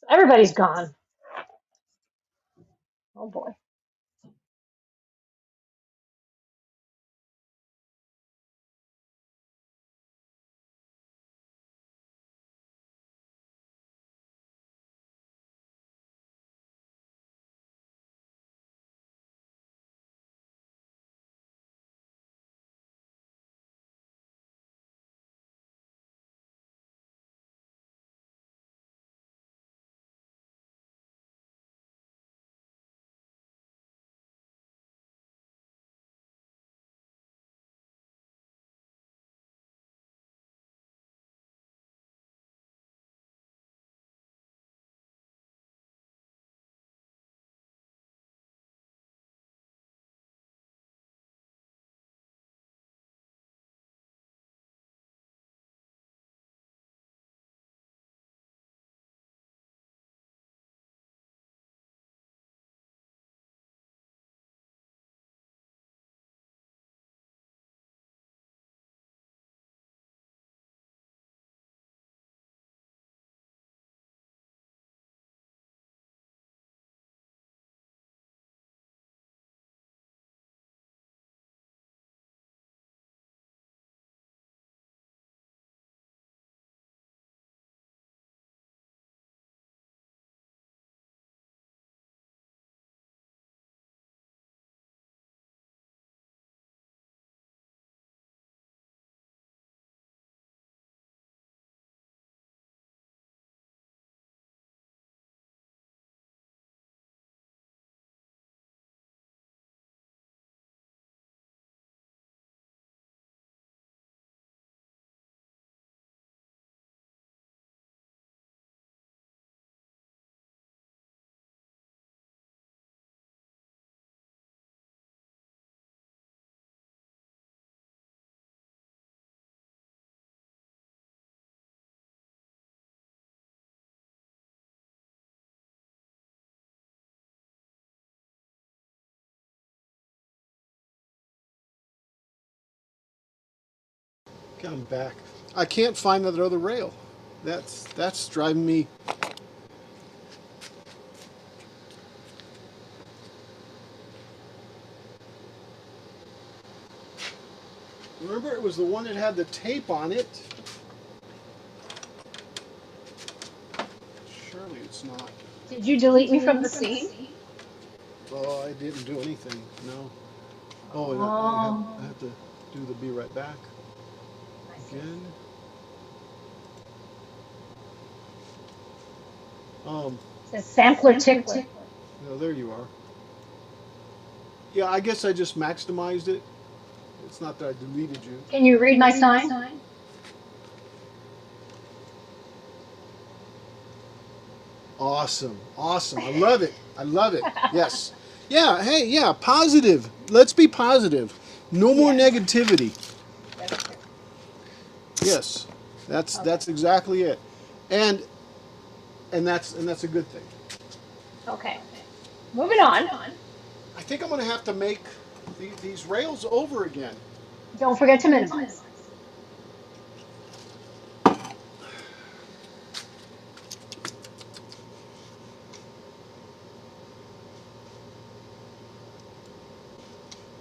Everybody's gone. Oh boy. Okay, I'm back. I can't find that other rail. That's driving me. Remember, it was the one that had the tape on it. Surely it's not. Did you delete me from the scene? Oh, I didn't do anything. No. Oh, and I have to do the be right back again. It says sampler tickler. No, there you are. Yeah, I guess I just maximized it. It's not that I deleted you. Can you read my sign? Awesome. Awesome. I love it. I love it. Yes. Yeah, hey, yeah, positive. Let's be positive. No more negativity. Yes. That's exactly it. And that's a good thing. Okay. Moving on. I think I'm going to have to make these rails over again. Don't forget to minimize.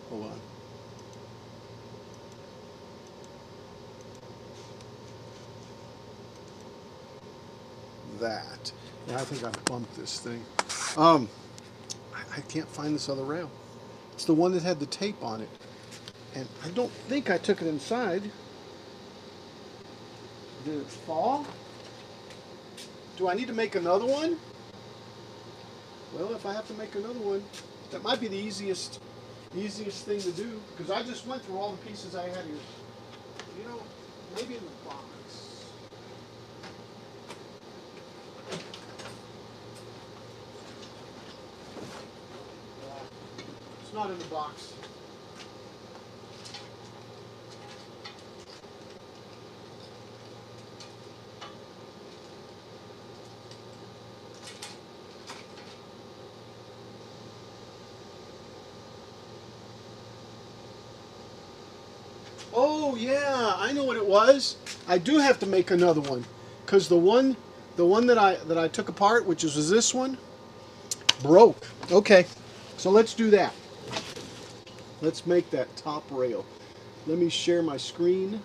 Hold on. That. Yeah, I think I bumped this thing. I can't find this other rail. It's the one that had the tape on it. And I don't think I took it inside. Did it fall? Do I need to make another one? Well, if I have to make another one, that might be the easiest thing to do, because I just went through all the pieces I had here. You know, maybe in the box. It's not in the box. Oh yeah, I know what it was. I do have to make another one, because the one the one that I took apart, which was this one, broke. Okay, so let's do that. Let's make that top rail. Let me share my screen.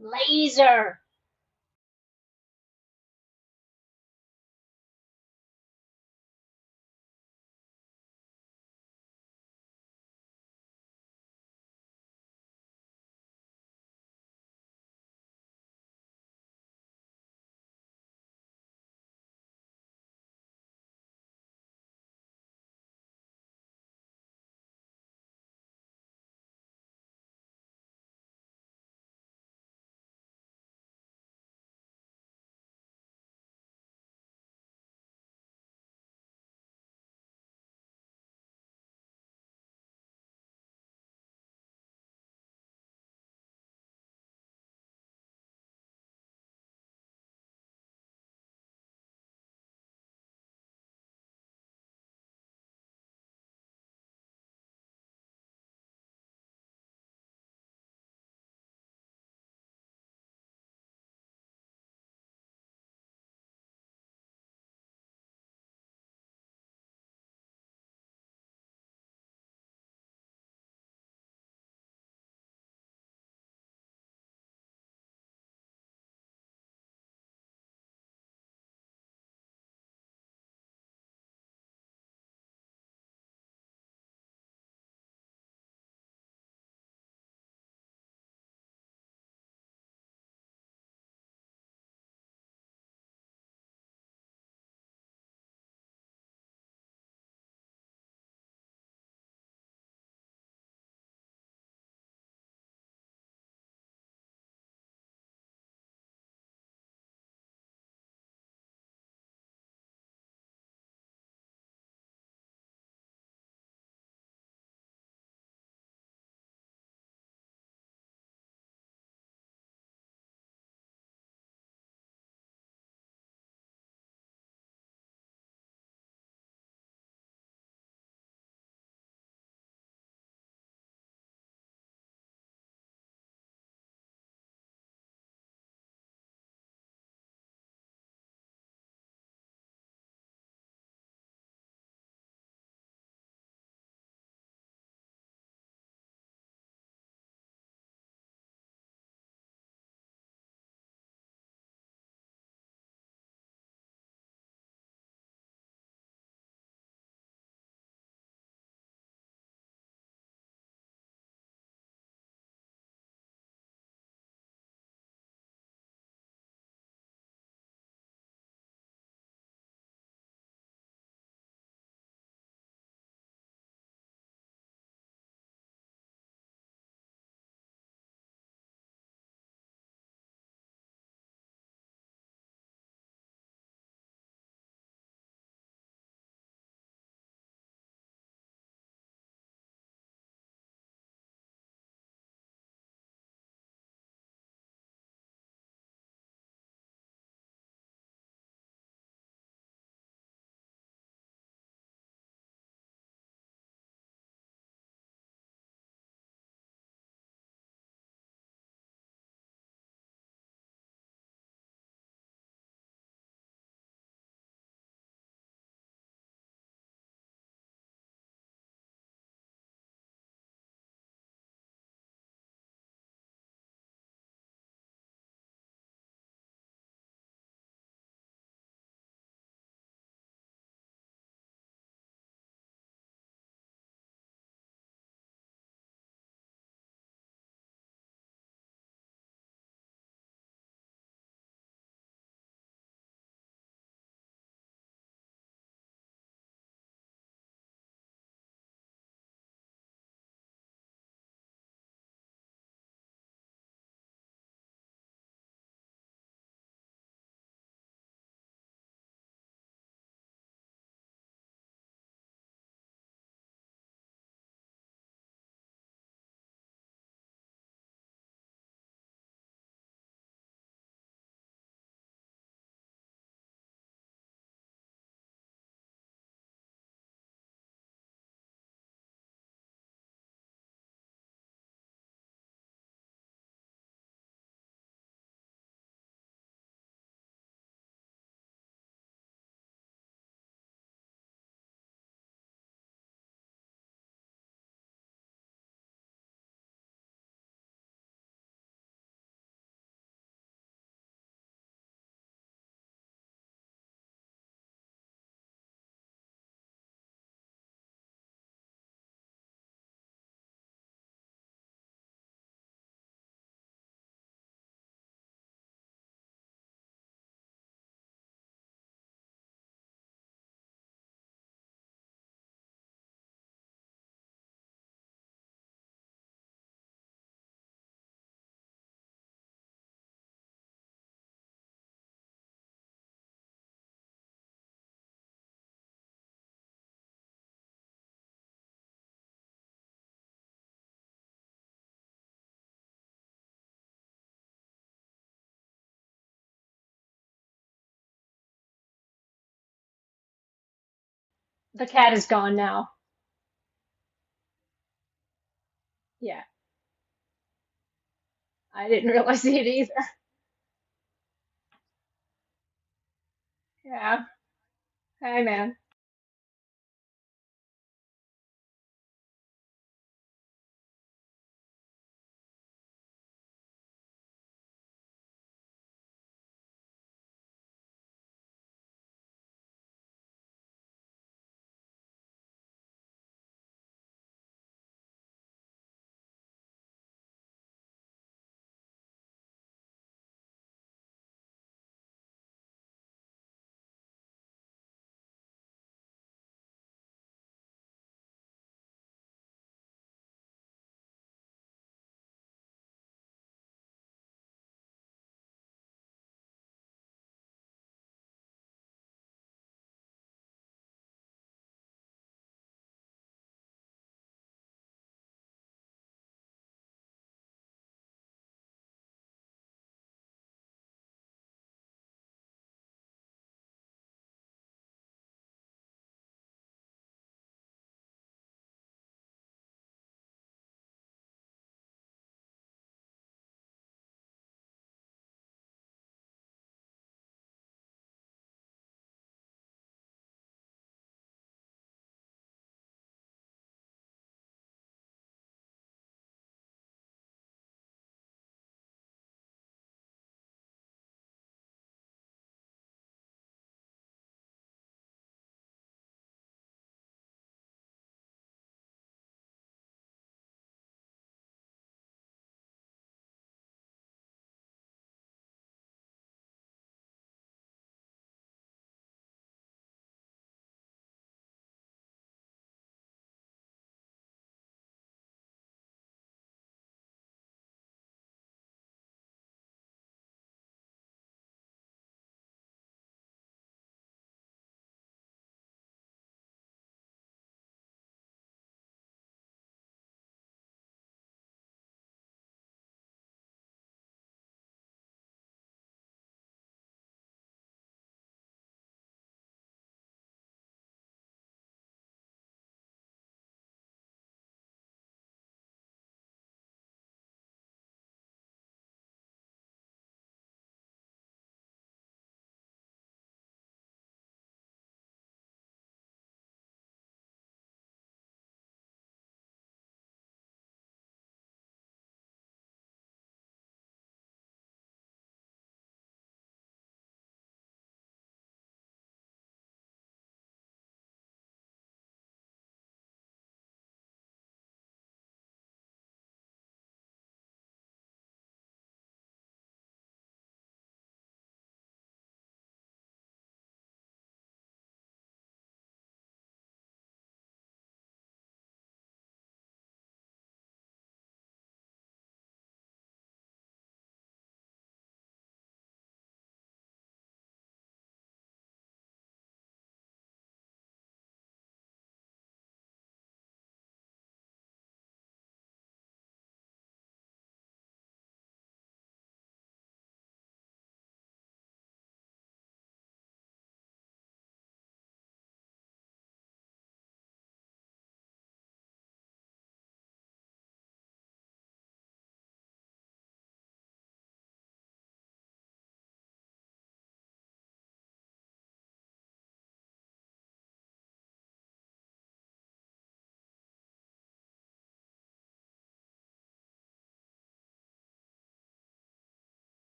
Laser. The cat is gone now. Yeah, I didn't realize it either. Yeah. Hey, man.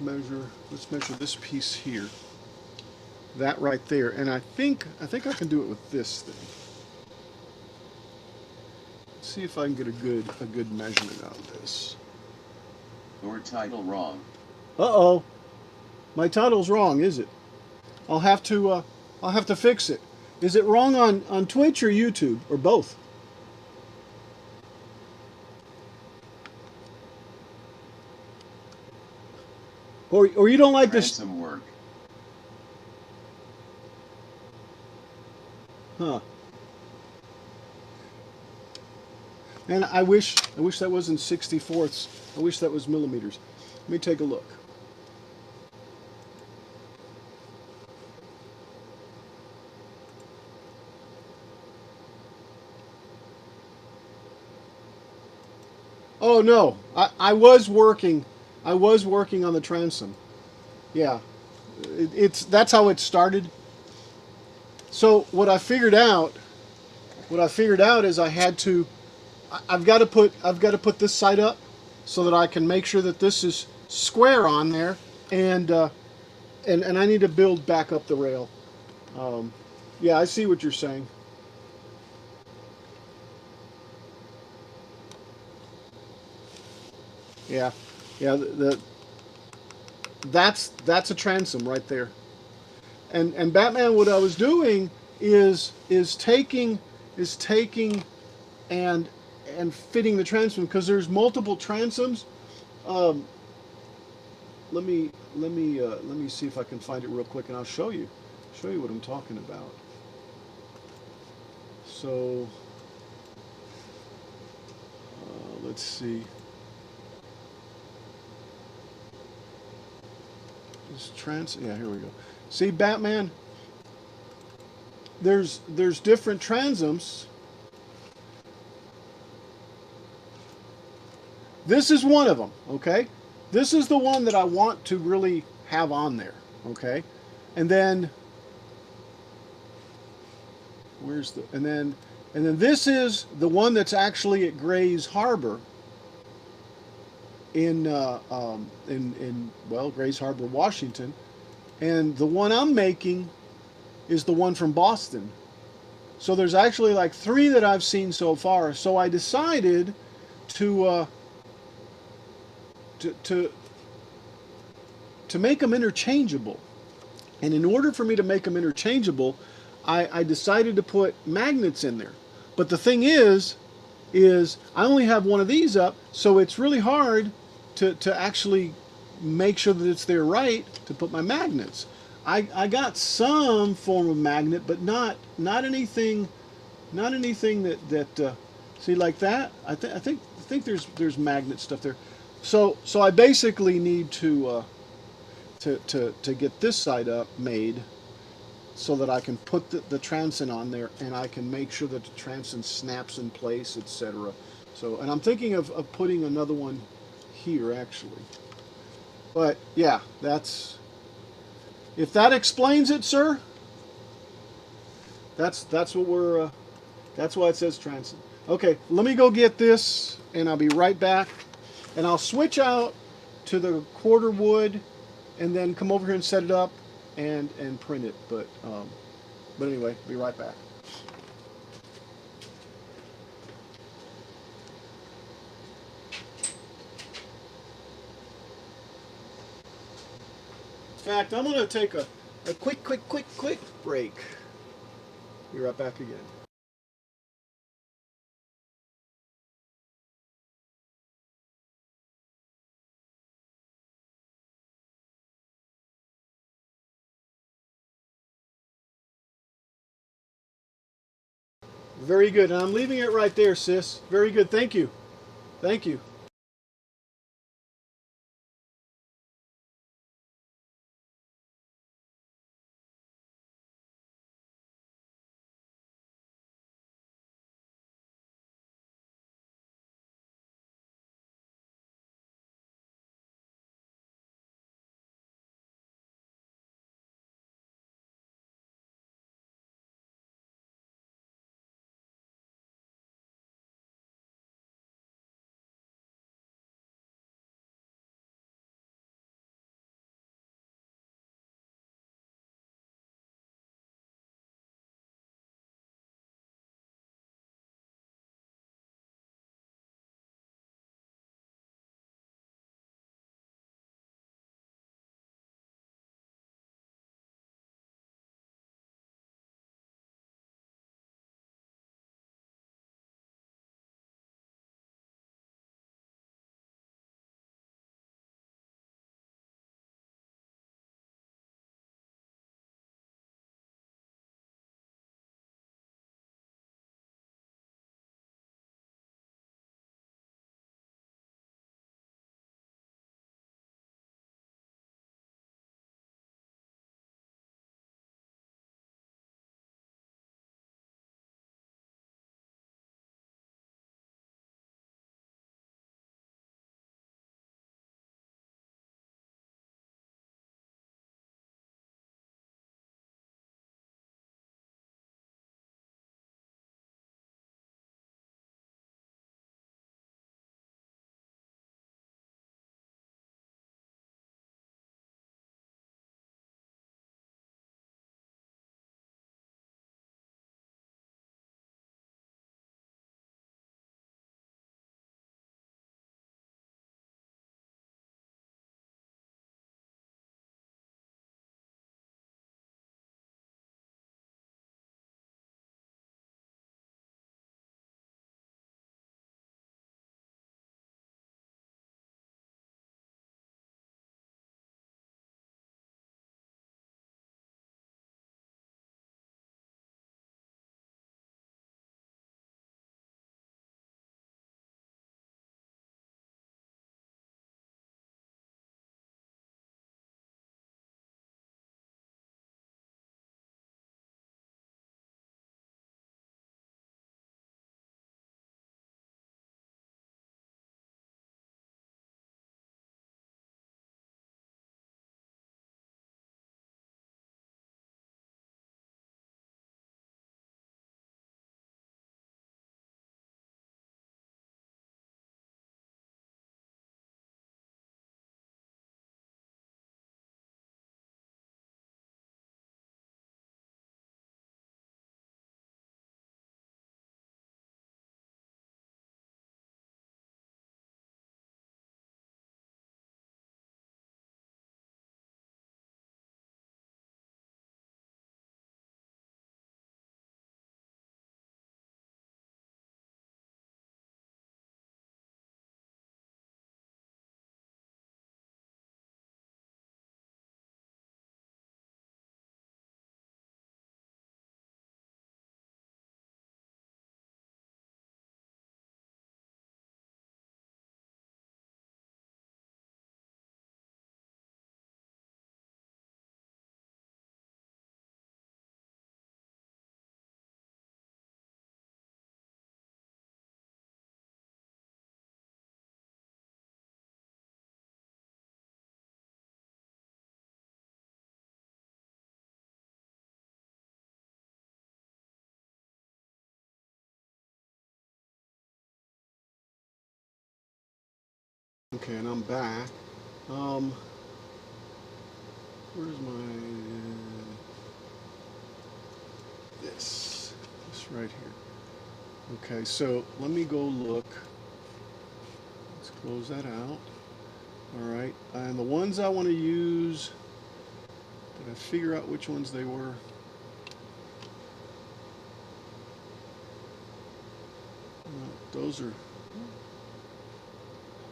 let's measure this piece here. That right there. And I think I can do it with this thing. Let's see if I can get a good measurement out of this. Your title wrong. Uh-oh. My title's wrong, is it? I'll have to fix it. Is it wrong on Twitch or YouTube or both? Or you don't like this? Transom work. Huh. And I wish that wasn't 64ths. I wish that was millimeters. Let me take a look. Oh no, I was working on the transom. Yeah, that's how it started. So what I figured out is I've got to put this side up so that I can make sure that this is square on there, and I need to build back up the rail. Yeah, I see what you're saying. Yeah, yeah. That's a transom right there. And Batman, what I was doing is taking and fitting the transom, because there's multiple transoms. Um, let me see if I can find it real quick, and I'll show you what I'm talking about. So let's see. Yeah, here we go. See, Batman, there's different transoms. This is one of them, okay? This is the one that I want to really have on there, okay? And then and then this is the one that's actually at Gray's Harbor in Gray's Harbor, Washington. And the one I'm making is the one from Boston. So there's actually like 3 that I've seen so far. So I decided to make them interchangeable. And in order for me to make them interchangeable, I decided to put magnets in there. But the thing is I only have one of these up, so it's really hard to actually make sure that it's there right to put my magnets. I got some form of magnet, but not anything that see, like that. I think there's magnet stuff there. So I basically need to get this side up made so that I can put the transom on there, and I can make sure that the transom snaps in place, etc. So, and I'm thinking of putting another one here actually. But yeah, if that explains it, sir. That's what we're that's why it says transom. Okay, let me go get this, and I'll be right back. And I'll switch out to the quarter wood, and then come over here and set it up and print it. But anyway, be right back. In fact, I'm going to take a quick break. Be right back again. Very good. And I'm leaving it right there, sis. Very good. Thank you. Thank you. Okay, and I'm back. Where's my this right here? Okay, so let me go look. Let's close that out. All right, and the ones I want to use. Did I figure out which ones they were? Those are.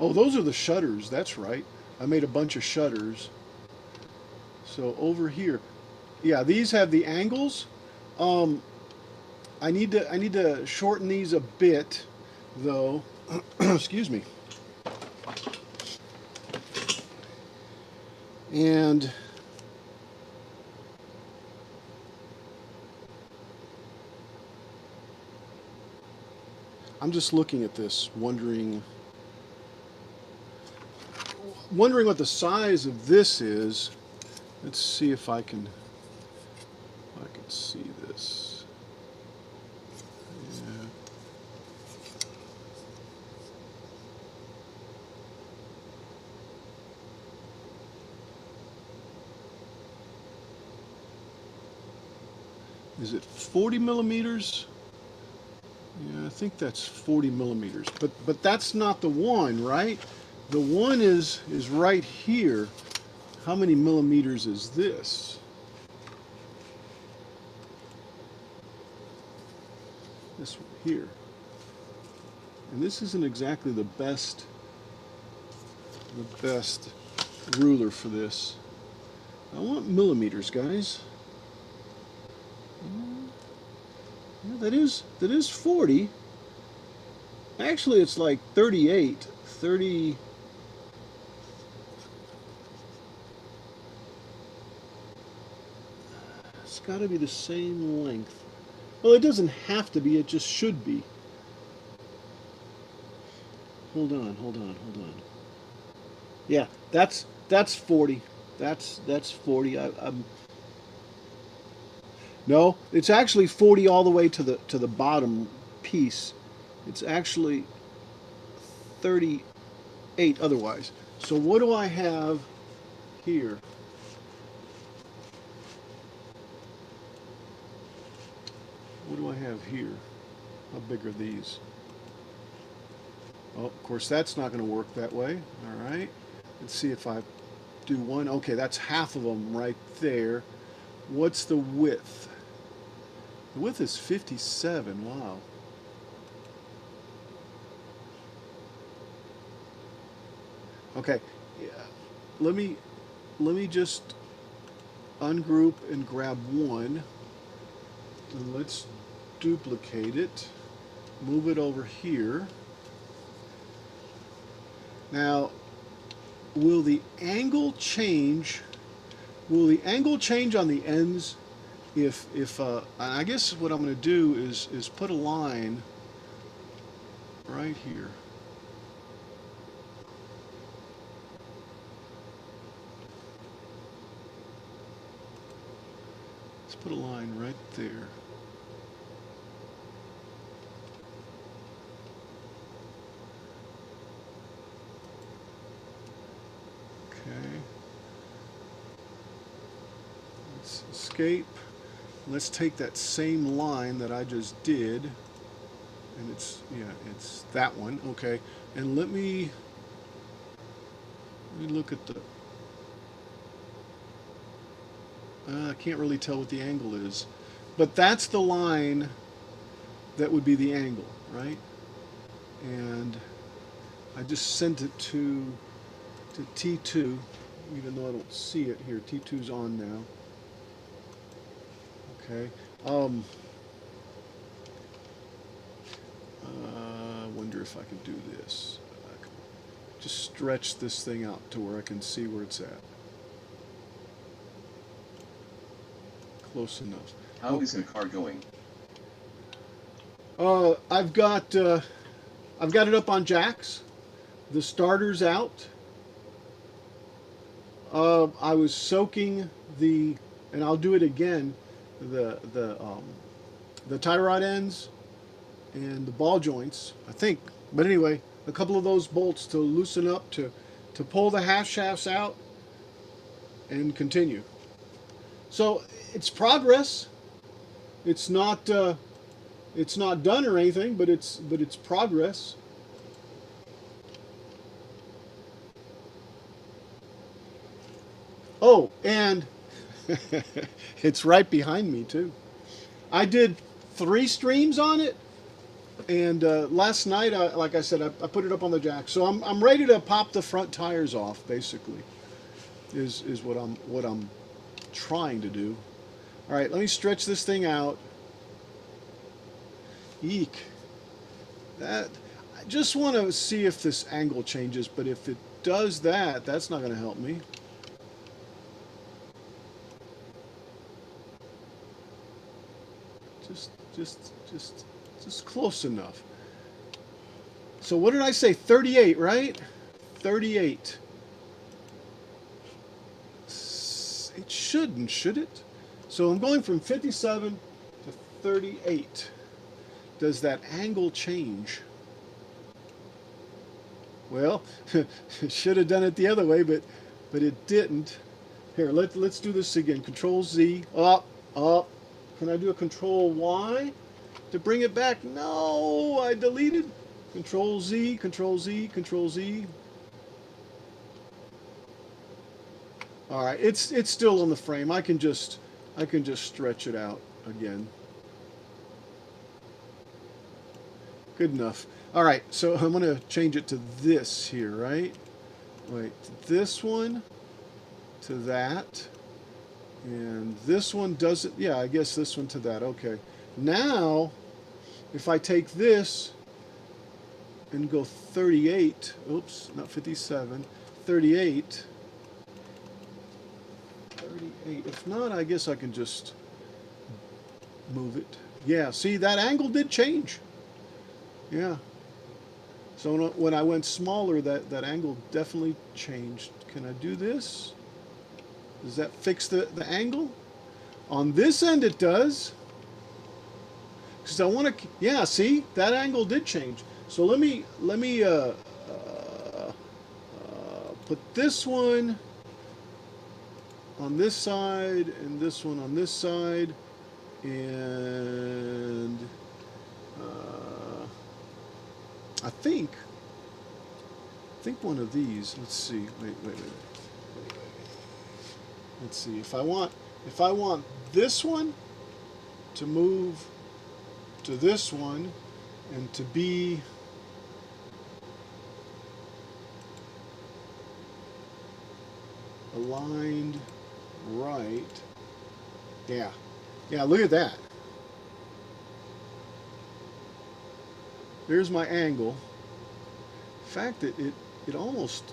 Oh, those are the shutters. That's right. I made a bunch of shutters. So over here, yeah, these have the angles. Um, I need to shorten these a bit, though. Excuse me. And I'm just looking at this, wondering what the size of this is. Let's see if I can see this. Yeah. Is it 40 millimeters? Yeah, I think that's 40 millimeters. But that's not the one, right? The one is right here. How many millimeters is this? This one here. And this isn't exactly the best ruler for this. I want millimeters, guys. Yeah, that is 40. Actually, it's like 38, 30. It's got to be the same length. Well, it doesn't have to be, it just should be. Hold on. Yeah, that's 40. That's 40. No, it's actually 40 all the way to the bottom piece. It's actually 38 otherwise. So what do I have here? What do I have here? How big are these? Oh, of course, that's not going to work that way. All right. Let's see if I do one. Okay, that's half of them right there. What's the width? The width is 57. Wow. Okay. Yeah. Let me just ungroup and grab one. And let's duplicate it. Move it over here. Now, will the angle change? Will the angle change on the ends? If I guess what I'm going to do is put a line right here. Let's put a line right there. Okay. Let's escape. Let's take that same line that I just did, and it's that one. Okay, and let me look at the. I can't really tell what the angle is, but that's the line that would be the angle, right? And I just sent it to T2, even though I don't see it here. T2's on now. Okay. I wonder if I can do this. I can just stretch this thing out to where I can see where it's at. Close enough. How is the car going? I've got it up on jacks. The starter's out. I was soaking and I'll do it again. The tie rod ends and the ball joints, I think. But anyway, a couple of those bolts to loosen up to to pull the half shafts out and continue. So it's progress. It's not done or anything, but it's progress. Oh, and it's right behind me too. I did 3 streams on it, and last night, like I said, I put it up on the jack. So I'm ready to pop the front tires off. Basically, is what I'm trying to do. All right, let me stretch this thing out. Eek. That, I just want to see if this angle changes, but if it does that, that's not going to help me. Just close enough. So what did I say? 38, right? 38. It shouldn't, should it? So I'm going from 57 to 38. Does that angle change? Well, should have done it the other way, but it didn't. Here, let's do this again. Control Z, up, up. Can I do a Control Y to bring it back? No, I deleted. Control Z, Control Z, Control Z. All right, it's still on the frame. I can just stretch it out again. Good enough. All right, so I'm going to change it to this here, right? Wait, this one to that. And this one doesn't, yeah, I guess this one to that. Okay. Now, if I take this and go 38, oops, not 57, 38. If not, I guess I can just move it. Yeah, see, that angle did change. Yeah. So when I went smaller, that angle definitely changed. Can I do this? Does that fix the angle? On this end it does. Because I want to, yeah, see, that angle did change. So let me put this one on this side and this one on this side, and I think one of these. Let's see. Wait. Let's see. If I want this one to move to this one and to be aligned right. Yeah. Yeah, look at that. There's my angle. In fact, it almost,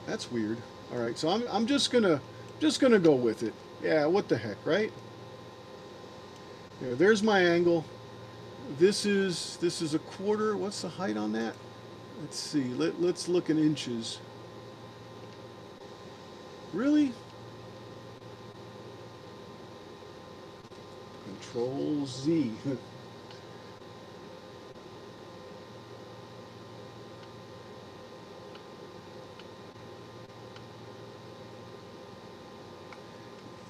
that's weird. All right, so I'm just gonna go with it. Yeah, what the heck, right? Yeah, there's my angle. This is a quarter. What's the height on that? Let's see. Let's look in inches. Really? Control Z.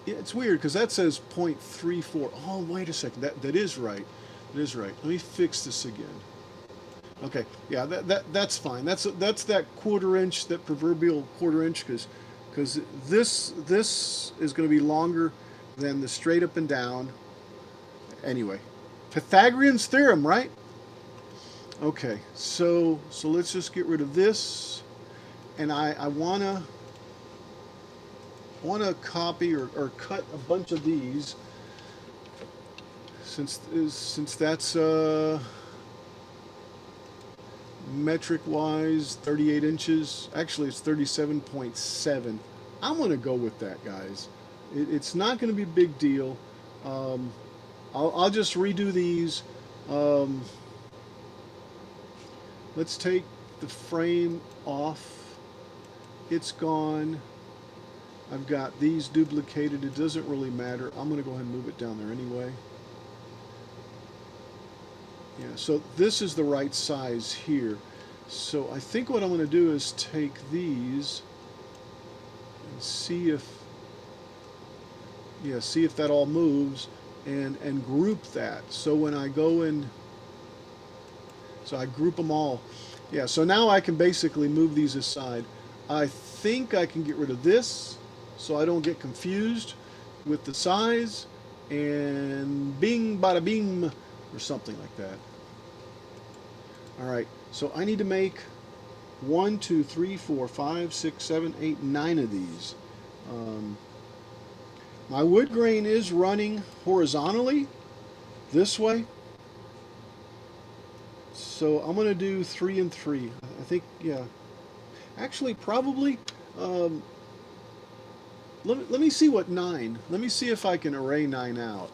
Yeah, it's weird because that says 0.34. Oh, wait a second. That is right. It is right. Let me fix this again. Okay. Yeah, that's fine. That's that quarter inch, that proverbial quarter inch, because this is going to be longer than the straight up and down. Anyway, Pythagorean's theorem, right? Okay. So let's just get rid of this, and I wanna copy or cut a bunch of these, since that's metric wise 38 inches. Actually, it's 37.7. I'm gonna go with that, guys. It's not gonna be a big deal. I'll just redo these. Let's take the frame off. It's gone. I've got these duplicated. It doesn't really matter. I'm going to go ahead and move it down there anyway. Yeah, so this is the right size here. So I think what I'm going to do is take these and see if, yeah, see if that all moves, and group that. So when I go in, so I group them all. Yeah, so now I can basically move these aside. I think I can get rid of this so I don't get confused with the size, and bing bada bing, or something like that. All right, so I need to make 1, 2, 3, 4, 5, 6, 7, 8, 9 of these. My wood grain is running horizontally this way, so I'm going to do 3 and 3. I think, yeah. Actually, probably. Let me see what 9. Let me see if I can array 9 out.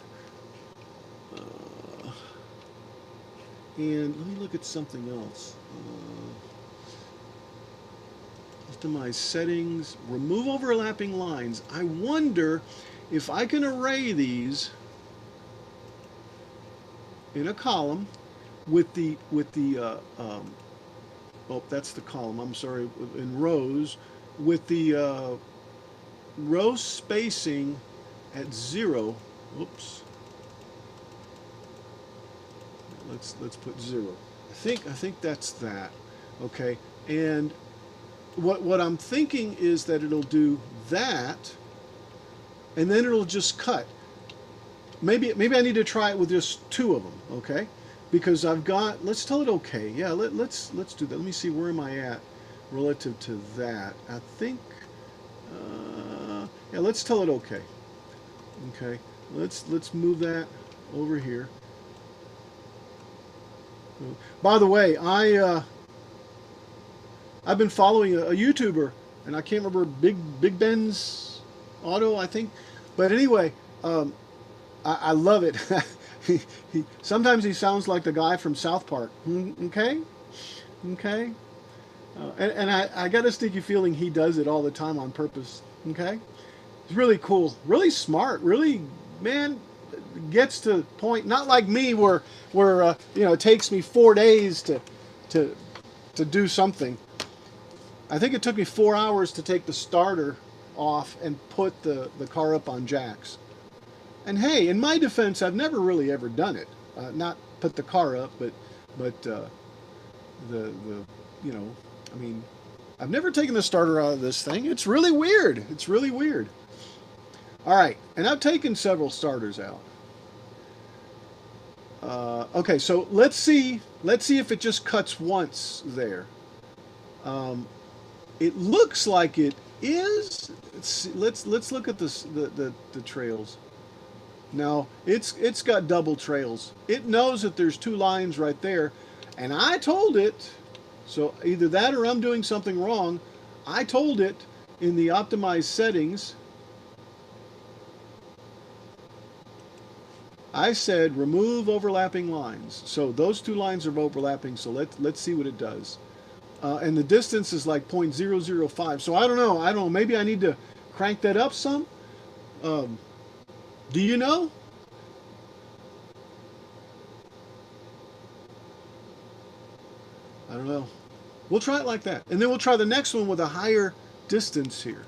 And let me look at something else. Optimize settings, remove overlapping lines. I wonder if I can array these in a column with the oh, that's the column, I'm sorry, in rows, with the row spacing at 0. Whoops. Let's put 0. I think that's that. Okay. And what I'm thinking is that it'll do that, and then it'll just cut. Maybe I need to try it with just 2 of them, okay? Because I've got, let's tell it okay. Yeah, let's do that. Let me see, where am I at relative to that? I think, yeah, let's tell it okay. Okay, let's move that over here. By the way, I've been following a YouTuber, and I can't remember, Big Ben's Auto, I think. But anyway, I love it. Sometimes he sounds like the guy from South Park. Okay, okay. And I got a sneaky feeling he does it all the time on purpose. Okay, it's really cool, really smart, really, man, gets to point. Not like me, where you know, it takes me 4 days to do something. I think it took me 4 hours to take the starter off and put the car up on jacks. And hey, in my defense, I've never really ever done it. Not put the car up, but the you know, I mean, I've never taken the starter out of this thing. It's really weird. It's really weird. All right, and I've taken several starters out. Okay, so let's see if it just cuts once there. It looks like it is. Let's look at this, the trails. Now it's got double trails. It knows that there's 2 lines right there, and I told it. So either that or I'm doing something wrong. I told it in the optimized settings. I said remove overlapping lines. So those 2 lines are overlapping. So let's see what it does. And the distance is like 0.005. So I don't know. Maybe I need to crank that up some. Do you know? I don't know. We'll try it like that. And then we'll try the next one with a higher distance here.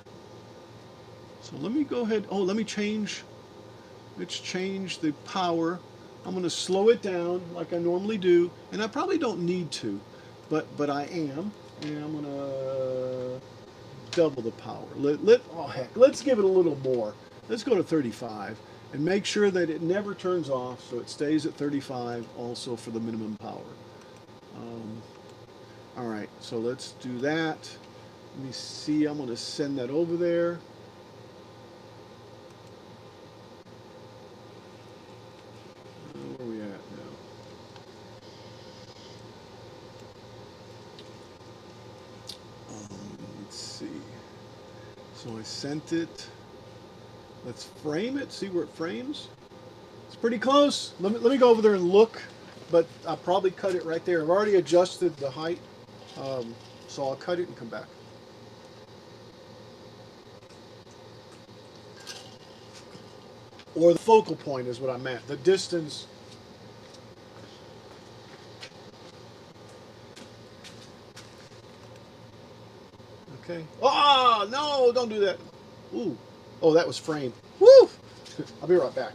So let me go ahead. Oh, let me change. Let's change the power. I'm going to slow it down like I normally do. And I probably don't need to, but I am. And I'm going to double the power. Oh heck, let's give it a little more. Let's go to 35 and make sure that it never turns off, so it stays at 35 also for the minimum power. All right, so let's do that. Let me see, I'm going to send that over there. Where are we at now? Let's see. So I sent it. Let's frame it, see where it frames. It's pretty close. Let me go over there and look, but I'll probably cut it right there. I've already adjusted the height, so I'll cut it and come back. Or the focal point is what I meant. The distance. Okay. Oh, no, don't do that. Ooh. Oh, that was framed. Woo! I'll be right back.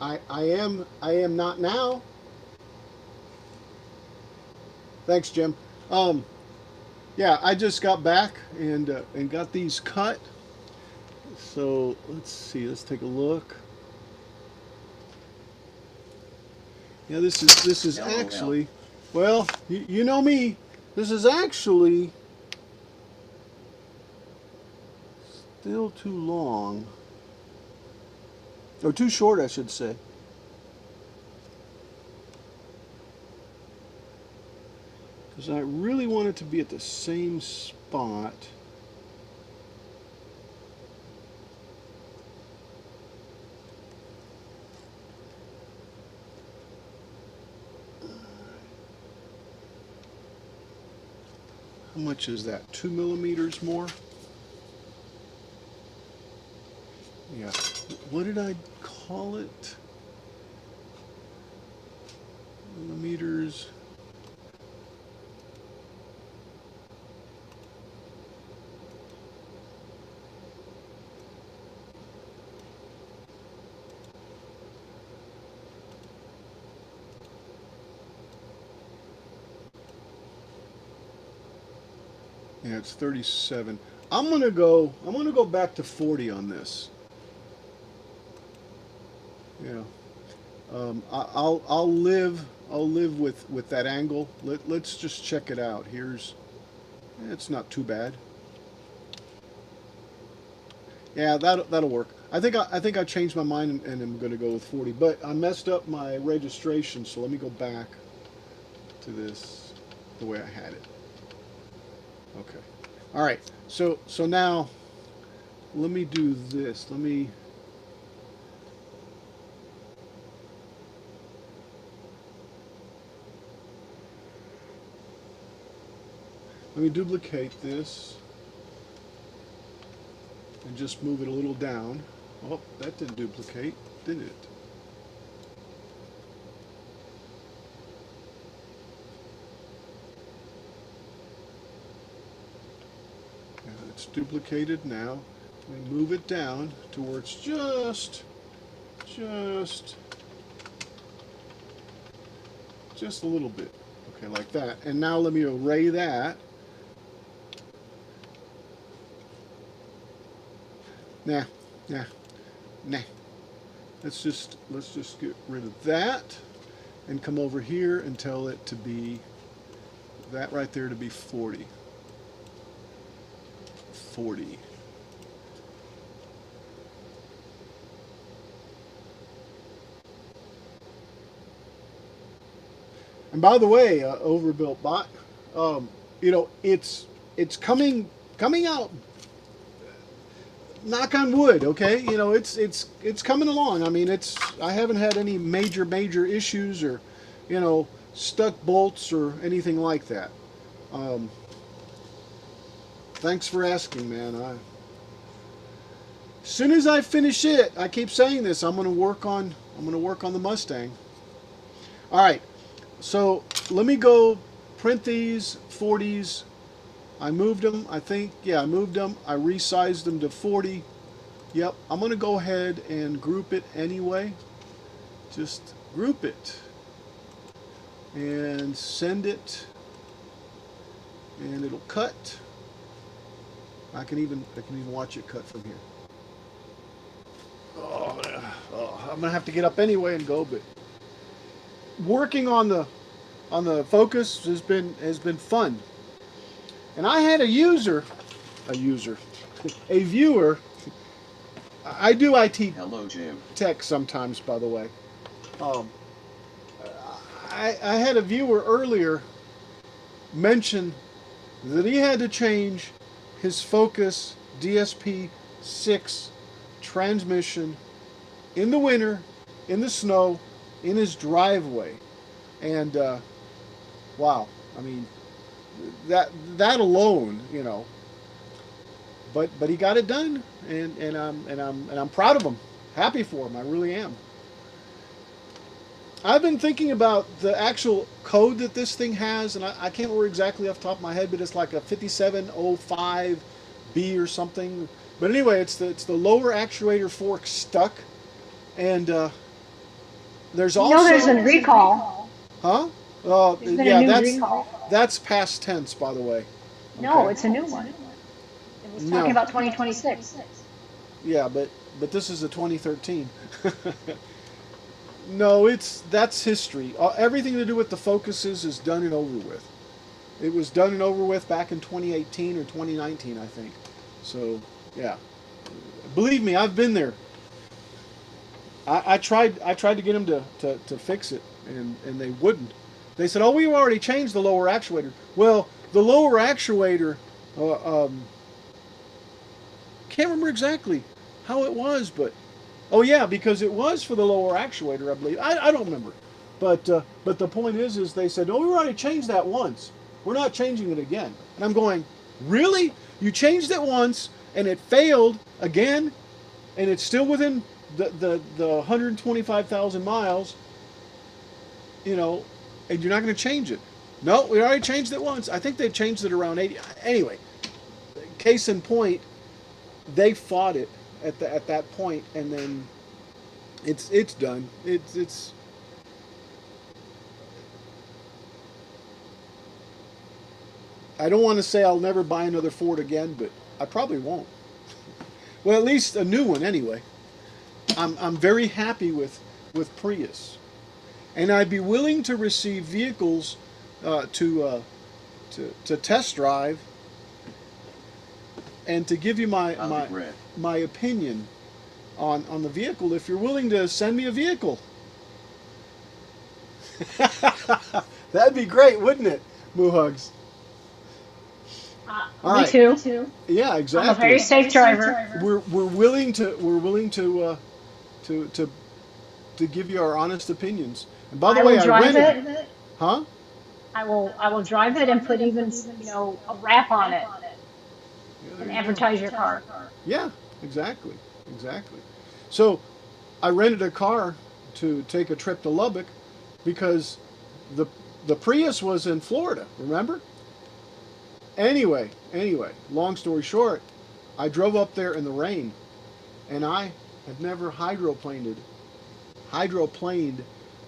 I am not now. Thanks, Jim. Um, yeah, I just got back and got these cut. So let's see. Let's take a look. Yeah, this is LOL. actually, well, you know me. This is actually still too long, or too short, I should say. Because I really want it to be at the same spot. How much is that? 2 millimeters more? Yeah. What did I call it? Millimeters. Yeah, it's 37. I'm gonna go back to 40 on this. Yeah. I'll live with that angle. Let's just check it out. It's not too bad. Yeah, that'll work. I think I changed my mind and I'm gonna go with 40. But I messed up my registration, so let me go back to this the way I had it. Okay. All right. So now let me do this. Let me. Let me duplicate this and just move it a little down. Oh, that didn't duplicate, did it? And it's duplicated now. We move it down towards just a little bit. Okay, like that. And now let me array that. Nah. Let's just get rid of that and come over here and tell it to be that right there to be 40. 40. And by the way, Overbuilt Bot, you know, it's coming out. Knock on wood, okay? You know, it's coming along. I mean, I haven't had any major issues or, you know, stuck bolts or anything like that. Thanks for asking, man. As soon as I finish it, I keep saying this, I'm going to work on the Mustang. All right. So, let me go print these 40s. I moved them, I think. Yeah, I moved them. I resized them to 40. Yep, I'm going to go ahead and group it anyway. Just group it. And send it. And it'll cut. I can even watch it cut from here. Oh, I'm going to have to get up anyway and go, but working on the Focus has been fun. And I had a viewer. I do IT Hello, Jim. tech sometimes, by the way. I had a viewer earlier mention that he had to change his Focus DSP-6 transmission in the winter, in the snow, in his driveway. And wow, I mean, that alone, you know. But he got it done, and I'm proud of him, happy for him. I really am. I've been thinking about the actual code that this thing has, and I can't remember exactly off the top of my head, but it's like a 5705B or something. But anyway, it's the lower actuator fork stuck, and there's also there's a recall. Huh? There's been yeah, a new that's recall. that's past tense, by the way. No, Okay. it's a new one. It was No. talking about 2026. Yeah, but this is a 2013. No, that's history. Everything to do with the Focuses is done and over with. It was done and over with back in 2018 or 2019, I think. So, yeah. Believe me, I've been there. I tried to get them to fix it, and they wouldn't. They said, "Oh, we already changed the lower actuator." Well, the lower actuator, can't remember exactly how it was, but oh yeah, because it was for the lower actuator, I believe. I don't remember, but the point is they said, "Oh, we already changed that once. We're not changing it again." And I'm going, "Really? You changed it once, and it failed again, and it's still within the 125,000 miles, you know, and you're not going to change it?" "No, we already changed it once." I think they changed it around 80. Anyway, case in point, they fought it at that point, and then it's done. It's I don't want to say I'll never buy another Ford again, but I probably won't. Well, at least a new one anyway. I'm very happy with Prius, and I'd be willing to receive vehicles to test drive and to give you my opinion on the vehicle if you're willing to send me a vehicle. That'd be great, wouldn't it, Moohugs? All Me right. too. Yeah, exactly. I'm a very safe driver. We're willing to give you our honest opinions. And by the I way, will I drive rented. it. Huh? I will drive it and put even, a wrap on it Yeah, there and you go. advertise your car. Yeah, exactly, exactly. So I rented a car to take a trip to Lubbock because the the Prius was in Florida. Remember? Anyway, long story short, I drove up there in the rain, and I have never hydroplaned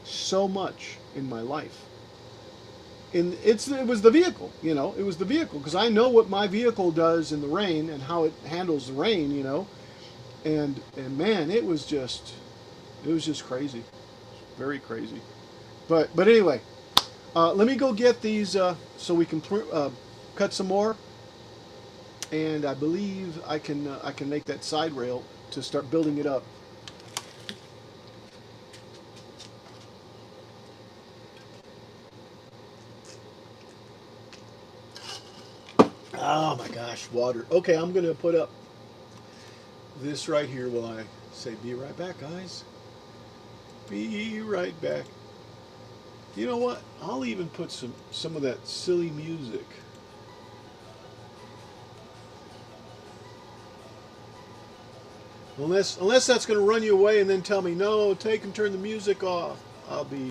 so much in my life. And it was the vehicle, it was the vehicle because I know what my vehicle does in the rain and how it handles the rain, and man, it was just crazy, very crazy. But anyway, let me go get these so we can cut some more, and I believe I can make that side rail to start building it up. Oh my gosh, water. Okay, I'm gonna put up this right here while I say be right back, guys. Be right back. You know what? I'll even put some of that silly music. Unless that's going to run you away and then tell me, no, take and turn the music off. I'll be.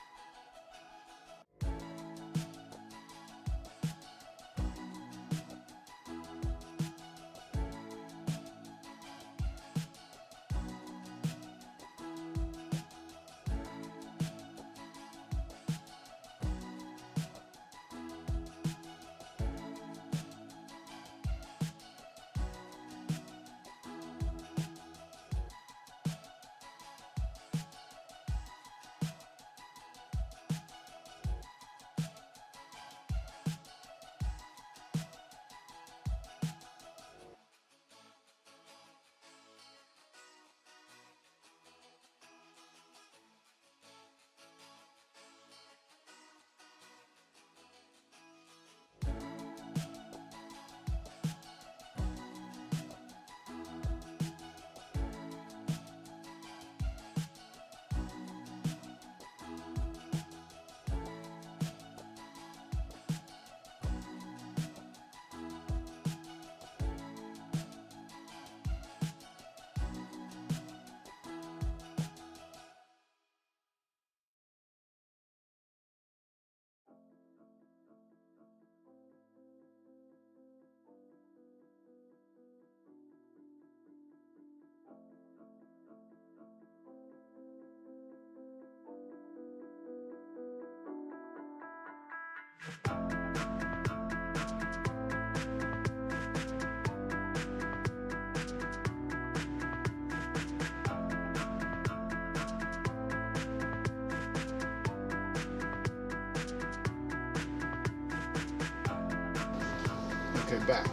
Okay, back.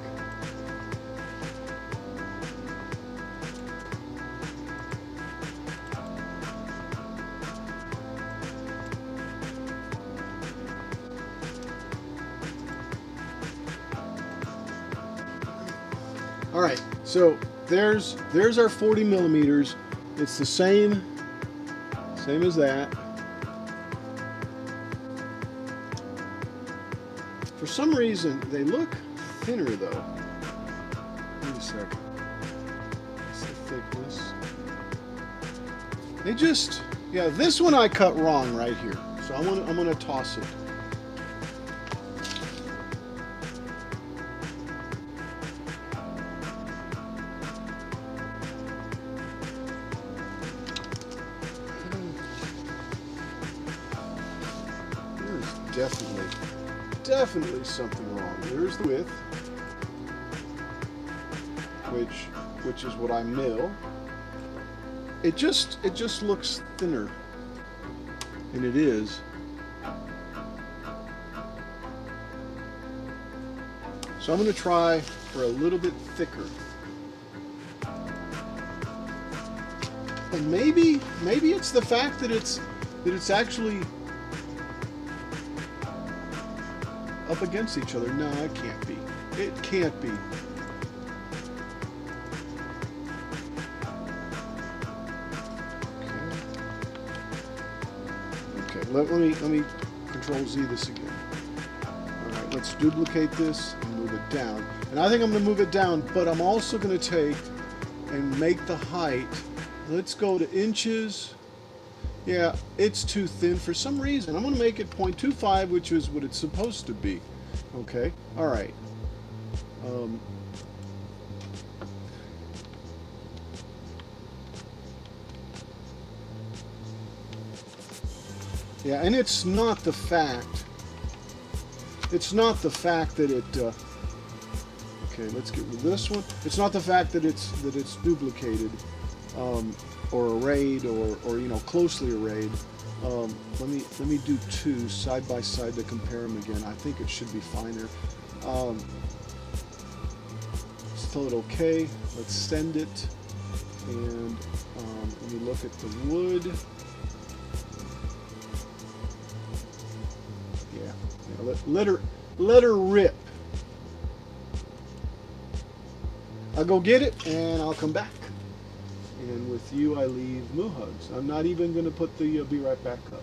All right, so there's our 40 millimeters. It's the same as that. For some reason, they look thinner though. Wait a second. What's the thickness? Yeah, this one I cut wrong right here. So I'm gonna toss it. Definitely something wrong. There's the width, which is what I mill. It just looks thinner, and it is. So I'm going to try for a little bit thicker, and maybe it's the fact that it's actually up against each other. No, it can't be. It can't be. Okay. Let me Control Z this again. let's duplicate this and move it down. And I think I'm going to move it down, but I'm also going to take and make the height. Let's go to inches. Yeah, it's too thin for some reason. I'm going to make it 0.25, which is what it's supposed to be. Okay, all right. Yeah, and it's not the fact. It's not the fact that it. Okay, let's get rid of this one. It's not the fact that it's duplicated, or arrayed, or you know, closely arrayed. Let me do two side by side to compare them again. I think it should be finer. Still it okay. Let's send it, and let me look at the wood. Yeah, let her rip. I'll go get it, and I'll come back. And with you, I leave Moohugs. I'm not even going to put the be right back up.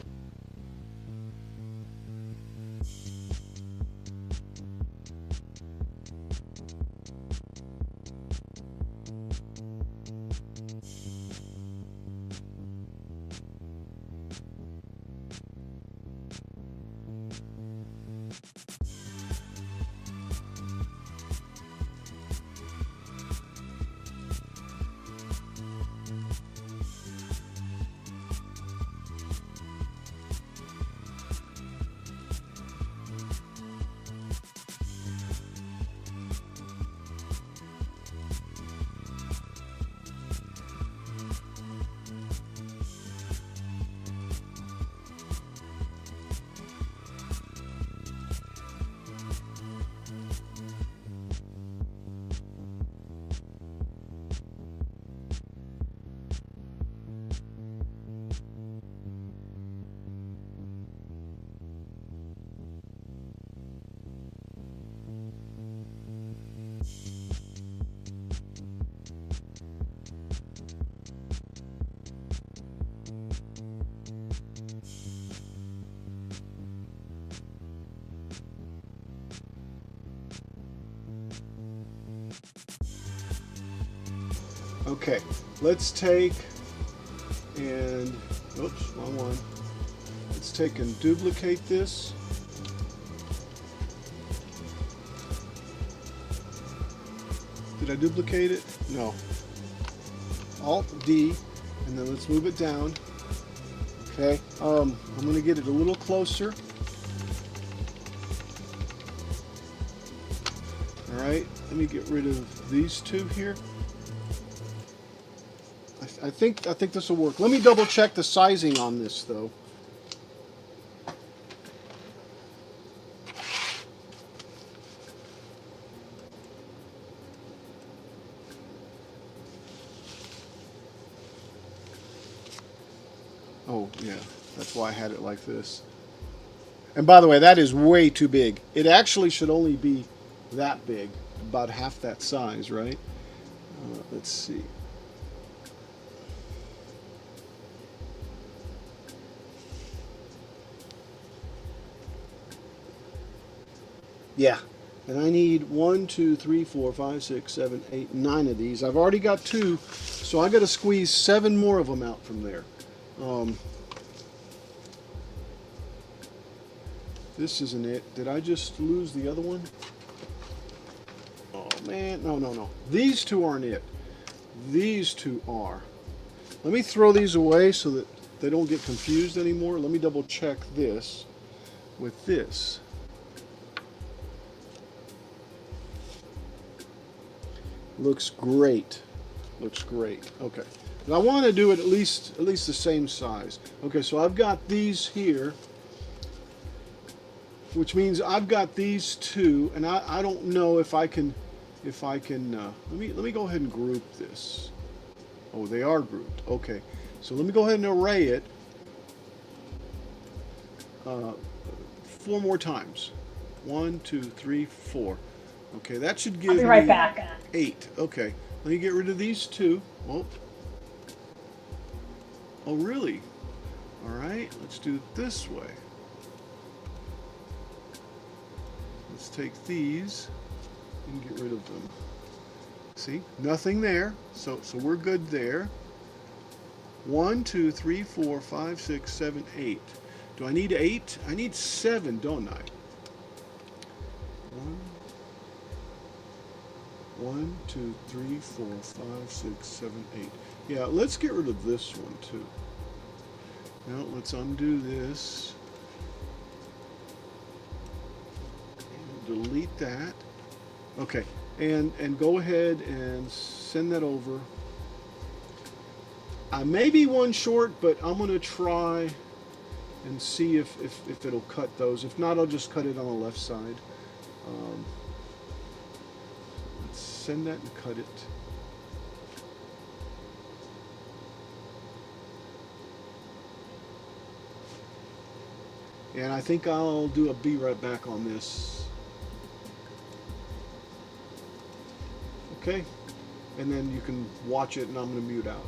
Okay, let's take and, oops, wrong one. Let's take and duplicate this. Did I duplicate it? No. Alt D, and then let's move it down. Okay, I'm going to get it a little closer. All right, let me get rid of these two here. I think this will work. Let me double check the sizing on this though. Oh yeah, that's why I had it like this. And by the way, that is way too big. It actually should only be that big, about half that size, right? Let's see. Yeah, and I need 1, 2, 3, 4, 5, 6, 7, 8, 9 of these. I've already got 2, so I got to squeeze 7 more of them out from there. This isn't it. Did I just lose the other one? Oh man, no. These two aren't it. These two are. Let me throw these away so that they don't get confused anymore. Let me double check this with this. Looks great. Looks great. Okay. And I want to do it at least the same size. Okay, so I've got these here, which means I've got these two, and I don't know if I can let me go ahead and group this. Oh, they are grouped. Okay. So let me go ahead and array it 4 more times. 1, 2, 3, 4. Okay, that should give I'll be right me back. 8. Okay, let me get rid of these 2. Oh, really? All right, let's do it this way. let's take these and get rid of them. See, nothing there, so we're good there. 1, 2, 3, 4, 5, 6, 7, 8. Do I need 8? I need 7, don't I? 1, 2, 3, 4, 5, 6, 7, 8. Yeah, let's get rid of this one too. Now let's undo this. And delete that. Okay, and go ahead and send that over. I may be one short, but I'm going to try and see if it'll cut those. If not, I'll just cut it on the left side. Let's send that and cut it. And I think I'll do a be right back on this. Okay, and then you can watch it and I'm going to mute out.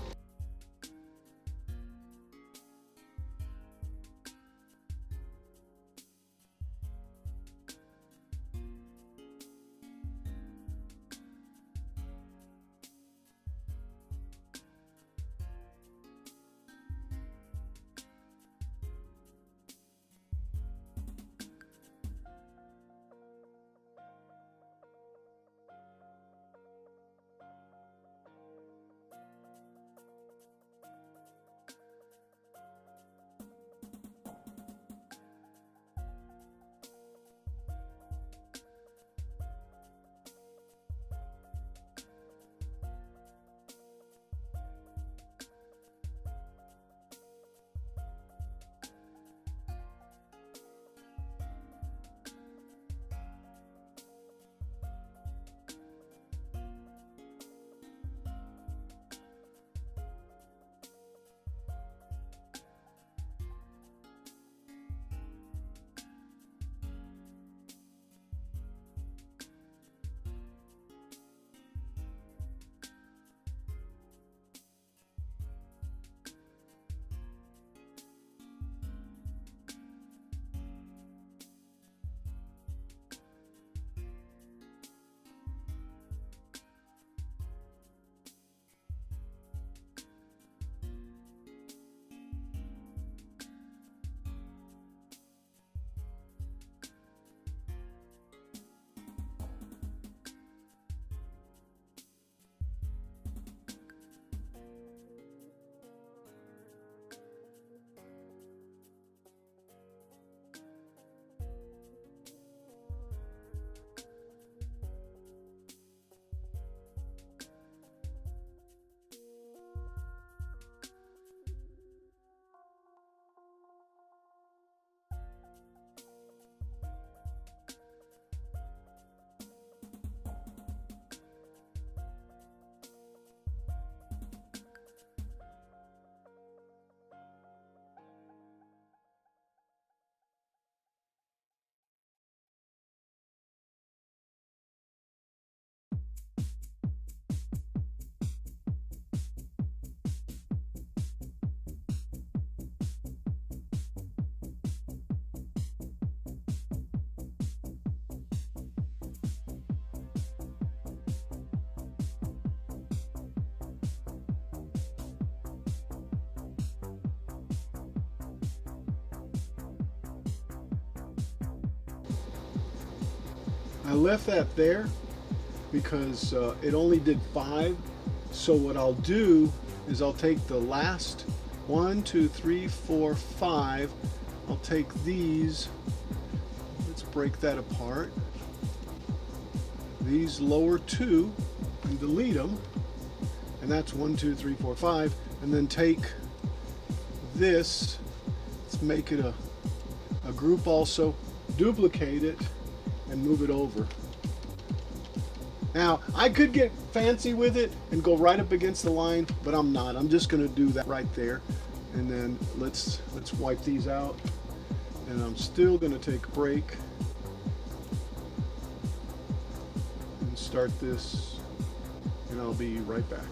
I left that there because it only did 5. So what I'll do is I'll take the last 1, 2, 3, 4, 5. I'll take these. Let's break that apart. These lower 2 and delete them. And that's 1, 2, 3, 4, 5. And then take this. Let's make it a group also. Duplicate it and move it over. Now, I could get fancy with it and go right up against the line, but I'm not. I'm just going to do that right there. And then let's wipe these out. And I'm still going to take a break and start this, and I'll be right back.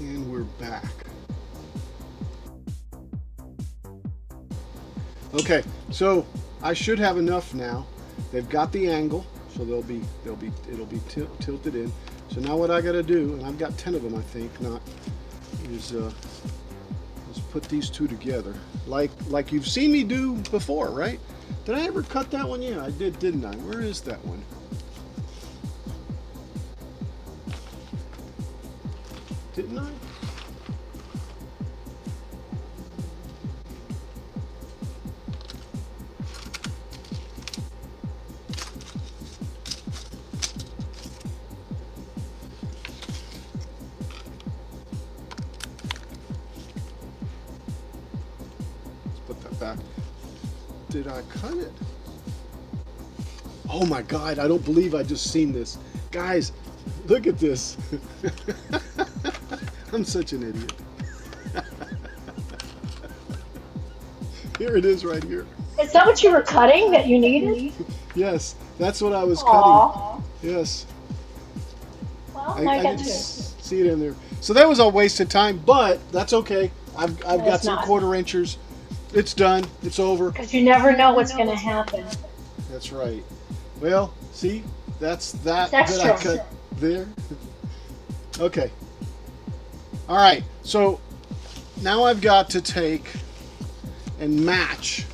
And we're back. Okay, so I should have enough now. They've got the angle, so it'll be tilted in. So now what I got to do, and I've got 10 of them, I think, is put these two together, like you've seen me do before, right? Did I ever cut that one? Yeah, I did, didn't I? Where is that one? Didn't I? Back. Did I cut it? Oh my God, I don't believe I just seen this. Guys, look at this. I'm such an idiot. Here it is right here. Is that what you were cutting that you needed? Yes, that's what I was Aww. cutting. Yes. Well, I didn't see it in there. So that was all wasted time, but that's okay. I've got some 1/4 inchers. It's done. It's over. Because you never know what's going to happen. That's right. Well, see, that's that It's that I cut there. Okay. All right. So now I've got to take and match.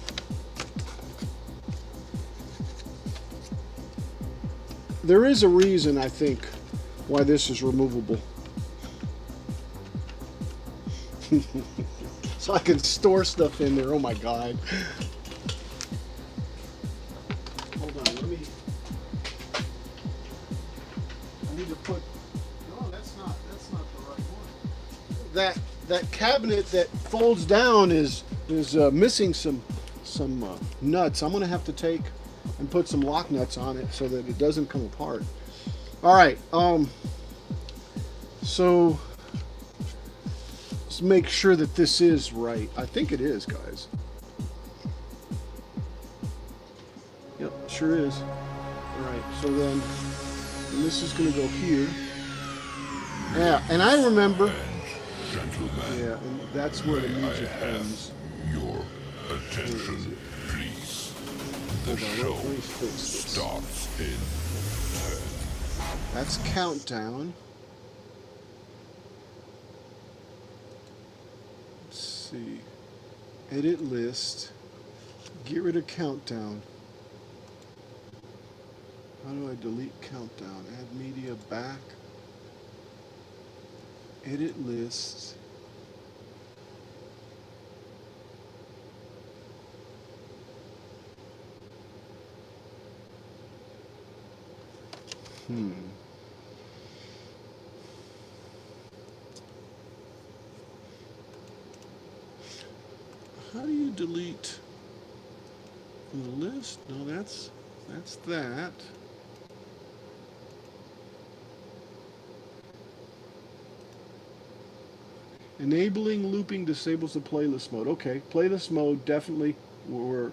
There is a reason, I think, why this is removable. So I can store stuff in there. Oh my God. Hold on, I need to put, no, that's not the right one. That cabinet that folds down is missing some nuts. I'm gonna have to take and put some lock nuts on it so that it doesn't come apart. All right, so make sure that this is right. I think it is, guys. Yep, sure is. All right, so then and this is going to go here. Yeah, and I remember. Yeah, and that's where the music ends. Your attention, please. The Hold on, show let me fix this. starts in 10. That's countdown. See, edit list, get rid of countdown. How do I delete countdown? Add media back, edit list. How do you delete from the list? No, that's that. Enabling looping disables the playlist mode. Okay, playlist mode definitely we're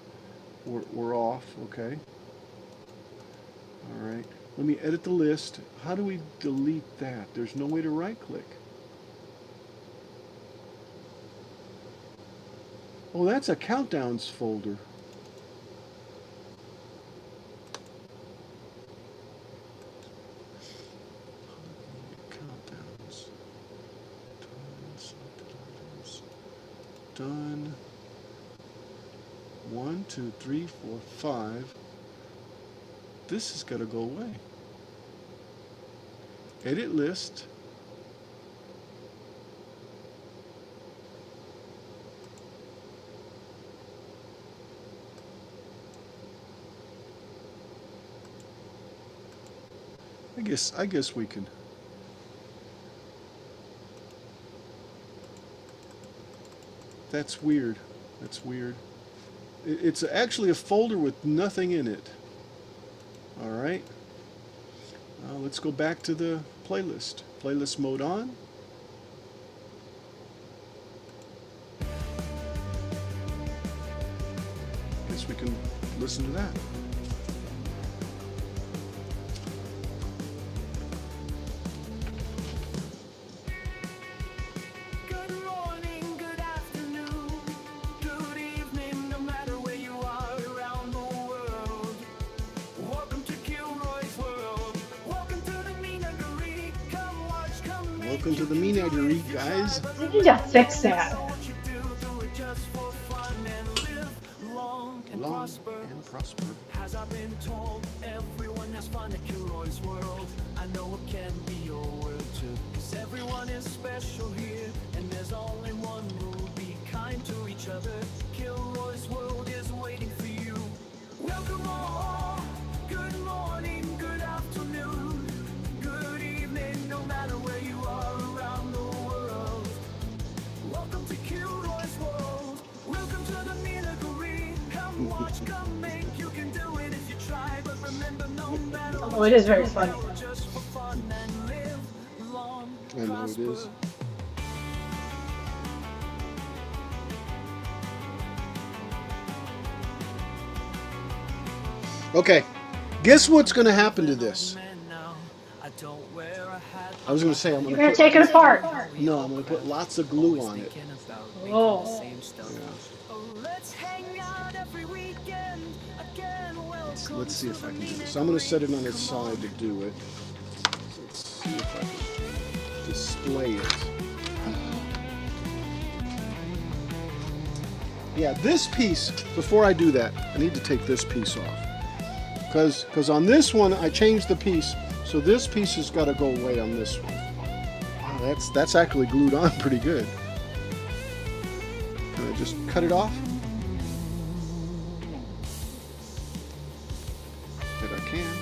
off. Okay. All right. Let me edit the list. How do we delete that? There's no way to right click. Oh, that's a countdowns folder. Countdowns. Done. 1, 2, 3, 4, 5. This has got to go away. Edit list. I guess we can. That's weird. That's weird. It's actually a folder with nothing in it. All right. Let's go back to the playlist. Playlist mode on. Guess we can listen to that. Welcome to the menagerie, guys. They need to fix that. Long and prosper. As I've been told, everyone has fun at Kilroy's world. I know it can be your world too, 'cause everyone is special here, and there's only one rule: be kind to each other. Kilroy's world is waiting for you. Welcome all. Good morning, good afternoon, good evening, no matter where you are around the world. Welcome to Kilroy's world. Welcome to the menagerie. Come watch, come make. You can do it if you try, but remember, no matter Oh, it is very funny. just for fun and live long, I know it is. Okay, guess what's going to happen to this? I was going to say I'm You're going gonna take it apart. No, I'm going to put lots of glue on it. Oh. Let's see if I can do this. I'm going to set it on its side to do it. Let's see if I can display it. Yeah, this piece, before I do that, I need to take this piece off. Because on this one, I changed the piece, so this piece has got to go away on this one. Wow, that's actually glued on pretty good. Can I just cut it off? If I can.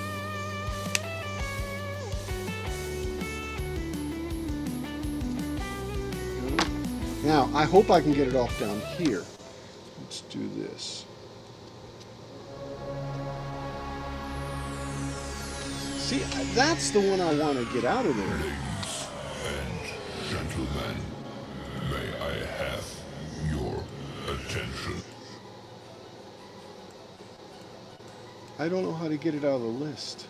Good. Now, I hope I can get it off down here. Let's do this. See, that's the one I want to get out of there. Ladies and gentlemen, may I have your attention? I don't know how to get it out of the list.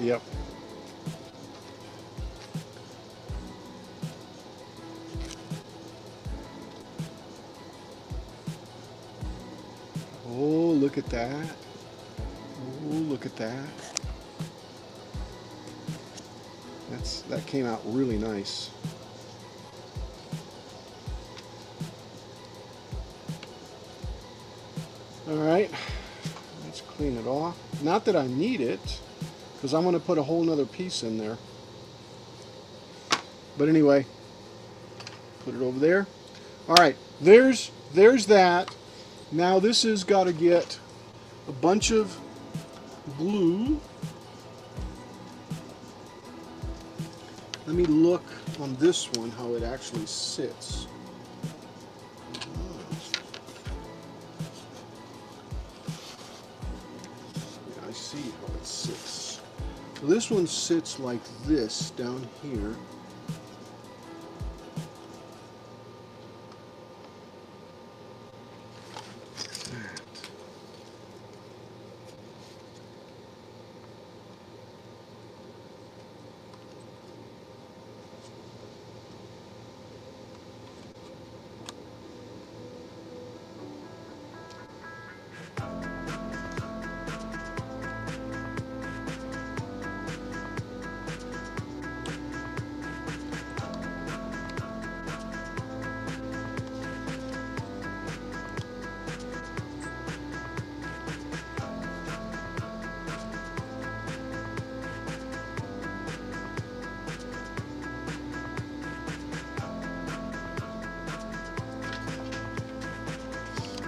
Yep. Oh, look at that. Oh, look at that. That came out really nice. All right, let's clean it off. Not that I need it, because I'm going to put a whole nother piece in there. But anyway, put it over there. All right, there's that. Now this has got to get a bunch of glue. Let me look on this one how it actually sits. Yeah, I see how it sits. So this one sits like this down here.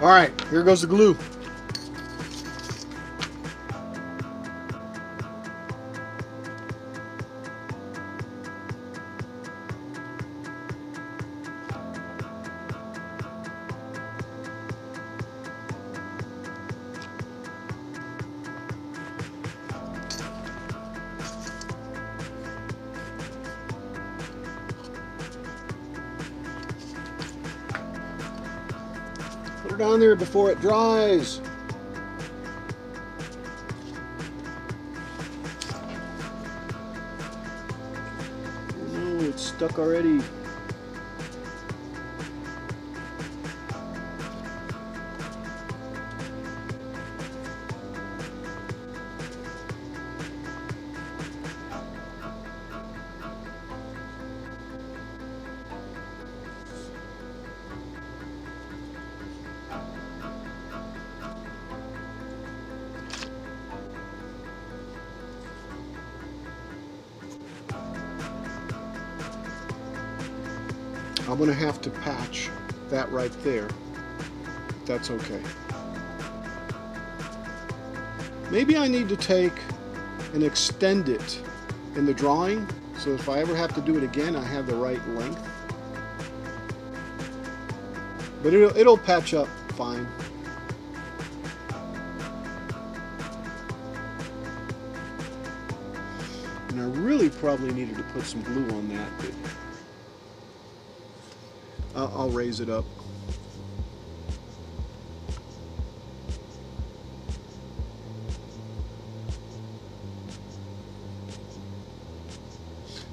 All right, here goes the glue. Put it on there before it dries. Oh no, it's stuck already. I'm going to have to patch that right there. That's okay. Maybe I need to take and extend it in the drawing, so if I ever have to do it again, I have the right length. But it'll patch up fine. And I really probably needed to put some glue on that, but I'll raise it up.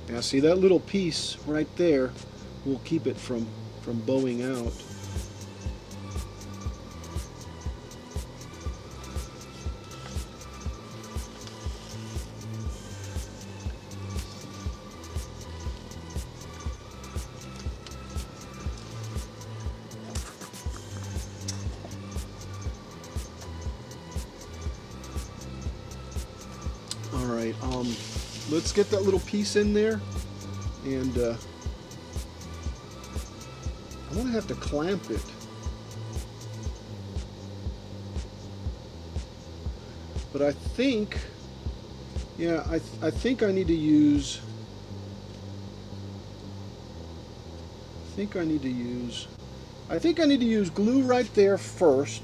Now see, that little piece right there will keep it from bowing out. All right, let's get that little piece in there, and I'm gonna have to clamp it. But I think, yeah, I think I need to use. I think I need to use glue right there first.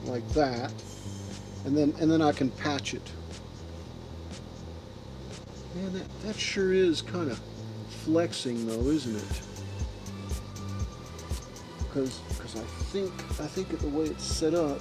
Like that, and then I can patch it. Man, that sure is kind of flexing though, isn't it? Because I think of the way it's set up.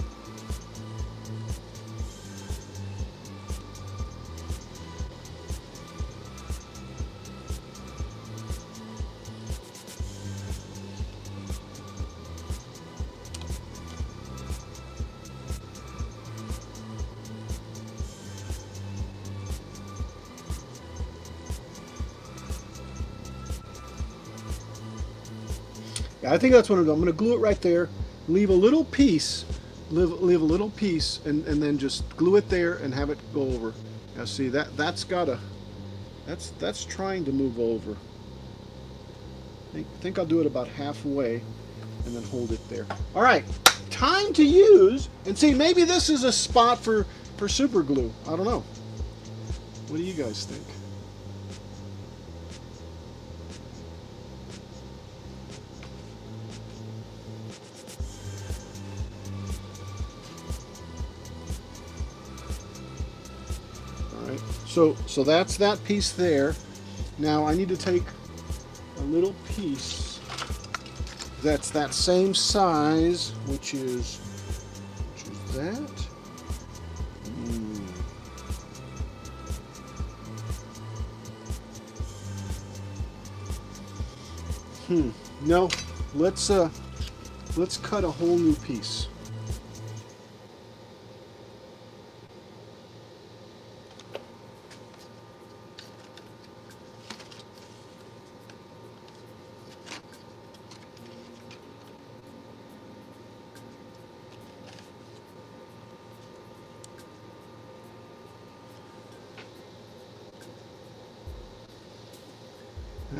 I think that's what I'm going to glue it right there, leave a little piece, leave a little piece, and then just glue it there and have it go over. Now see, that's trying to move over. I think I'll do it about halfway and then hold it there. All right, time to use, and see, maybe this is a spot for super glue. I don't know. What do you guys think? So that's that piece there. Now I need to take a little piece that's that same size, which is that. No, let's cut a whole new piece.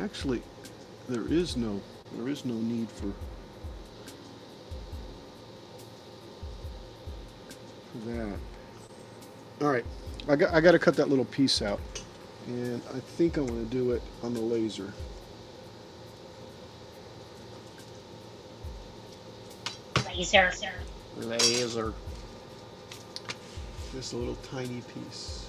Actually, there is no need for that. All right, I got to cut that little piece out, and I think I want to do it on the laser. Laser. Just a little tiny piece.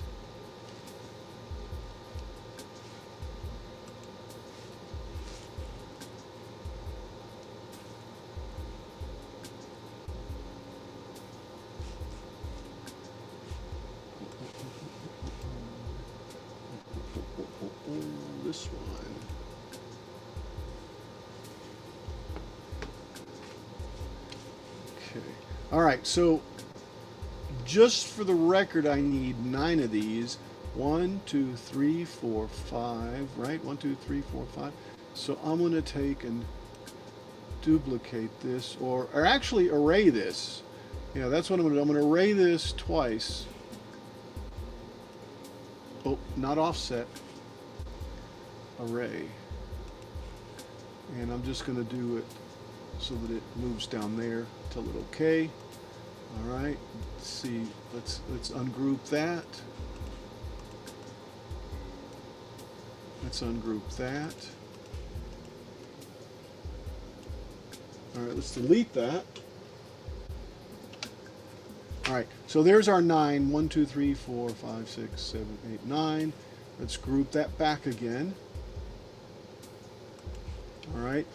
This one. Okay. All right, so just for the record, I need 9 of these. 1, 2, 3, 4, 5, right? 1, 2, 3, 4, 5. So I'm going to take and duplicate this, or actually array this. Yeah, that's what I'm going to do. I'm going to array this twice. oh, not offset, array. And I'm just going to do it so that it moves down there. Tell it okay. All right, let's see, let's ungroup that. Let's ungroup that. All right, let's delete that. All right, so there's our 9. 1, 2, 3, 4, 5, 6, 7, 8, 9. Let's group that back again. All right,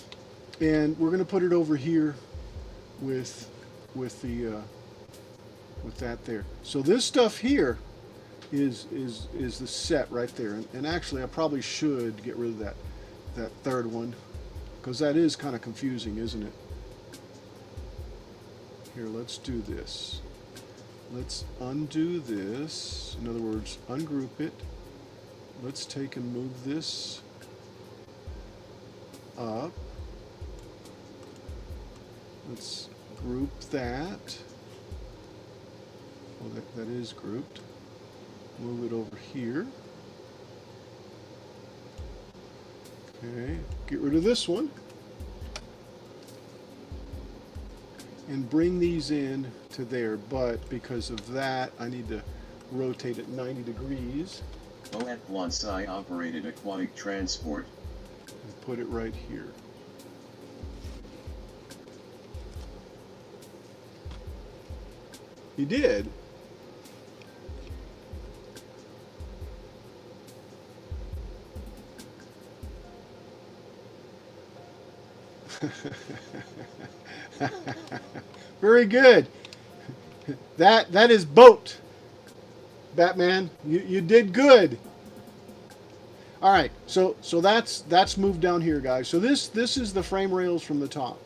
and we're going to put it over here with that there. So this stuff here is the set right there, and actually I probably should get rid of that third one, because that is kind of confusing, isn't it? Here, let's do this. Let's undo this. In other words, ungroup it. Let's take and move this up. Let's group that. Well, that is grouped. Move it over here. Okay, get rid of this one. And bring these in to there, but because of that, I need to rotate it 90 degrees. Moat Bonsai operated aquatic transport. And put it right here. He did. Very good. That is boat. Batman, you did good. All right, so that's moved down here, guys. So this is the frame rails from the top,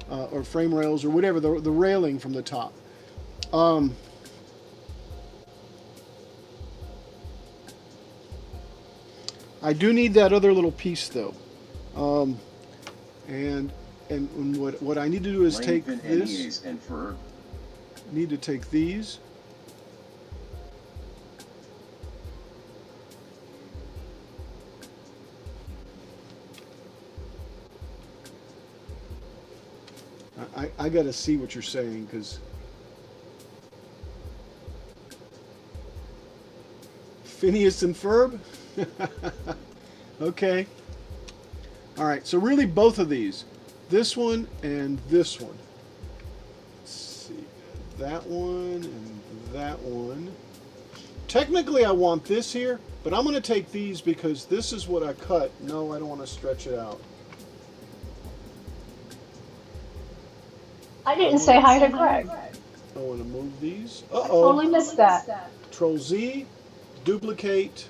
or frame rails or whatever, the railing from the top. I do need that other little piece though, and what I need to do is take this. Need to take these. I got to see what you're saying, because Phineas and Ferb. Okay. All right. So really, both of these, this one and this one. Let's see, that one and that one. Technically, I want this here, but I'm going to take these because this is what I cut. No, I don't want to stretch it out. I didn't say hi to Greg. I want to move these. I totally missed that. Control Z, duplicate.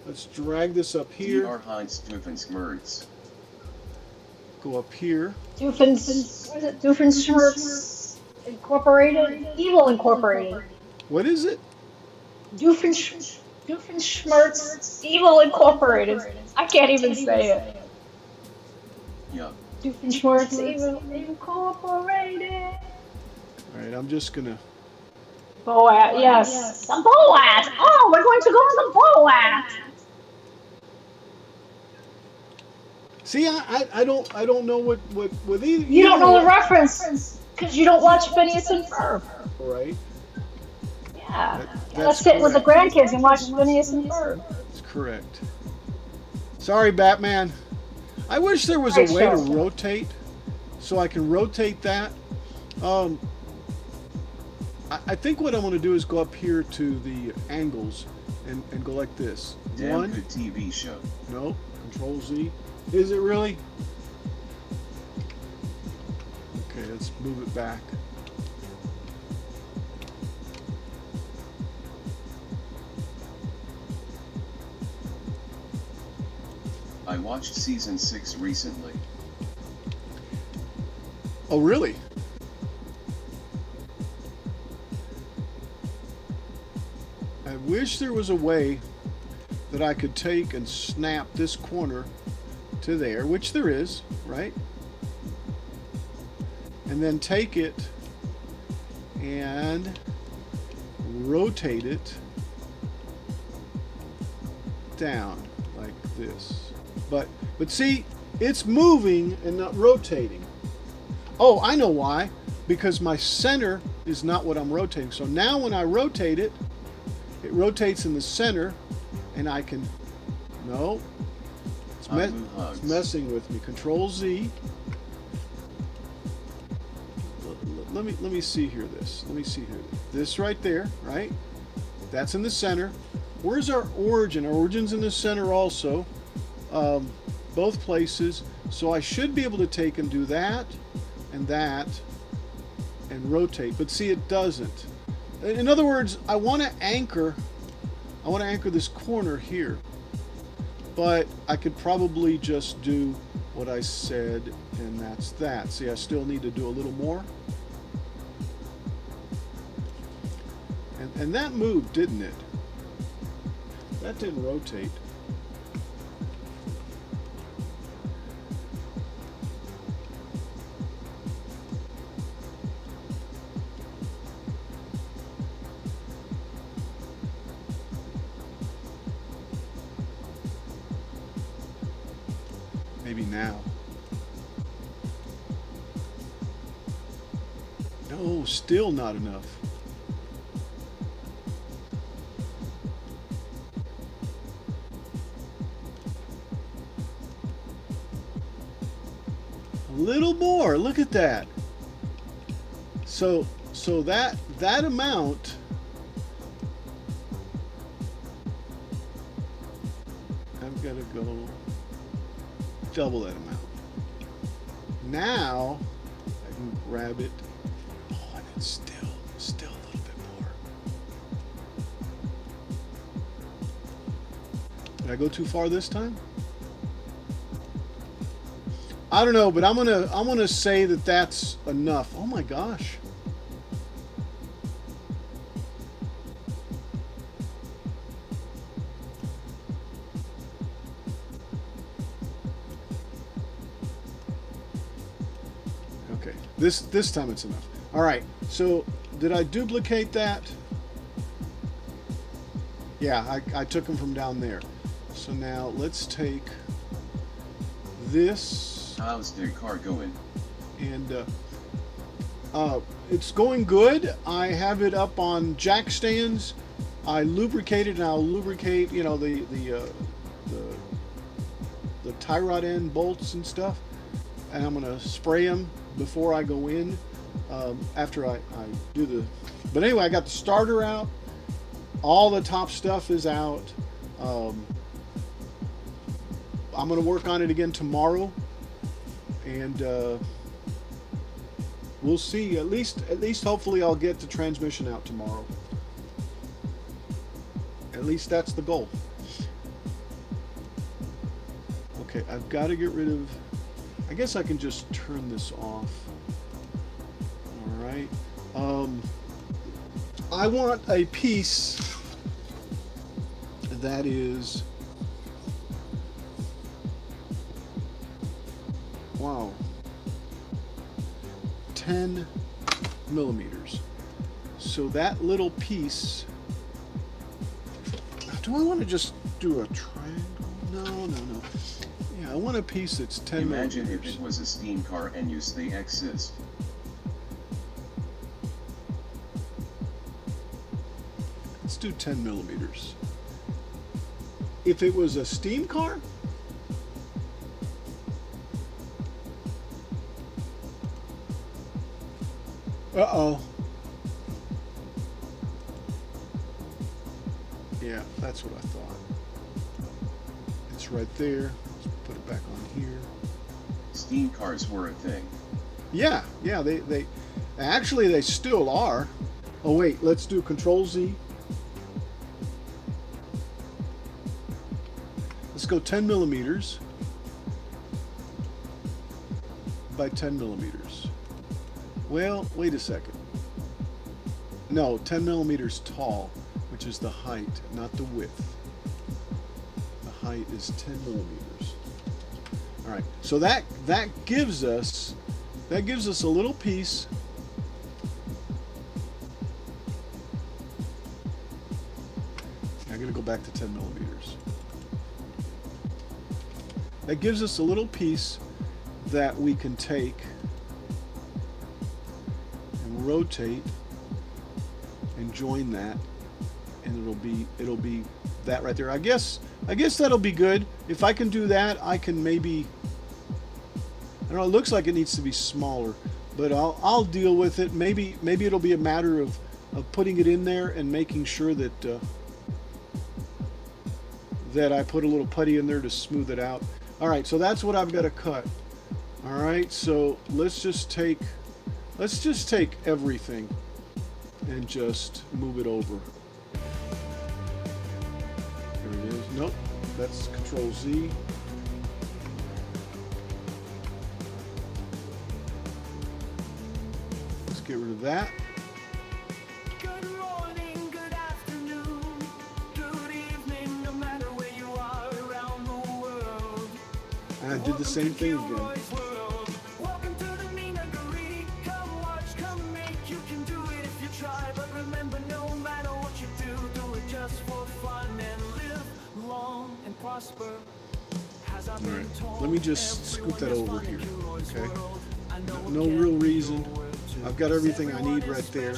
Let's drag this up here. Go up here. Doofenshmirtz Incorporated? Evil Incorporated. What is it? Doofenshmirtz Evil Incorporated. I can't even say it. Yeah. Doofenshmirtz Evil Incorporated. All right, I'm just gonna. Boat, yes. The boat. Oh, we're going to go on the boat. See, I don't know what either. You don't know the reference because you don't watch Phineas and Ferb. Right. Yeah. Let's sit with the grandkids and watch Phineas and Ferb. That's correct. Sorry, Batman. I wish there was a way to rotate, so I can rotate that. I think what I want to do is go up here to the angles and go like this. Damn good TV show. No. Control Z. Is it really? Okay, let's move it back. I watched season 6 recently. Oh, really? I wish there was a way that I could take and snap this corner to there, which there is, right? And then take it and rotate it down like this. But see, it's moving and not rotating. Oh, I know why. Because my center is not what I'm rotating. So now when I rotate it, it rotates in the center, and I can, no, it's messing with me. Control Z. Let me see here this. Let me see here. This right there, right? That's in the center. Where's our origin? Our origin's in the center also. Both places. So I should be able to take and do that and rotate. But see, it doesn't. In other words, I want to anchor this corner here. But I could probably just do what I said, and that's that. See, I still need to do a little more. And that moved, didn't it? That didn't rotate. Maybe now. No, still not enough. A little more. Look at that. So that amount, I've got to go double that amount. Now I can grab it. Oh, and it's still a little bit more. Did I go too far this time? I don't know, but I'm gonna say that that's enough. Oh my gosh. Okay, this time it's enough. All right. So did I duplicate that? Yeah, I took them from down there. So now let's take this. How's the car going? And it's going good. I have it up on jack stands. I lubricated, and I'll lubricate, you know, the tie rod end bolts and stuff. And I'm gonna spray them before I go in. After I do the. But anyway, I got the starter out. All the top stuff is out. I'm gonna work on it again tomorrow. And we'll see. At least hopefully I'll get the transmission out tomorrow. At least that's the goal. Okay, I've got to get rid of. I guess I can just turn this off. All right. I want a piece that is. Wow. 10 millimeters. So that little piece. Do I want to just do a triangle? No. Yeah, I want a piece that's 10 Imagine millimeters. if it was a steam car and used the axis. Let's do 10 millimeters. If it was a steam car, uh-oh. Yeah, that's what I thought. It's right there. Let's put it back on here. Steam cars were a thing. Yeah, they actually they still are. Oh wait, let's do Control Z. Let's go 10 millimeters by 10 millimeters. Well, wait a second. No, 10 millimeters tall, which is the height, not the width. The height is 10 millimeters. All right, so that gives us a little piece. I'm gonna go back to 10 millimeters. That gives us a little piece that we can take and rotate and join that, and it'll be that right there. I guess that'll be good. If I can do that, I can maybe, I don't know, it looks like it needs to be smaller, but I'll deal with it. Maybe it'll be a matter of putting it in there and making sure that that I put a little putty in there to smooth it out. All right, so that's what I've got to cut. All right, so let's just take everything and just move it over. There it is. Nope, that's Control Z. Let's get rid of that. Good morning, good afternoon, good evening, no matter where you are around the world. And I did the same thing again. Welcome to the Moohugs. Come watch, come make. You can do it if you try, but remember, no matter what you do it just for fun and live long and prosper. All right, let me just scoot that over here. Okay, no real reason. I've got everything I need right there.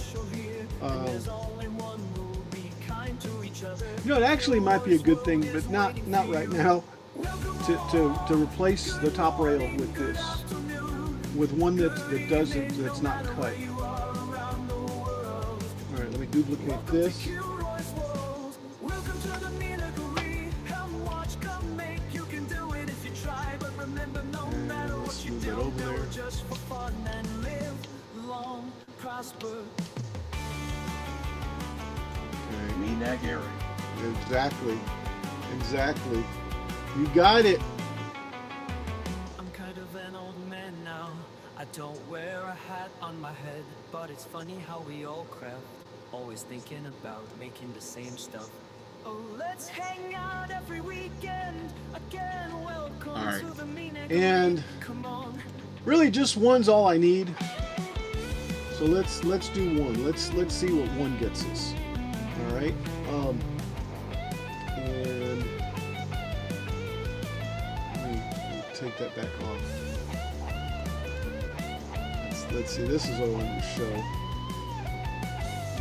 You know, it actually might be a good thing, but not right now, to replace the top rail with this, with one that's not cut. All right, let me duplicate this. And let's move that over there. Just for fun and live long, prosper. Okay. Minagari. Exactly. You got it. I'm kind of an old man now. I don't wear a hat on my head, but it's funny how we all craft, always thinking about making the same stuff. Oh, let's hang out every weekend again. Welcome All right. to the Moohugs. And Come on. really, just one's all I need. So let's do one. Let's see what one gets us. All right. And let me take that back off. Let's see. This is what I wanted to show.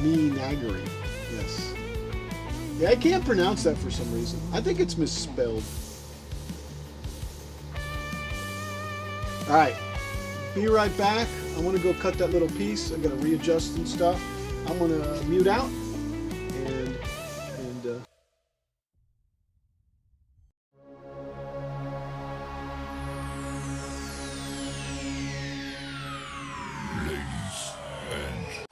Minagari. Yes. Yeah, I can't pronounce that for some reason. I think it's misspelled. All right. Be right back. I want to go cut that little piece. I'm going to readjust and stuff. I'm going to mute out and Ladies and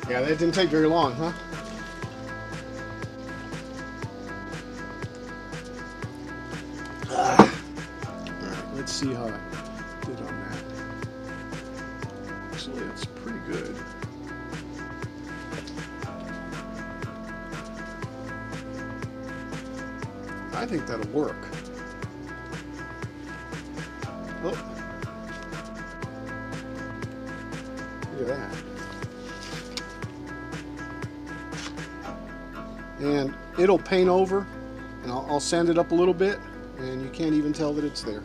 Yeah, that didn't take very long, huh? Alright, let's see how I did on that. Actually, it's pretty good. I think that'll work. Oh. Look at that. And it'll paint over, and I'll sand it up a little bit, and you can't even tell that it's there.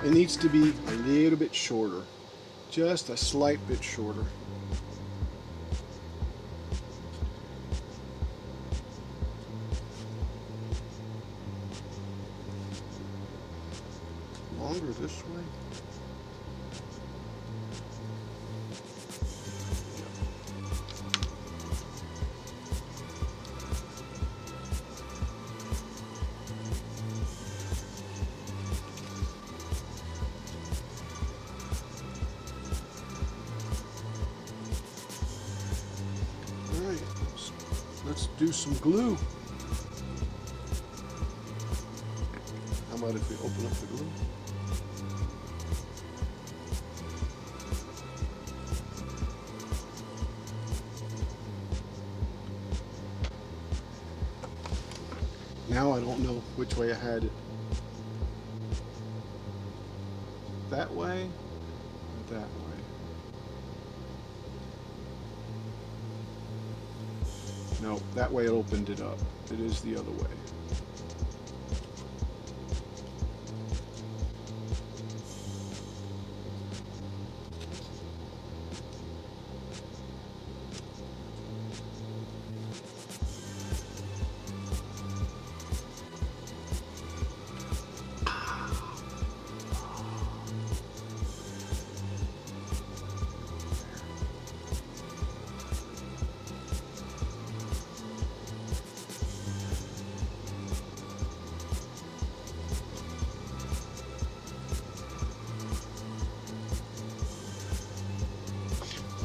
It needs to be a little bit shorter, just a slight bit shorter. Longer this way. Let's do some glue. How about if we open up the glue? Now I don't know which way I had it. That way or that way? No, that way it opened it up. It is the other way.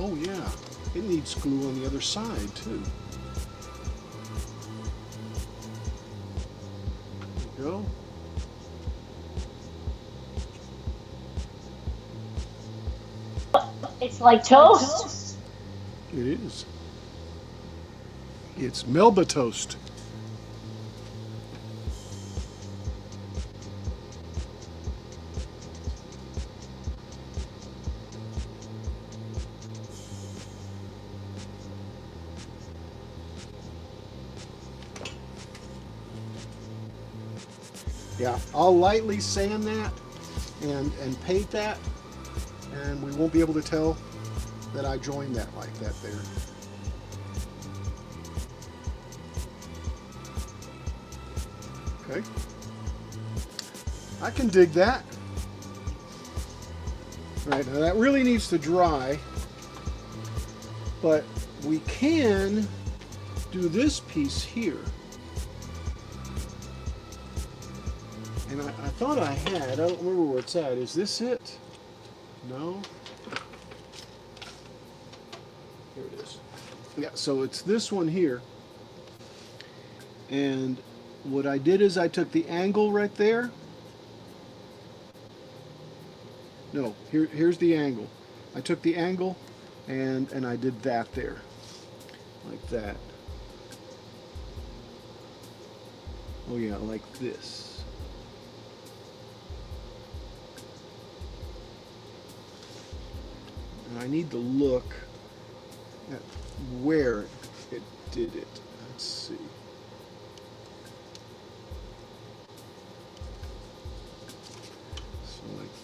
Oh yeah, it needs glue on the other side too. There you go. It's like toast. It is. It's Melba toast. Yeah, I'll lightly sand that and paint that, and we won't be able to tell that I joined that like that there. Okay. I can dig that. All right, now that really needs to dry, but we can do this piece here. And I thought I had, I don't remember where it's at. Is this it? No? Here it is. Yeah, so it's this one here. And what I did is I took the angle right there. No, here's the angle. I took the angle and I did that there. Like that. Oh yeah, like this. And I need to look at where it did it. Let's see.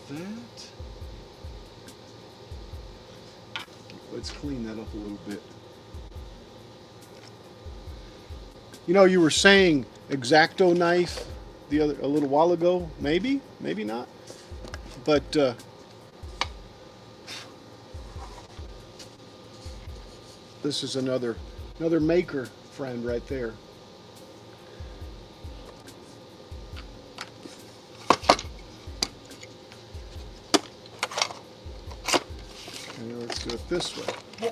that. Let's clean that up a little bit. You know, you were saying X-Acto knife a little while ago. Maybe not. But this is another maker friend right there. Okay, let's do it this way.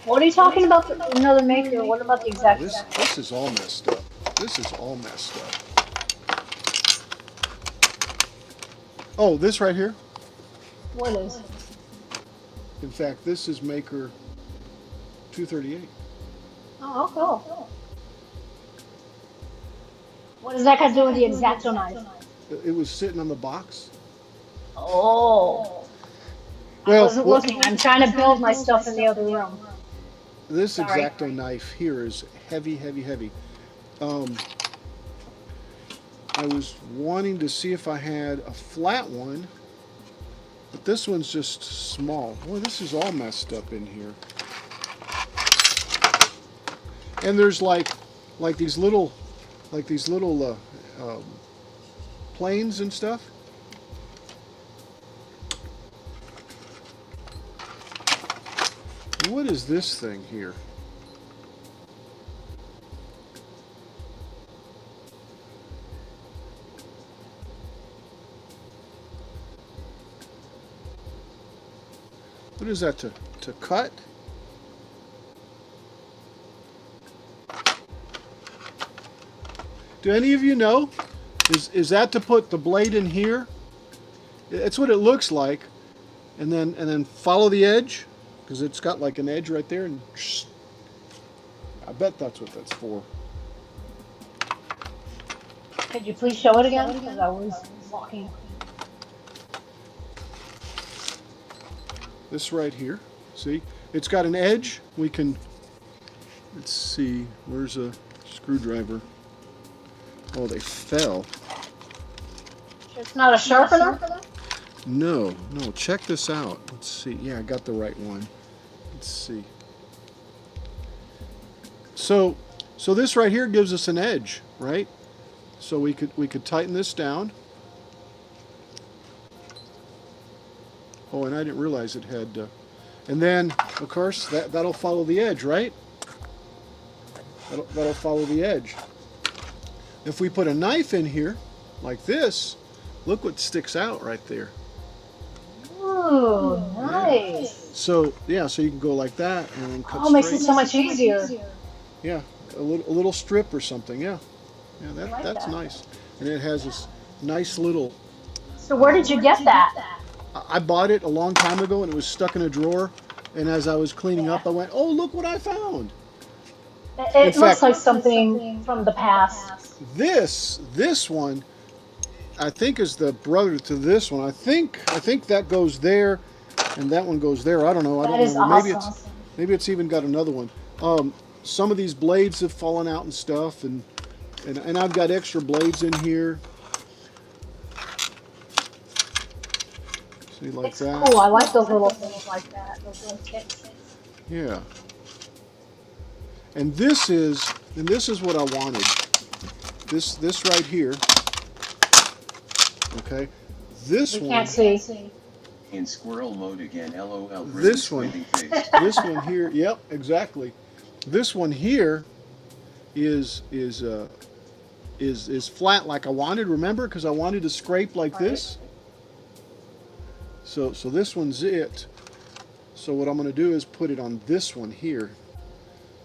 What are you talking about? Another maker? What about the exact? This is all messed up. This is all messed up. Oh, this right here. What is? In fact, this is maker 238. Oh, cool. What does that got to do with the X-Acto knife? It was sitting on the box. Oh. Well, I wasn't looking. I'm trying to build my stuff in the other room. This Sorry. X-Acto knife here is heavy. I was wanting to see if I had a flat one, but this one's just small. Boy, this is all messed up in here. And there's like these little planes and stuff. What is this thing here? What is that, to cut? Do any of you know? Is that to put the blade in here? It's what it looks like. And then follow the edge, because it's got like an edge right there, and I bet that's what that's for. Could you please show it again? Because I was walking. This right here, see? It's got an edge. We can, let's see, where's a screwdriver? Oh, they fell. It's not a sharpener? No, check this out. Let's see. Yeah, I got the right one. Let's see. So this right here gives us an edge, right? So we could tighten this down. Oh, and I didn't realize it had, and then of course that'll follow the edge, right? That'll follow the edge. If we put a knife in here, like this, look what sticks out right there. Ooh, nice. So yeah, so you can go like that and then cut. Oh, makes it so much easier. Yeah, a little strip or something. Yeah, like that's that. nice, and it has this nice little. So where did you get that? I bought it a long time ago, and it was stuck in a drawer. And as I was cleaning up, I went, "Oh, look what I found!" It looks like something from the past. This one, I think, is the brother to this one. I think that goes there, and that one goes there. I don't know. That is awesome. Maybe it's even got another one. Some of these blades have fallen out and stuff, and I've got extra blades in here. See, like It's that. cool. I like those little things like that. Those little kits. Yeah. And this is what I wanted. This right here. Okay. This We one. can't see. In squirrel mode again, LOL. This one. Face. This one here. Yep, exactly. This one here is flat like I wanted. Remember, because I wanted to scrape like this. So this one's it. So what I'm going to do is put it on this one here,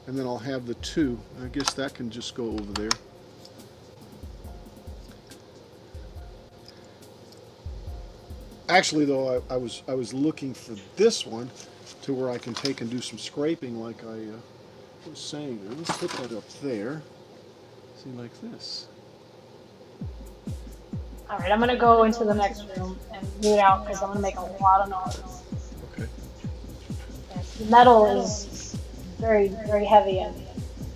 and then I'll have the two. I guess that can just go over there. Actually, though, I was looking for this one to where I can take and do some scraping, like I was saying. Let's put that up there. See, like this. All right, I'm gonna go into the next room and mute out because I'm gonna make a lot of noise. Okay. Yes, the metal is very, very heavy and,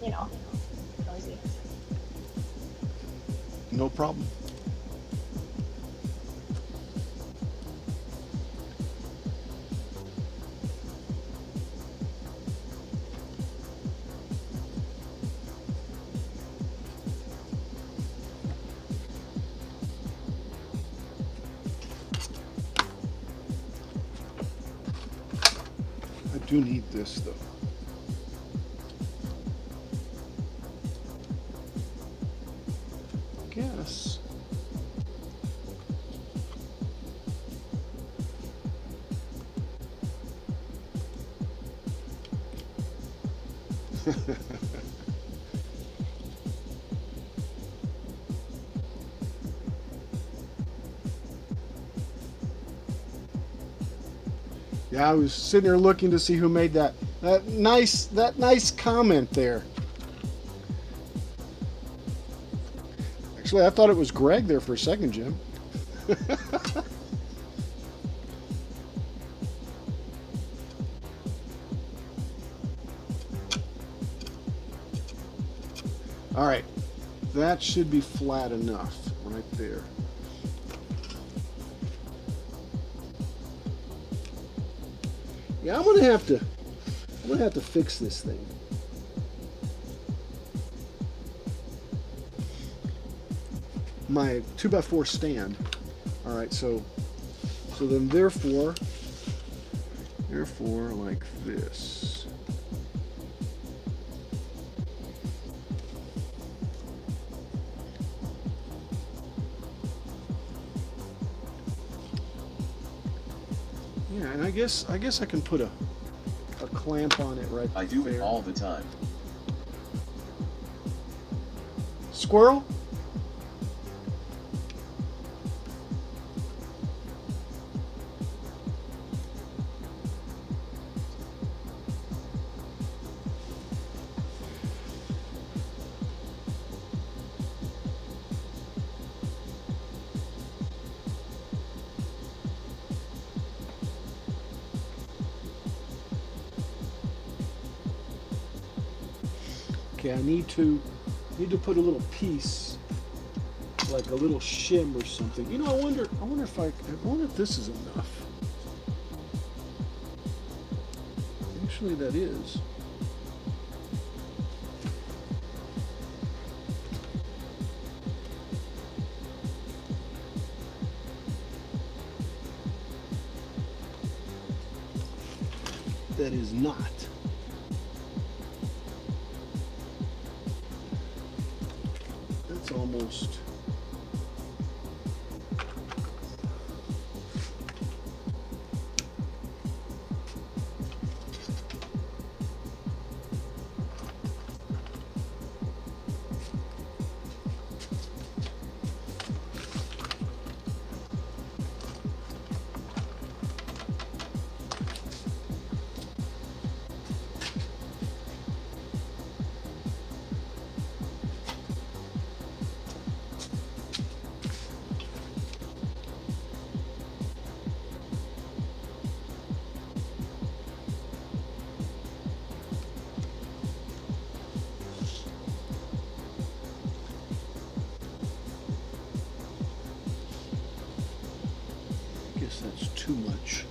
noisy. No problem. do need this though. Guess. Yeah, I was sitting there looking to see who made that nice comment there. Actually, I thought it was Greg there for a second, Jim. All right, that should be flat enough right there. Yeah, I'm gonna have to fix this thing. My 2x4 stand. All right, so then therefore like this. Yeah, and I guess I can put a clamp on it right there. I do it all the time. Squirrel? Okay, I need to put a little piece, like a little shim or something. You know, I wonder if this is enough. Actually, that is. That is not. Almost. That's too much.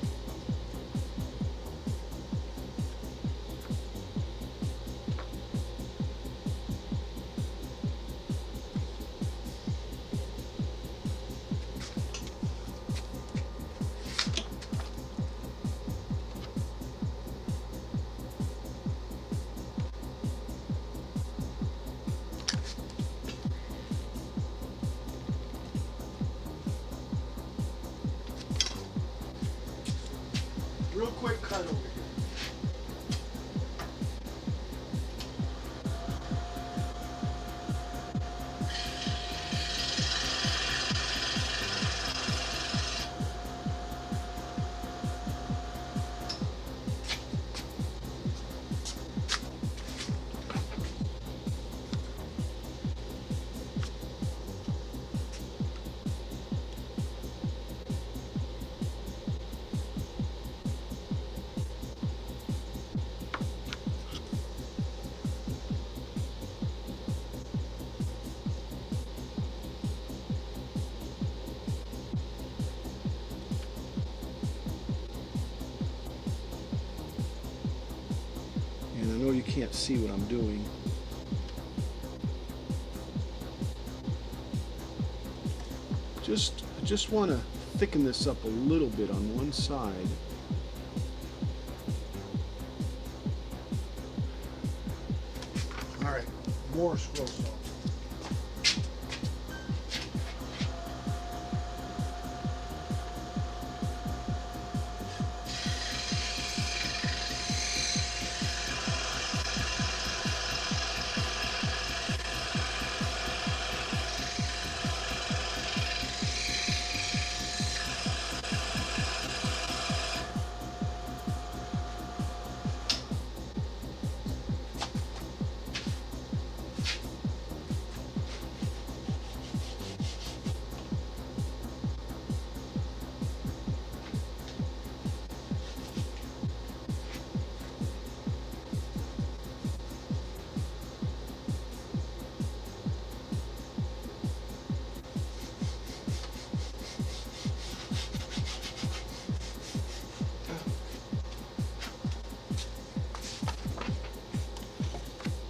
Real quick cut over here. And I know you can't see what I'm doing. I just want to thicken this up a little bit on one side. right, more scroll saw.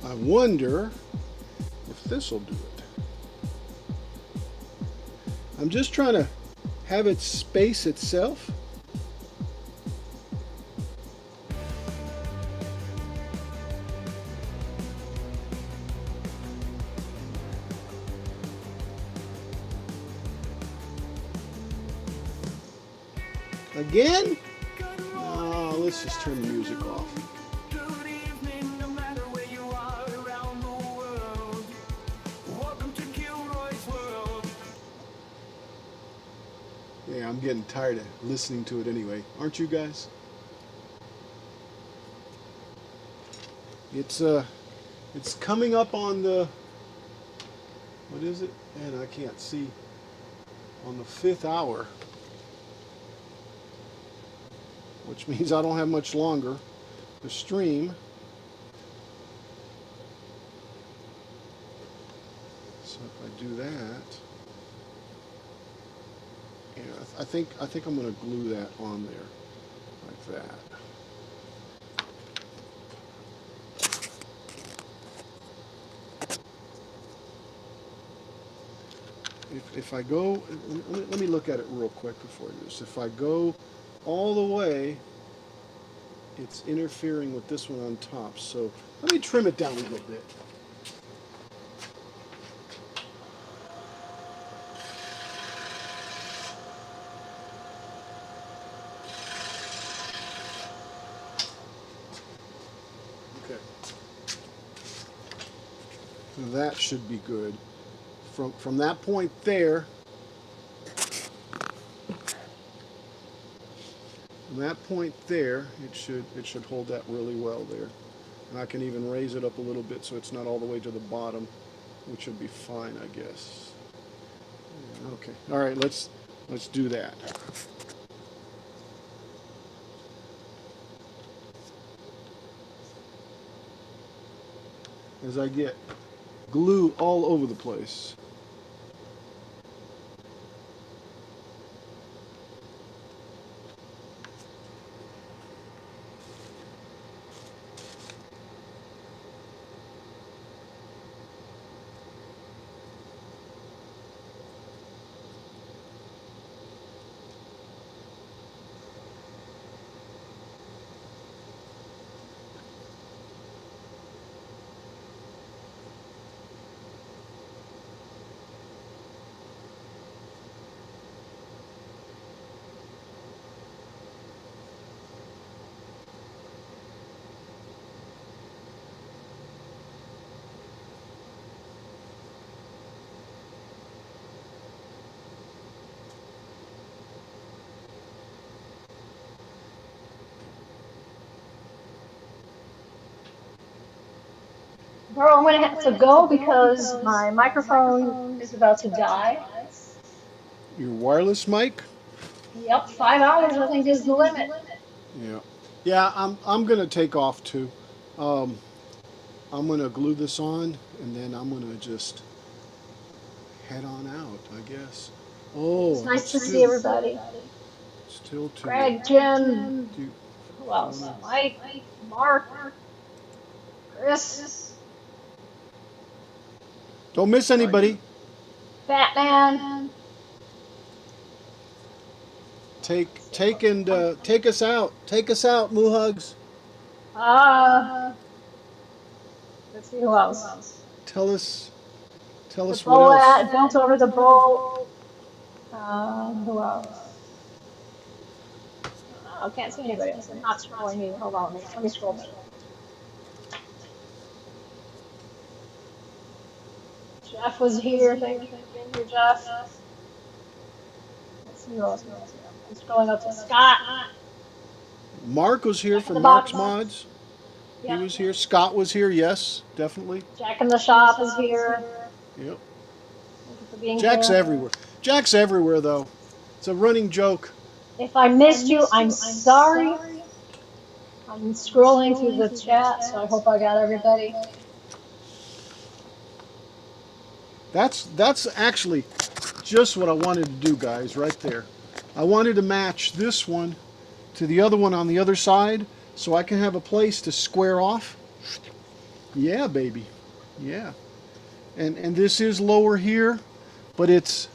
I wonder if this will do it. I'm just trying to have it space itself. Again? Oh, let's just turn the music off. Good evening, no matter where you are around the world. Welcome to Kilroy's world. Yeah, I'm getting tired of listening to it anyway. Aren't you guys? It's coming up on the, what is it? Man, I can't see. On the 5th hour. Which means I don't have much longer to stream. So if I do that, yeah, I think I'm going to glue that on there like that. If I go, let me look at it real quick before I do this. If I go all the way, it's interfering with this one on top. So let me trim it down a little bit. Okay. So that should be good. From that point there, from that point there, it should hold that really well there. And I can even raise it up a little bit so it's not all the way to the bottom, which would be fine, I guess. Yeah, okay. All right, let's do that. As I get glue all over the place. Bro, I'm gonna have to go because my microphone is about to die. Your wireless mic? Yep, 5 hours I think is the limit. Yeah. Yeah, I'm gonna take off too. Um, I'm gonna glue this on and then I'm gonna just head on out, I guess. It's Oh, nice to see everybody. still too. Greg, Jim, Do- who else? Mike, Mark, Chris, Don't miss anybody. Fat Man. Take us out. Take us out, Moohugs. Uh, Let's see who else. Tell us The what bow else. built over the bow. Who else? Oh, I can't see anybody else. I'm not scrolling either. Hold on, let me scroll better. Jeff was here. Thank you for being here, Jeff. Let's see who else was here. I'm scrolling up to Scott. Mark was here Jack in from the Mark's Box. Mods. He Yep. was here. Scott was here. Yes, definitely. Jack in the Shop is here. Yep. Thank you for being Jack's here. everywhere. Jack's everywhere, though. It's a running joke. If I missed you, I'm sorry. I'm scrolling through the chat, so I hope I got everybody. That's actually just what I wanted to do, guys, right there. I wanted to match this one to the other one on the other side so I can have a place to square off. Yeah, baby. Yeah. And this is lower here, but it's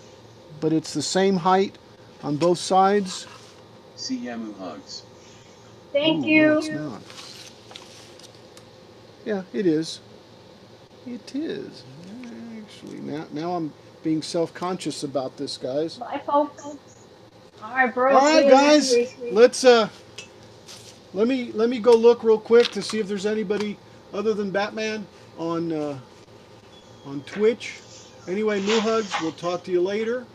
the same height on both sides. See ya, Moohugs. Thank Ooh, you. No, it's not. Yeah, it is. It is. Actually, now I'm being self-conscious about this, guys. Bye, folks. All right, bro. All right, guys. Let's let me go look real quick to see if there's anybody other than Batman on Twitch. Anyway, Moohugs, we'll talk to you later.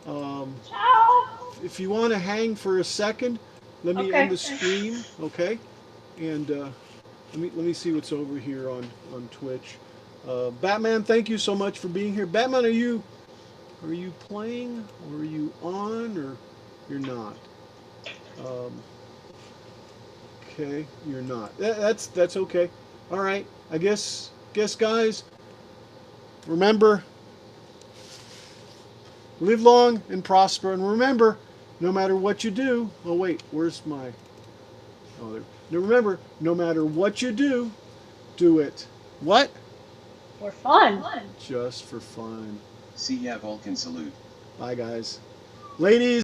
Ciao. If you want to hang for a second, let me end the stream, okay? And let me see what's over here on Twitch. Batman, thank you so much for being here. Batman, are you playing, or are you on, or you're not? Okay, you're not. That's okay. All right. I guess guys, remember, live long and prosper, and remember, no matter what you do. Oh wait, where's my? Oh, there. Now remember, no matter what you do, do it. What? For fun. Just for fun. See ya, Vulcan salute. Bye, guys. Ladies.